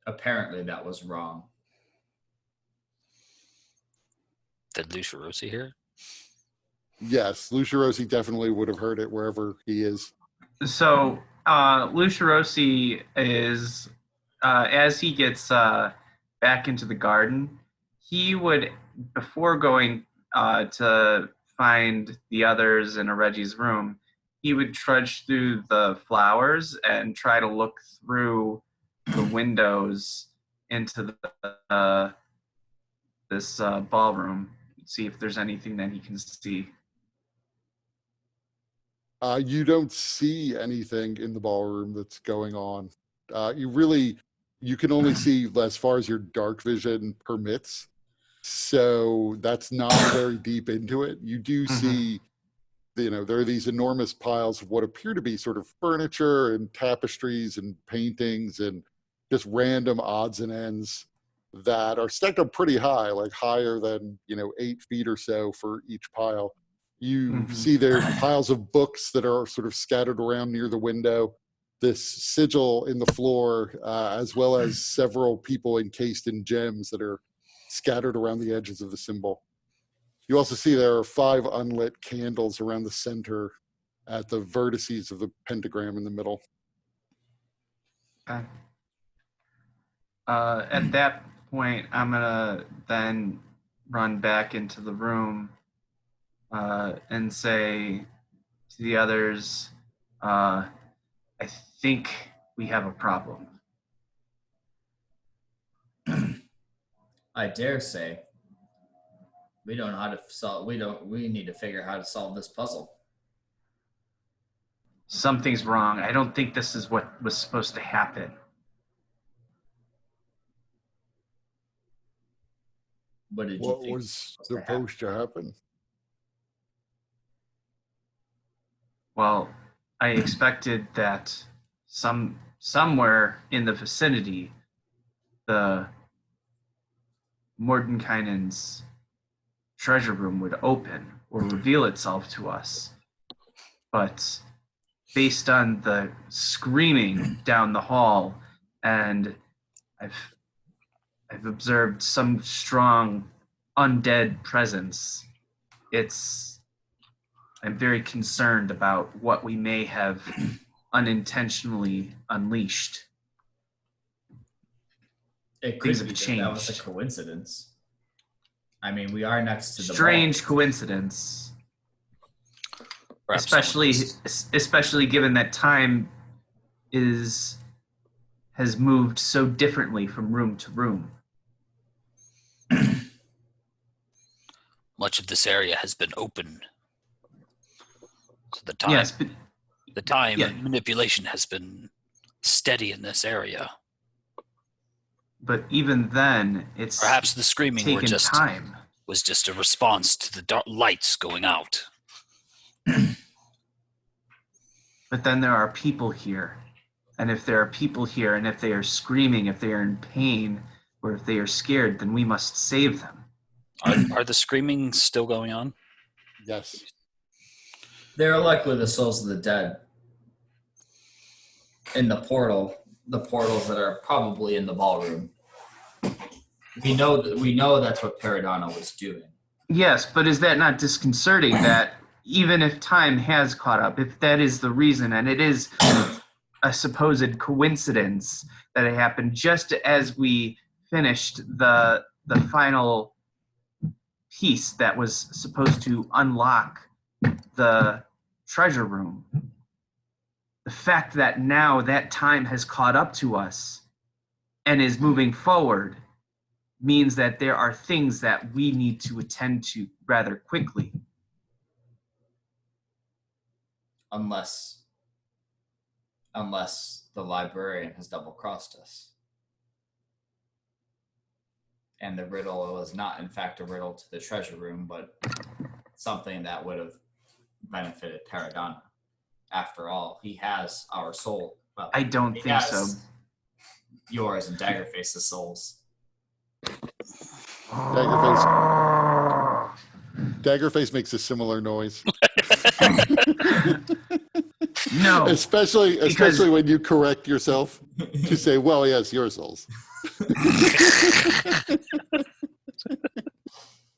Speaker 5: Apparently that was wrong.
Speaker 2: Did Lucia Rossi hear?
Speaker 1: Yes, Lucia Rossi definitely would have heard it wherever he is.
Speaker 4: So Lucia Rossi is, as he gets back into the garden, he would, before going to find the others in Reggie's room, he would trudge through the flowers and try to look through the windows into this ballroom, see if there's anything that he can see.
Speaker 1: You don't see anything in the ballroom that's going on. You can only see as far as your dark vision permits. So that's not very deep into it. You do see, there are these enormous piles of what appear to be sort of furniture and tapestries and paintings and just random odds and ends that are stacked up pretty high, like higher than, 8 feet or so for each pile. You see there piles of books that are sort of scattered around near the window, this sigil in the floor, as well as several people encased in gems that are scattered around the edges of the symbol. You also see there are 5 unlit candles around the center at the vertices of the pentagram in the middle.
Speaker 4: Okay. At that point, I'm gonna then run back into the room and say to the others, I think we have a problem.
Speaker 5: I dare say we don't know how to solve. We need to figure out how to solve this puzzle.
Speaker 4: Something's wrong. I don't think this is what was supposed to happen.
Speaker 5: What did you
Speaker 1: What
Speaker 5: think
Speaker 1: was supposed to happen?
Speaker 4: Well, I expected that somewhere in the vicinity, the Mordenkainen's treasure room would open or reveal itself to us. But based on the screaming down the hall, and I've observed some strong undead presence, I'm very concerned about what we may have unintentionally unleashed.
Speaker 5: It could
Speaker 4: Things
Speaker 5: be
Speaker 4: have
Speaker 5: that was a
Speaker 4: changed.
Speaker 5: coincidence. I mean, we are next to the
Speaker 4: Strange
Speaker 5: ball.
Speaker 4: coincidence.
Speaker 2: Perhaps
Speaker 4: Especially given that time has moved so differently from room to room.
Speaker 2: much of this area has been open. So the time,
Speaker 4: Yes, but
Speaker 2: and manipulation has been steady in this area.
Speaker 4: But even then, it's
Speaker 2: Perhaps the screaming
Speaker 4: time.
Speaker 2: was just a response to the dark lights going out.
Speaker 4: But then there are people here. And if there are people here, and if they are screaming, if they are in pain, or if they are scared, then we must save them.
Speaker 2: Are the screaming still going on?
Speaker 1: Yes.
Speaker 5: They're likely the souls of the dead in the portals that are probably in the ballroom. We know that's what Paradonna was doing.
Speaker 4: Yes, but is that not disconcerting that even if time has caught up, if that is the reason, and it is a supposed coincidence that it happened just as we finished the final piece that was supposed to unlock the treasure room, the fact that now that time has caught up to us and is moving forward means that there are things that we need to attend to rather quickly.
Speaker 5: Unless the librarian has double-crossed us. And the riddle was not, in fact, a riddle to the treasure room, but something that would have benefited Paradonna. After all, he has our soul. Well,
Speaker 4: I don't think so.
Speaker 5: Yours and Daggerface's souls.
Speaker 1: Daggerface makes a similar noise.
Speaker 4: No.
Speaker 1: Especially when you correct yourself to say, well, yes, your souls.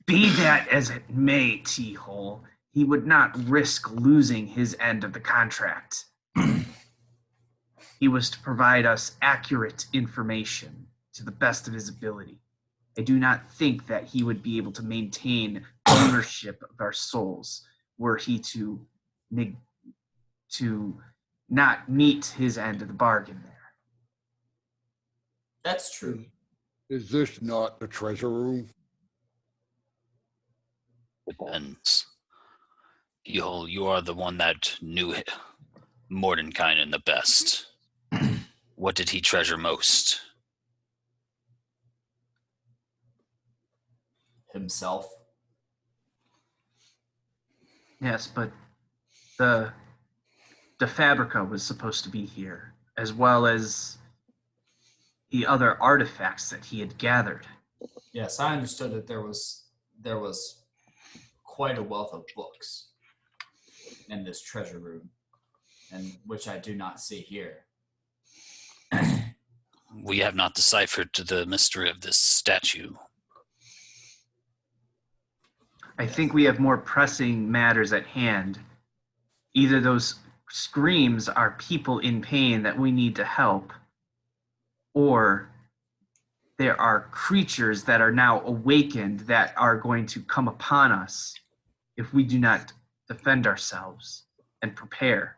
Speaker 4: Be that as it may, T-Hole, he would not risk losing his end of the contract. He was to provide us accurate information to the best of his ability. I do not think that he would be able to maintain ownership of our souls were he to not meet his end of the bargain there.
Speaker 5: That's true.
Speaker 1: Is this not the treasure room?
Speaker 2: Depends. You are the one that knew Mordenkainen the best. What did he treasure most?
Speaker 5: Himself.
Speaker 4: Yes, but the Fabrica was supposed to be here, as well as the other artifacts that he had gathered.
Speaker 5: Yes, I understood that there was quite a wealth of books in this treasure room, and which I do not see here.
Speaker 2: We have not deciphered the mystery of this statue.
Speaker 4: I think we have more pressing matters at hand. Either those screams are people in pain that we need to help, or there are creatures that are now awakened that are going to come upon us if we do not defend ourselves and prepare.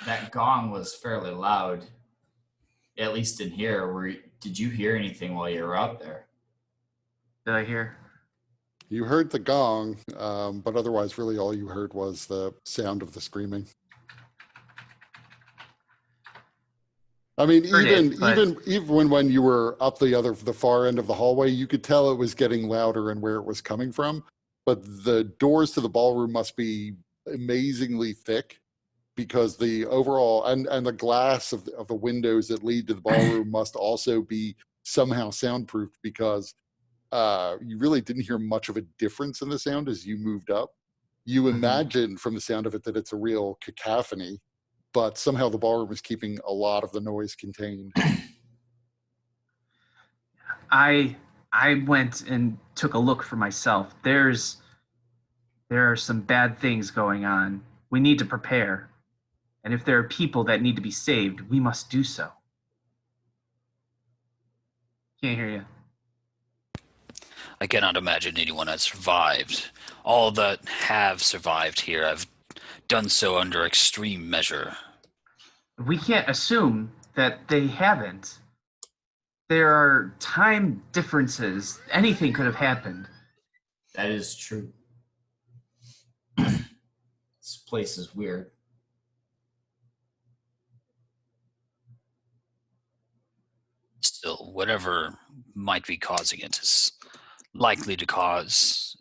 Speaker 5: That gong was fairly loud, at least in here. Did you hear anything while you were out there?
Speaker 4: Did I hear?
Speaker 1: You heard the gong, but otherwise, really, all you heard was the sound of the screaming. I mean, even when you were up the far end of the hallway, you could tell it was getting louder and where it was coming from. But the doors to the ballroom must be amazingly thick, because the overall and the glass of the windows that lead to the ballroom must also be somehow soundproofed, because you really didn't hear much of a difference in the sound as you moved up. You imagine from the sound of it that it's a real cacophony, but somehow the ballroom is keeping a lot of the noise contained.
Speaker 4: I went and took a look for myself. There are some bad things going on. We need to prepare. And if there are people that need to be saved, we must do so. Can't hear you.
Speaker 2: I cannot imagine anyone has survived. All that have survived here have done so under extreme measure.
Speaker 4: We can't assume that they haven't. There are time differences. Anything could have happened.
Speaker 5: That is true. This place is weird.
Speaker 2: Still, whatever might be causing it is likely to cause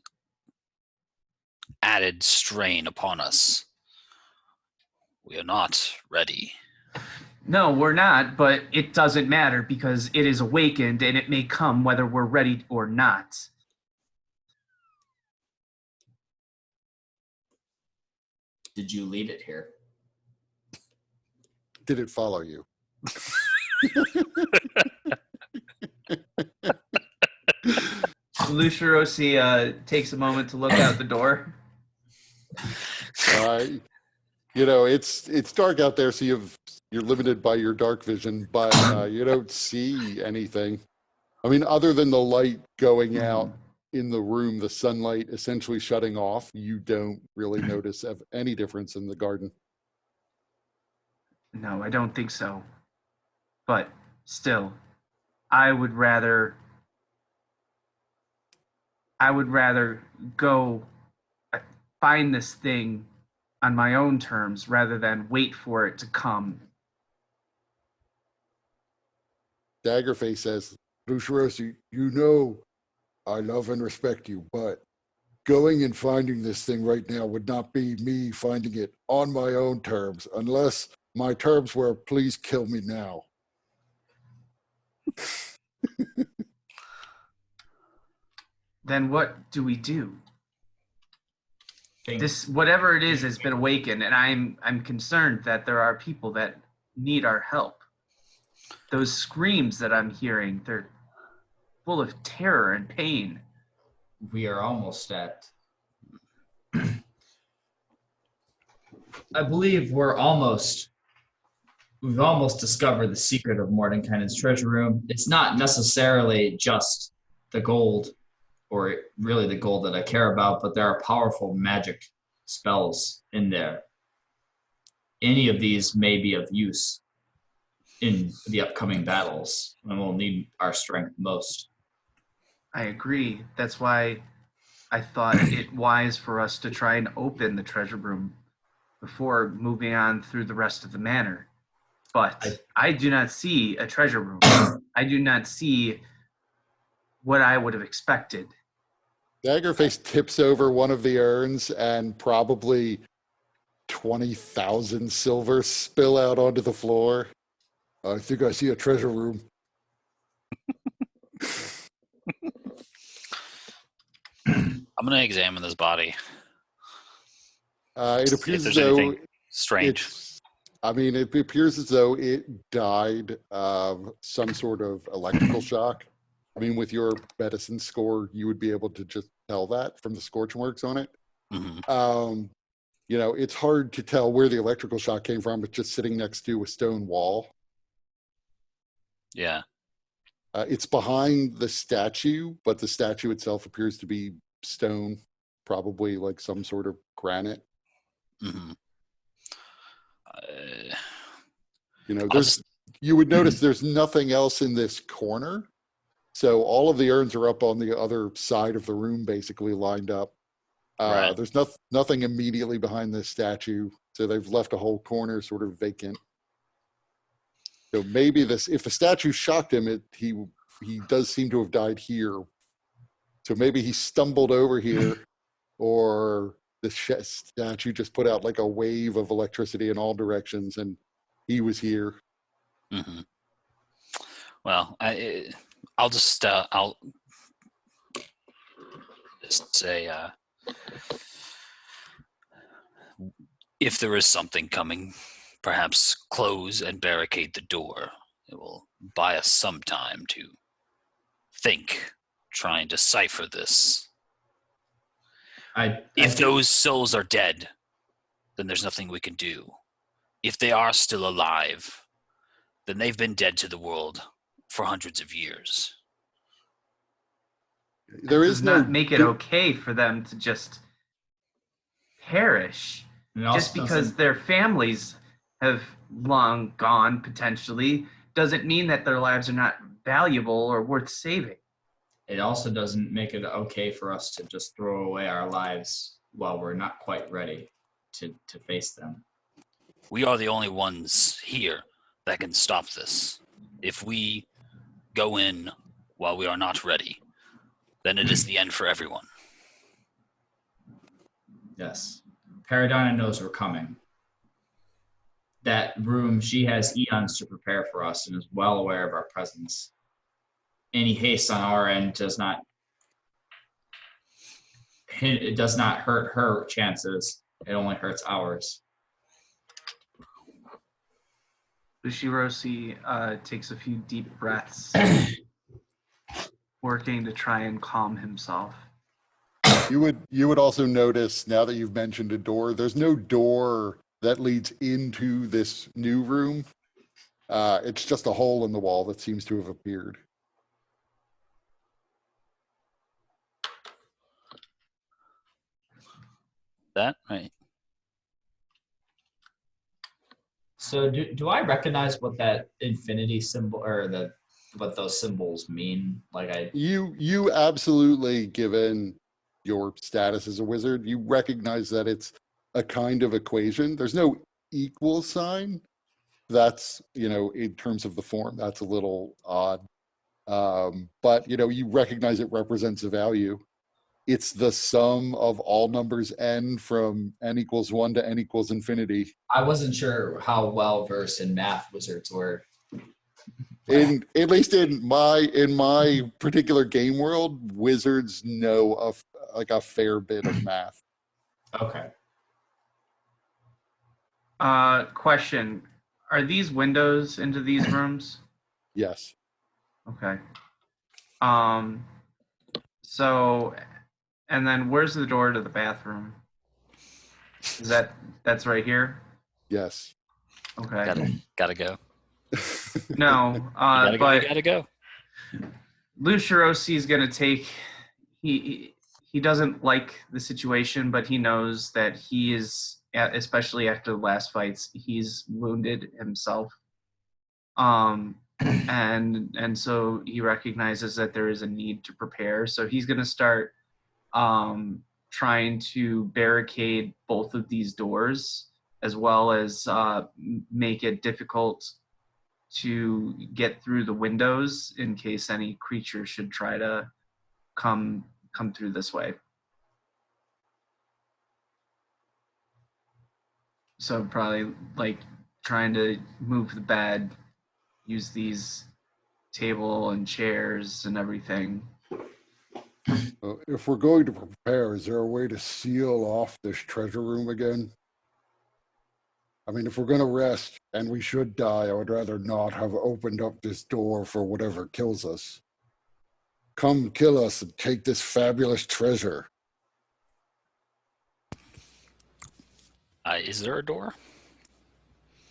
Speaker 2: added strain upon us. We are not ready.
Speaker 4: No, we're not, but it doesn't matter because it is awakened and it may come whether we're ready or not.
Speaker 5: Did you lead it here?
Speaker 1: Did it follow you?
Speaker 4: Lucirosi takes a moment to look out the door.
Speaker 1: It's dark out there, so you're limited by your dark vision, but you don't see anything. I mean, other than the light going out in the room, the sunlight essentially shutting off, you don't really notice any difference in the garden.
Speaker 4: No, I don't think so. But still, I would rather go find this thing on my own terms rather than wait for it to come.
Speaker 1: Daggerface says, Lucirosi, you know I love and respect you, but going and finding this thing right now would not be me finding it on my own terms, unless my terms were, please kill me now.
Speaker 4: Then what do we do?
Speaker 5: Think.
Speaker 4: This, whatever it is, has been awakened, and I'm concerned that there are people that need our help. Those screams that I'm hearing, they're full of terror and pain.
Speaker 5: We are almost at... I believe we've almost discovered the secret of Mordenkainen's treasure room. It's not necessarily just the gold, or really the gold that I care about, but there are powerful magic spells in there. Any of these may be of use in the upcoming battles, and we'll need our strength most.
Speaker 4: I agree. That's why I thought it wise for us to try and open the treasure room before moving on through the rest of the manor. But I do not see a treasure room. I do not see what I would have expected.
Speaker 1: Daggerface tips over one of the urns, and probably 20,000 silver spill out onto the floor. I think I see a treasure room.
Speaker 2: I'm going to examine this body.
Speaker 1: It
Speaker 2: See
Speaker 1: appears
Speaker 2: if
Speaker 1: as
Speaker 2: there's
Speaker 1: though
Speaker 2: anything strange.
Speaker 1: it appears as though it died of some sort of electrical shock. I mean, with your medicine score, you would be able to just tell that from the scorch marks on it.
Speaker 2: Mhm.
Speaker 1: You know, it's hard to tell where the electrical shock came from. It's just sitting next to a stone wall.
Speaker 2: Yeah.
Speaker 1: It's behind the statue, but the statue itself appears to be stone, probably like some sort of granite.
Speaker 2: Hmm.
Speaker 1: You know,
Speaker 2: I'll
Speaker 1: you would notice there's nothing else in this corner. So all of the urns are up on the other side of the room, basically lined up.
Speaker 2: Right.
Speaker 1: There's nothing immediately behind this statue, so they've left a whole corner sort of vacant. So maybe if the statue shocked him, he does seem to have died here. So maybe he stumbled over here, or the statue just put out like a wave of electricity in all directions, and he was here.
Speaker 2: Hmm. Well, I'll just say if there is something coming, perhaps close and barricade the door. It will buy us some time to think, try and decipher this. If those souls are dead, then there's nothing we can do. If they are still alive, then they've been dead to the world for hundreds of years.
Speaker 1: There is
Speaker 4: does
Speaker 1: no
Speaker 4: not make it okay for them to just perish just because their families have long gone potentially doesn't mean that their lives are not valuable or worth saving.
Speaker 5: It also doesn't make it okay for us to just throw away our lives while we're not quite ready to face them.
Speaker 2: We are the only ones here that can stop this. If we go in while we are not ready, then it is the end for everyone.
Speaker 5: Yes. Paradina knows we're coming. That room, she has eons to prepare for us and is well aware of our presence. Any haste on our end does not hurt her chances. It only hurts ours.
Speaker 4: Ushiroshi takes a few deep breaths, working to try and calm himself.
Speaker 1: You would also notice, now that you've mentioned a door, there's no door that leads into this new room. It's just a hole in the wall that seems to have appeared.
Speaker 2: That right?
Speaker 5: So do I recognize what that infinity symbol or what those symbols mean?
Speaker 1: You absolutely, given your status as a wizard, you recognize that it's a kind of equation. There's no equal sign. That's, in terms of the form, that's a little odd. But, you recognize it represents a value. It's the sum of all numbers n from n equals 1 to n equals infinity.
Speaker 5: I wasn't sure how well versed in math wizards were.
Speaker 1: At least in my particular game world, wizards know a fair bit of math.
Speaker 5: Okay.
Speaker 4: Question: are these windows into these rooms?
Speaker 1: Yes.
Speaker 4: Okay. So, and then where's the door to the bathroom? That's right here?
Speaker 1: Yes.
Speaker 4: Okay.
Speaker 2: Gotta go.
Speaker 4: No,
Speaker 2: You gotta go.
Speaker 4: Lucirosi is going to take. He doesn't like the situation, but he knows that he is, especially after the last fights, he's wounded himself. And so he recognizes that there is a need to prepare. So he's going to start trying to barricade both of these doors, as well as make it difficult to get through the windows in case any creature should try to come through this way. So probably like trying to move the bed, use these table and chairs and everything.
Speaker 1: If we're going to prepare, is there a way to seal off this treasure room again? I mean, if we're going to rest and we should die, I would rather not have opened up this door for whatever kills us. Come kill us and take this fabulous treasure.
Speaker 2: Is there a door?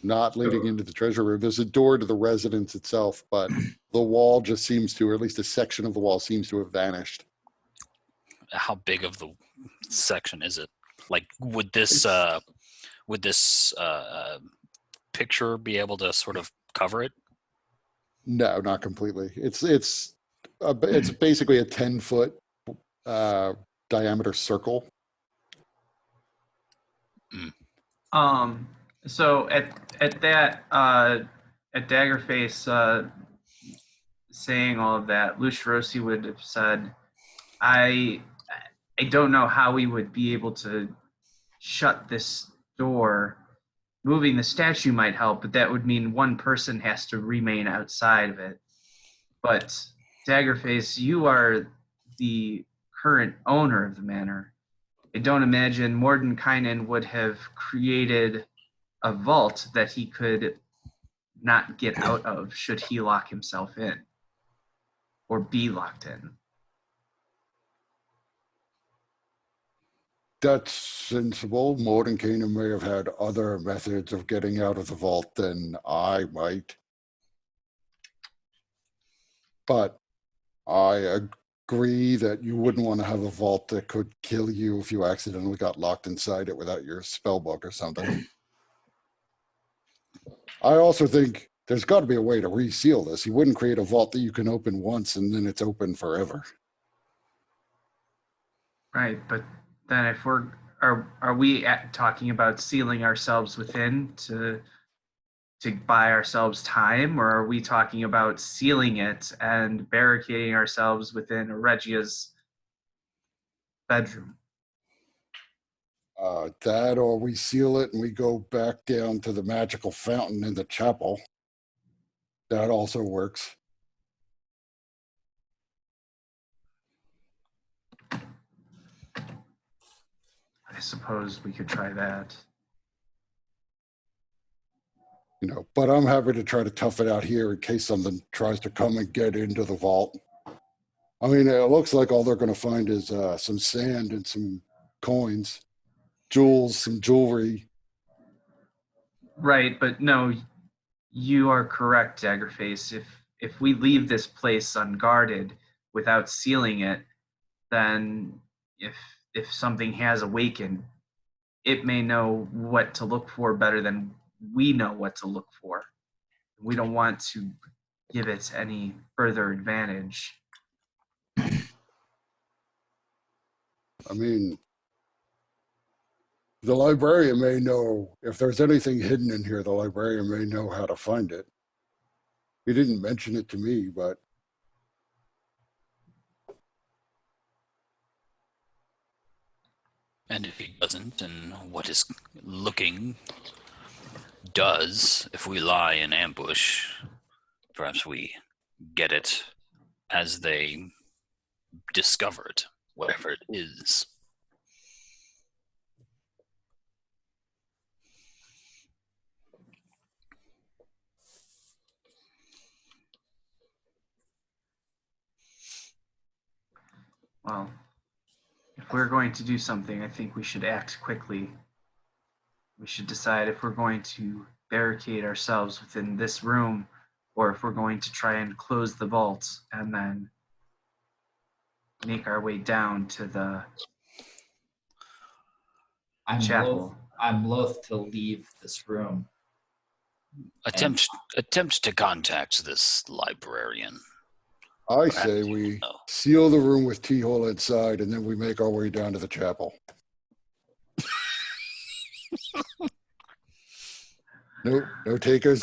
Speaker 1: Not leading into the treasure room. There's a door to the residence itself, but the wall just seems to, or at least a section of the wall seems to have vanished.
Speaker 2: How big of the section is it? Like, would this picture be able to sort of cover it?
Speaker 1: No, not completely. It's basically a 10-foot diameter circle.
Speaker 4: So at that at Daggerface saying all of that, Lucirosi would have said, I don't know how we would be able to shut this door. Moving the statue might help, but that would mean one person has to remain outside of it. But Daggerface, you are the current owner of the manor. I don't imagine Mordenkainen would have created a vault that he could not get out of should he lock himself in or be locked in.
Speaker 1: That's sensible. Mordenkainen may have had other methods of getting out of the vault than I might. But I agree that you wouldn't want to have a vault that could kill you if you accidentally got locked inside it without your spell book or something. I also think there's got to be a way to reseal this. You wouldn't create a vault that you can open once and then it's open forever.
Speaker 4: Right, but then if are we talking about sealing ourselves within to buy ourselves time, or are we talking about sealing it and barricading ourselves within Regia's bedroom?
Speaker 1: That, or we seal it and we go back down to the magical fountain in the chapel. That also works.
Speaker 4: I suppose we could try that.
Speaker 1: You know, but I'm happy to try to tough it out here in case something tries to come and get into the vault. I mean, it looks like all they're going to find is some sand and some coins, jewels, some jewelry.
Speaker 4: Right, but no, you are correct, Daggerface. If we leave this place unguarded without sealing it, then if something has awakened, it may know what to look for better than we know what to look for. We don't want to give it any further advantage.
Speaker 1: I mean, the librarian may know, if there's anything hidden in here, the librarian may know how to find it. He didn't mention it to me, but...
Speaker 2: And if he doesn't, and what is looking does, if we lie in ambush, perhaps we get it as they discover it, whatever it is.
Speaker 4: Well, if we're going to do something, I think we should act quickly. We should decide if we're going to barricade ourselves within this room or if we're going to try and close the vault and then make our way down to the
Speaker 5: I'm
Speaker 4: chapel.
Speaker 5: loath to leave this room.
Speaker 2: Attempt to contact this librarian.
Speaker 1: I
Speaker 2: Perhaps
Speaker 1: say
Speaker 2: you
Speaker 1: we
Speaker 2: know.
Speaker 1: seal the room with T-hole inside, and then we make our way down to the chapel. No takers.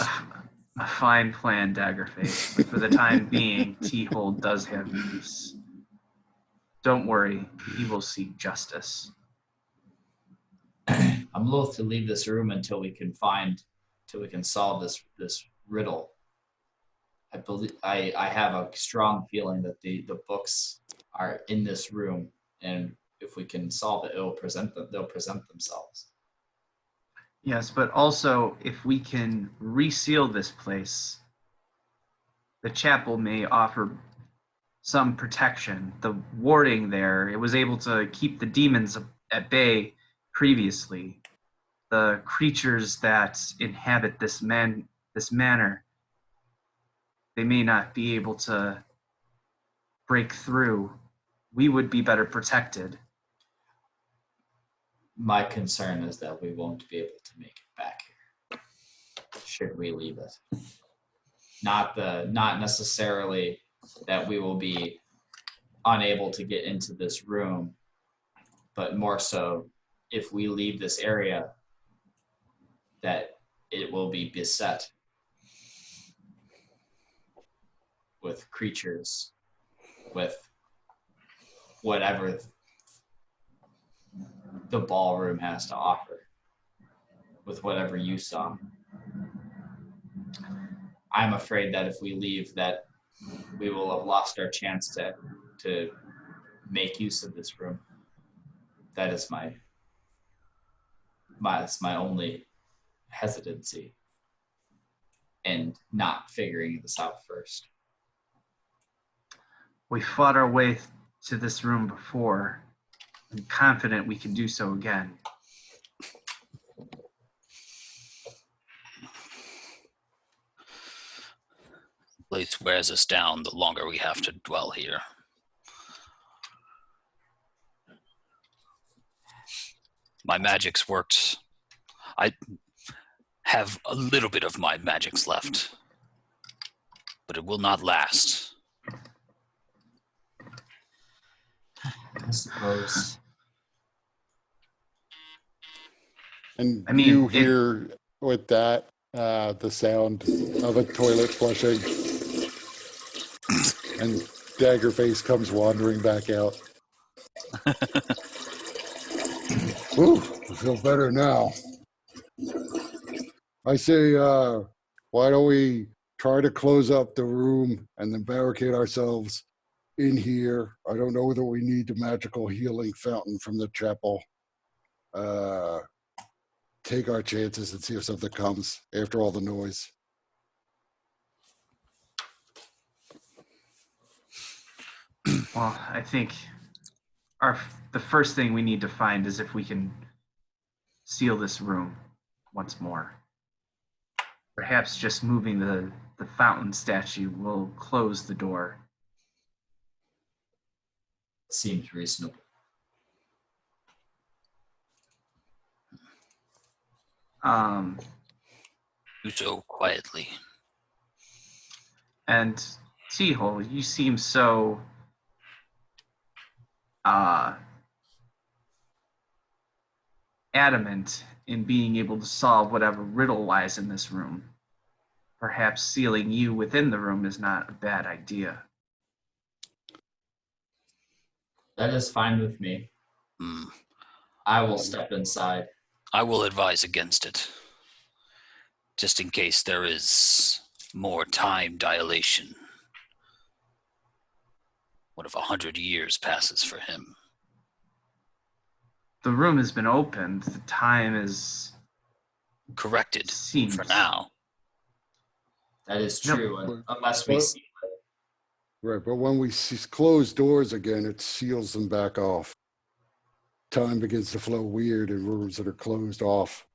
Speaker 4: A fine plan, Daggerface. But for the time being, T-hole does have use. Don't worry, he will seek justice.
Speaker 5: I'm loath to leave this room until we can solve this riddle. I have a strong feeling that the books are in this room, and if we can solve it, they'll present themselves.
Speaker 4: Yes, but also if we can reseal this place, the chapel may offer some protection. The warding there, it was able to keep the demons at bay previously. The creatures that inhabit this manor, they may not be able to break through. We would be better protected.
Speaker 5: My concern is that we won't be able to make it back here. Should we leave it? Not necessarily that we will be unable to get into this room, but more so if we leave this area, that it will be beset with creatures, with whatever the ballroom has to offer, with whatever you saw. I'm afraid that if we leave, that we will have lost our chance to make use of this room. That is my only hesitancy, and not figuring this out first.
Speaker 4: We fought our way to this room before. I'm confident we can do so again.
Speaker 2: The place wears us down the longer we have to dwell here. My magic's worked. I have a little bit of my magics left, but it will not last.
Speaker 5: I suppose.
Speaker 1: And
Speaker 4: I mean,
Speaker 1: you hear with that the sound of a toilet flushing, and Daggerface comes wandering back out. Ooh, I feel better now. I say, why don't we try to close up the room and then barricade ourselves in here? I don't know whether we need the magical healing fountain from the chapel. Take our chances and see if something comes after all the noise.
Speaker 4: Well, I think the first thing we need to find is if we can seal this room once more. Perhaps just moving the fountain statue will close the door.
Speaker 5: Seems reasonable.
Speaker 2: Do so quietly.
Speaker 4: And T-hole, you seem so adamant in being able to solve whatever riddle lies in this room. Perhaps sealing you within the room is not a bad idea.
Speaker 5: That is fine with me. I will step inside.
Speaker 2: I will advise against it, just in case there is more time dilation. What if 100 years passes for him?
Speaker 4: The room has been opened. The time is
Speaker 2: Corrected
Speaker 4: seems
Speaker 2: for now.
Speaker 5: That is true, unless we see it.
Speaker 1: Right, but when we close doors again, it seals them back off. Time begins to flow weird in rooms that are closed off.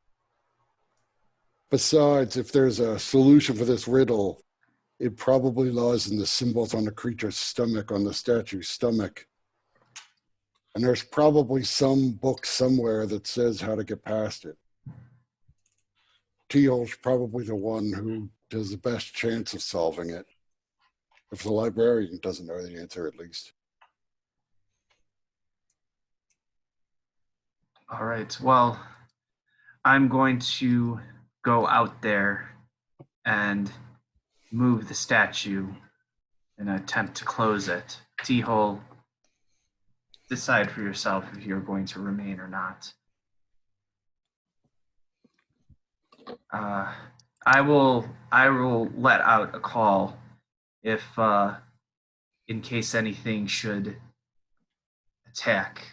Speaker 1: Besides, if there's a solution for this riddle, it probably lies in the symbols on the creature's stomach, on the statue's stomach. And there's probably some book somewhere that says how to get past it. Teal's probably the one who has the best chance of solving it. If the librarian doesn't know the answer, at least.
Speaker 4: All right. Well, I'm going to go out there and move the statue in an attempt to close it. T-hole, decide for yourself if you're going to remain or not. I will let out a call if in case anything should attack.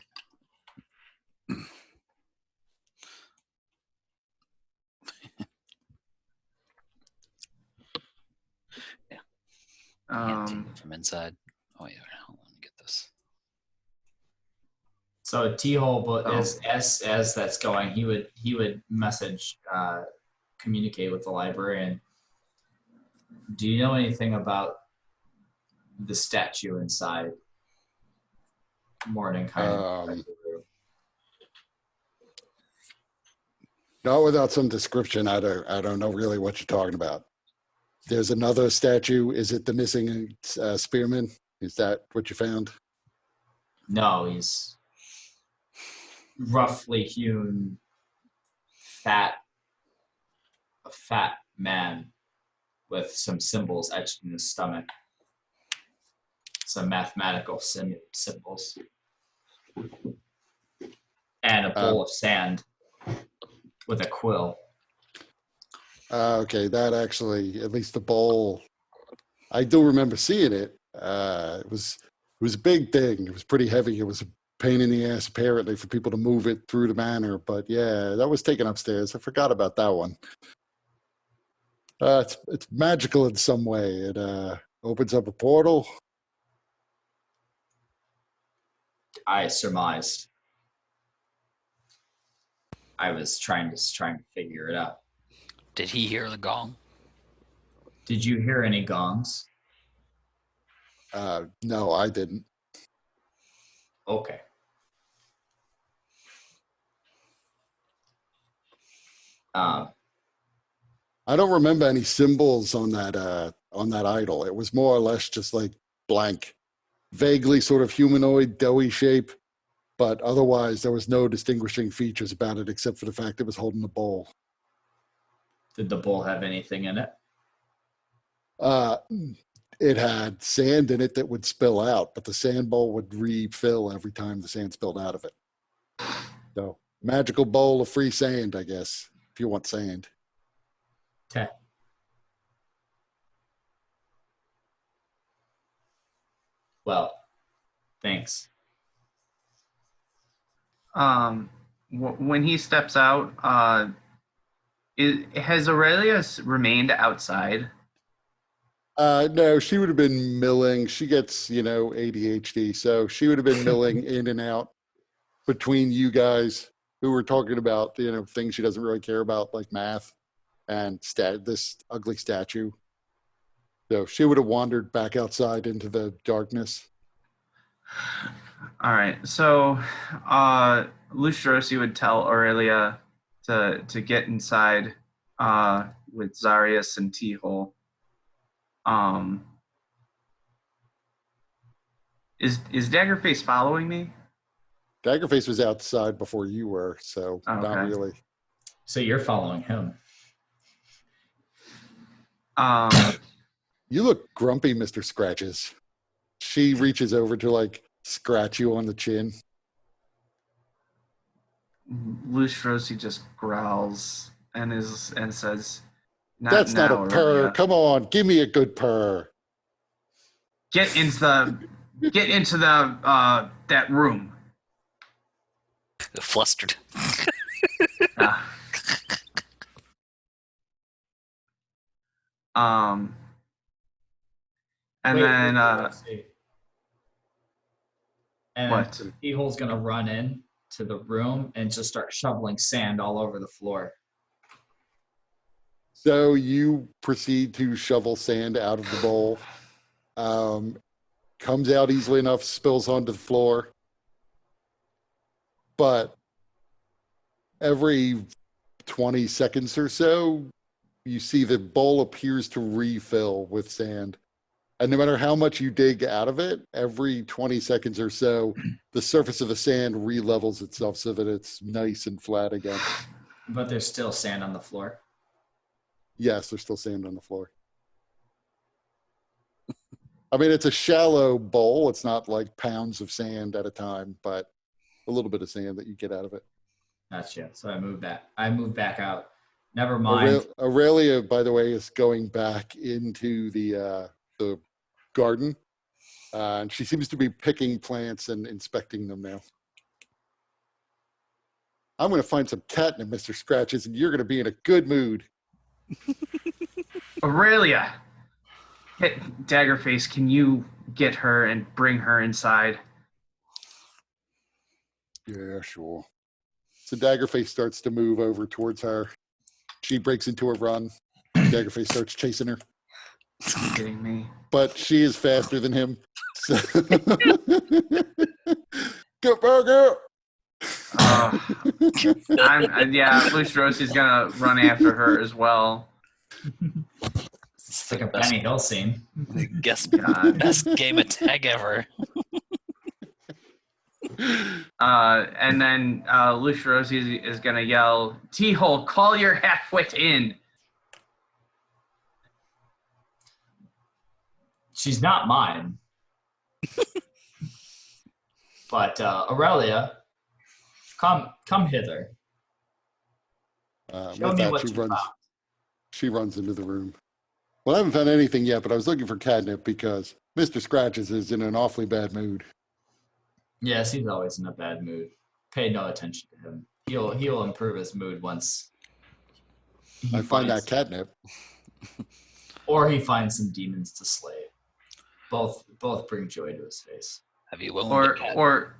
Speaker 2: From inside. Oh yeah, hold on, let me get this.
Speaker 5: So T-hole, but as that's going, he would message, communicate with the librarian. Do you know anything about the statue inside Mordenkainen?
Speaker 1: Not without some description. I don't know really what you're talking about. There's another statue. Is it the missing spearman? Is that what you found?
Speaker 5: No, he's roughly hewn, a fat man with some symbols etched in his stomach. Some mathematical symbols. And a bowl of sand with a quill.
Speaker 1: Okay, that actually, at least the bowl, I do remember seeing it. It was a big thing. It was pretty heavy. It was a pain in the ass, apparently, for people to move it through the manor. But yeah, that was taken upstairs. I forgot about that one. It's magical in some way. It opens up a portal.
Speaker 5: I surmised. I was trying to figure it out.
Speaker 2: Did he hear the gong?
Speaker 5: Did you hear any gongs?
Speaker 1: No, I didn't.
Speaker 5: Okay.
Speaker 1: I don't remember any symbols on that idol. It was more or less just like blank, vaguely sort of humanoid, doughy shape, but otherwise there was no distinguishing features about it except for the fact it was holding a bowl.
Speaker 5: Did the bowl have anything in it?
Speaker 1: It had sand in it that would spill out, but the sand bowl would refill every time the sand spilled out of it. So, magical bowl of free sand, I guess, if you want sand.
Speaker 5: Okay. Well, thanks.
Speaker 4: When he steps out, has Aurelia remained outside?
Speaker 1: No, she would have been milling. She gets, ADHD, so she would have been milling in and out between you guys who were talking about, things she doesn't really care about, like math and this ugly statue. So she would have wandered back outside into the darkness.
Speaker 4: All right. So Lustrossi would tell Aurelia to get inside with Zarius and T-hole. Is Daggerface following me?
Speaker 1: Daggerface was outside before you were, so not really.
Speaker 5: So you're following him.
Speaker 1: You look grumpy, Mr. Scratches. She reaches over to scratch you on the chin.
Speaker 4: Lustrossi just growls and says,
Speaker 1: "That's not a purr.
Speaker 4: Aurelia.
Speaker 1: Come on, give me a good purr.
Speaker 4: Get into the that room."
Speaker 2: Flustered.
Speaker 4: And then what?
Speaker 5: T-hole's gonna run in to the room and just start shoveling sand all over the floor.
Speaker 1: So you proceed to shovel sand out of the bowl. Comes out easily enough, spills onto the floor. but every 20 seconds or so, you see the bowl appears to refill with sand. And no matter how much you dig out of it, every 20 seconds or so, the surface of the sand re-levels itself so that it's nice and flat again.
Speaker 5: But there's still sand on the floor.
Speaker 1: Yes, there's still sand on the floor. I mean, it's a shallow bowl. It's not like pounds of sand at a time, but a little bit of sand that you get out of it.
Speaker 5: Gotcha. So I moved back out. Never mind.
Speaker 1: Aurelia, by the way, is going back into the garden, and she seems to be picking plants and inspecting them now. I'm going to find some catnip, Mr. Scratches, and you're going to be in a good mood.
Speaker 4: Aurelia! Daggerface, can you get her and bring her inside?
Speaker 1: Yeah, sure. So Daggerface starts to move over towards her. She breaks into a run. Daggerface starts chasing her.
Speaker 4: Are you kidding me?
Speaker 1: But she is faster than him. So Get back here!
Speaker 4: Lush Rosie's gonna run after her as well.
Speaker 5: It's like a Benny Hill scene.
Speaker 2: Best game of tag ever.
Speaker 4: And then Lush Rosie is gonna yell, T-hole, call your half-wit in.
Speaker 5: She's not mine. But Aurelia, come hither. Show
Speaker 1: with
Speaker 5: me
Speaker 1: that,
Speaker 5: what you found.
Speaker 1: she runs into the room. Well, I haven't found anything yet, but I was looking for catnip because Mr. Scratches is in an awfully bad mood.
Speaker 5: Yes, he's always in a bad mood. Pay no attention to him. He'll improve his mood once
Speaker 1: I find that catnip.
Speaker 5: Or he finds some demons to slay. Both bring joy to his face.
Speaker 2: Have you owned a cat?
Speaker 4: Or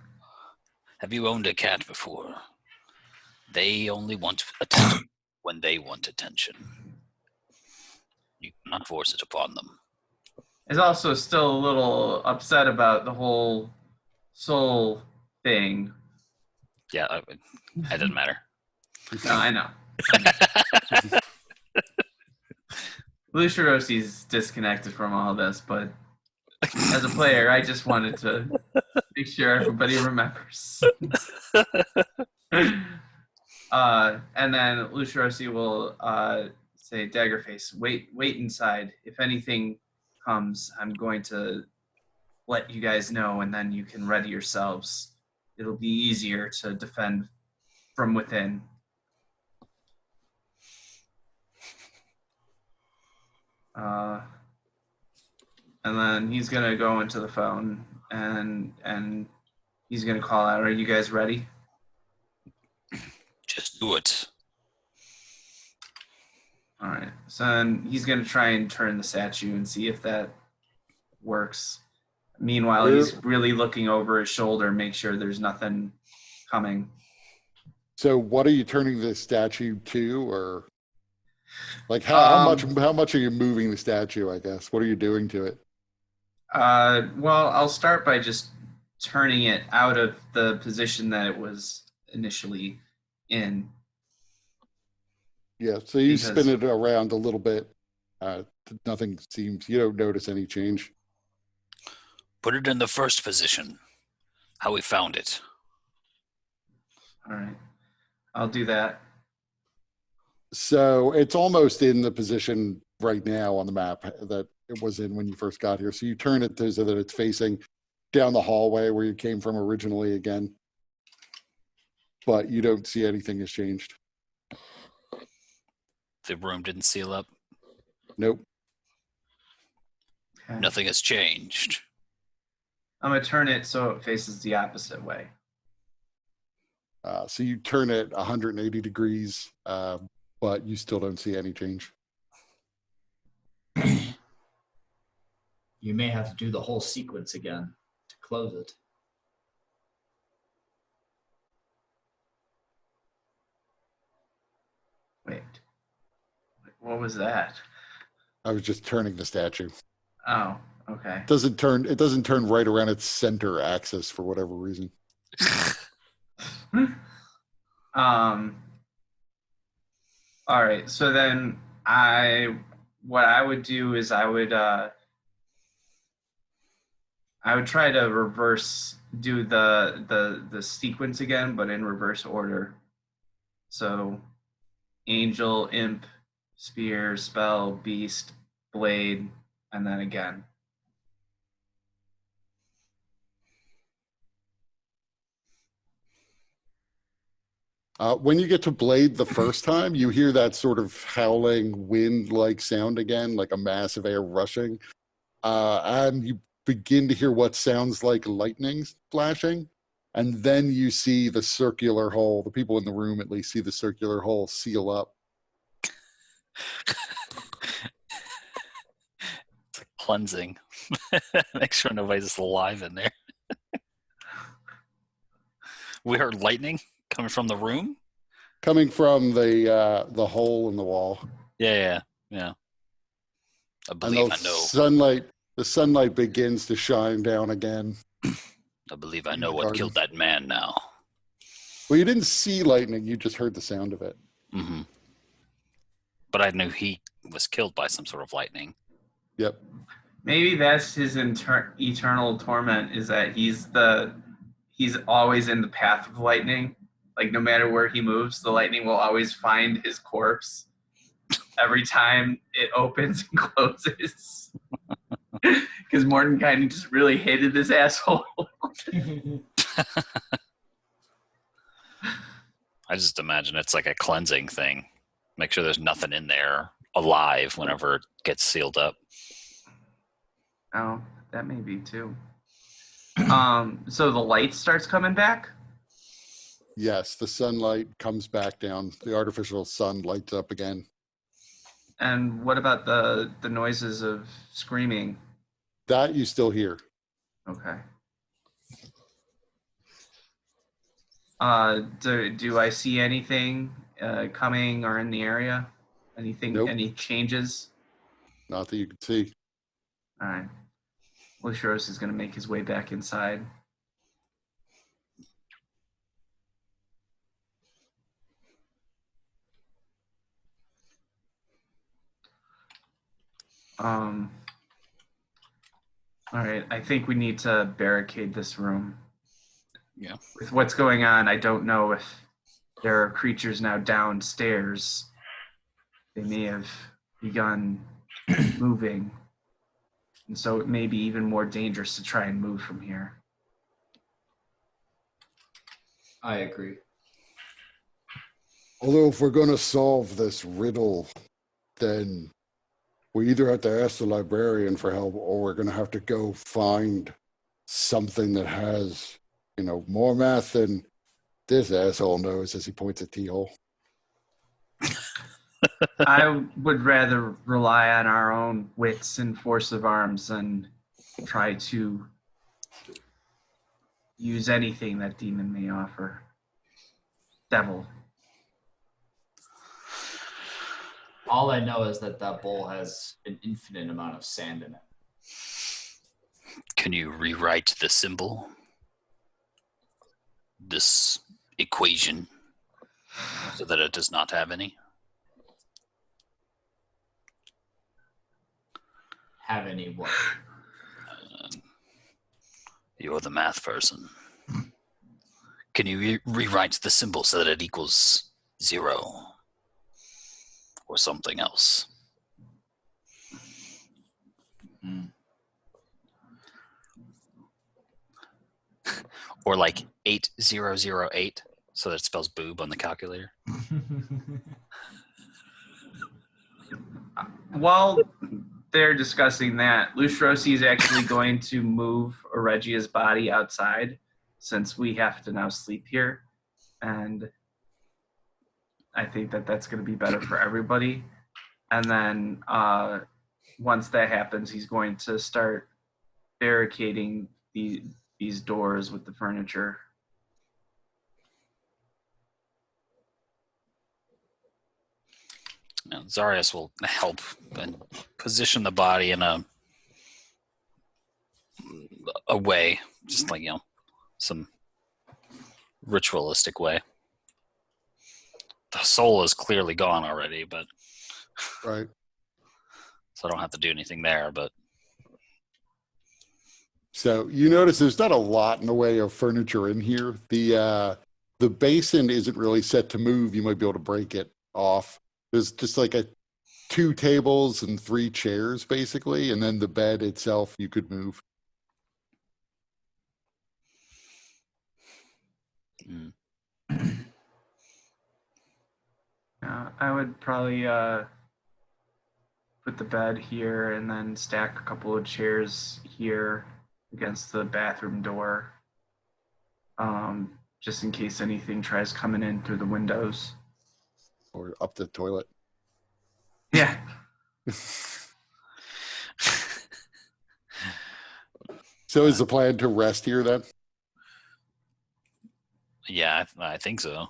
Speaker 2: have you owned a cat before? They only want attention when they want attention. You cannot force it upon them.
Speaker 4: is also still a little upset about the whole soul thing.
Speaker 2: Yeah, that doesn't matter.
Speaker 4: No, I know. Lucia Rossi's disconnected from all this, but as a player, I just wanted to make sure everybody remembers. And then Lucia Rossi will say, Daggerface, wait inside. If anything comes, I'm going to let you guys know, and then you can ready yourselves. It'll be easier to defend from within. And then he's gonna go into the phone and he's gonna call out, are you guys ready?
Speaker 2: Just do it.
Speaker 4: All right. So then he's gonna try and turn the statue and see if that works. Meanwhile, he's really looking over his shoulder, make sure there's nothing coming.
Speaker 1: So what are you turning the statue to, or like how much are you moving the statue, I guess? What are you doing to it?
Speaker 4: Well, I'll start by just turning it out of the position that it was initially in.
Speaker 1: Yeah, so you spin it around a little bit. Nothing seems, you don't notice any change.
Speaker 2: Put it in the first position. How we found it.
Speaker 4: All right. I'll do that.
Speaker 1: So it's almost in the position right now on the map that it was in when you first got here. So you turn it so that it's facing down the hallway where you came from originally again. But you don't see anything has changed.
Speaker 2: The room didn't seal up.
Speaker 1: Nope.
Speaker 4: Okay.
Speaker 2: Nothing has changed.
Speaker 4: I'm going to turn it so it faces the opposite way.
Speaker 1: So you turn it 180 degrees, but you still don't see any change.
Speaker 5: You may have to do the whole sequence again to close it.
Speaker 4: Wait. What was that?
Speaker 1: I was just turning the statue.
Speaker 4: Oh, okay.
Speaker 1: It doesn't turn right around its center axis for whatever reason.
Speaker 4: All right. So then what I would do is I would try to do the sequence again, but in reverse order. So angel, imp, spear, spell, beast, blade, and then again.
Speaker 1: When you get to blade the first time, you hear that sort of howling wind-like sound again, like a massive air rushing. And you begin to hear what sounds like lightning flashing. And then you see the circular hole. The people in the room at least see the circular hole seal up.
Speaker 2: It's like cleansing. Make sure nobody's alive in there. We heard lightning coming from the room?
Speaker 1: Coming from the hole in the wall.
Speaker 2: Yeah. I believe I know.
Speaker 1: The sunlight begins to shine down again.
Speaker 2: I believe I know what killed that man now.
Speaker 1: Well, you didn't see lightning, you just heard the sound of it.
Speaker 2: Mm-hmm. But I knew he was killed by some sort of lightning.
Speaker 1: Yep.
Speaker 4: Maybe that's his eternal torment, is that he's always in the path of lightning. Like, no matter where he moves, the lightning will always find his corpse every time it opens and closes. Because Mordenkainen just really hated this asshole.
Speaker 2: I just imagine it's like a cleansing thing. Make sure there's nothing in there alive whenever it gets sealed up.
Speaker 4: Oh, that may be too. So the light starts coming back?
Speaker 1: Yes, the sunlight comes back down. The artificial sun lights up again.
Speaker 4: And what about the noises of screaming?
Speaker 1: That you still hear.
Speaker 4: Okay. Do I see anything coming or in the area? Anything?
Speaker 1: Nope.
Speaker 4: Any changes?
Speaker 1: Not that you can see.
Speaker 4: All right. Luciros is going to make his way back inside. All right. I think we need to barricade this room.
Speaker 2: Yeah.
Speaker 4: With what's going on, I don't know if there are creatures now downstairs. They may have begun moving. And so it may be even more dangerous to try and move from here.
Speaker 5: I agree.
Speaker 1: Although if we're going to solve this riddle, then we either have to ask the librarian for help or we're going to have to go find something that has, more math than this asshole knows, as he points at T-hole.
Speaker 4: I would rather rely on our own wits and force of arms than try to use anything that demon may offer. Devil.
Speaker 5: All I know is that bowl has an infinite amount of sand in it.
Speaker 2: Can you rewrite the symbol? This equation, so that it does not have any?
Speaker 5: Have any what?
Speaker 2: You're the math person. Can you rewrite the symbol so that it equals 0? Or something else? Or like 8008, so that it spells boob on the calculator.
Speaker 4: While they're discussing that, Lucirosi is actually going to move Regia's body outside, since we have to now sleep here. And I think that that's going to be better for everybody. And then once that happens, he's going to start barricading these doors with the furniture.
Speaker 2: Now, Zarius will help and position the body in a way, just like, some ritualistic way. The soul is clearly gone already, but
Speaker 1: Right.
Speaker 2: so I don't have to do anything there. But
Speaker 1: So you notice there's not a lot in the way of furniture in here. The basin isn't really set to move. You might be able to break it off. There's just like 2 tables and 3 chairs basically, and then the bed itself you could move.
Speaker 4: I would probably put the bed here and then stack a couple of chairs here against the bathroom door, just in case anything tries coming in through the windows.
Speaker 1: Or up the toilet.
Speaker 4: Yeah.
Speaker 1: So is the plan to rest here then?
Speaker 2: yeah, I think so.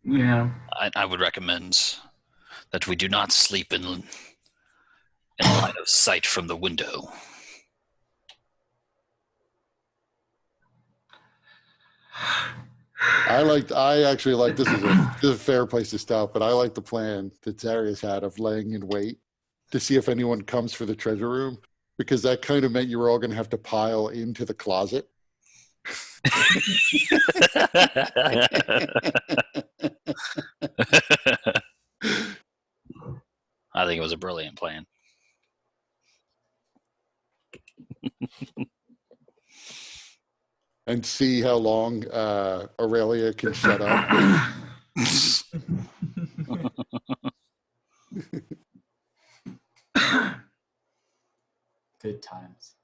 Speaker 4: Yeah.
Speaker 2: I would recommend that we do not sleep in line of sight from the window.
Speaker 1: I actually like this is a fair place to stop, but I like the plan that Darius had of laying in wait to see if anyone comes for the treasure room, because that kind of meant you were all going to have to pile into the closet.
Speaker 2: I think it was a brilliant plan.
Speaker 1: And see how long Aurelia can shut up.
Speaker 5: Good times.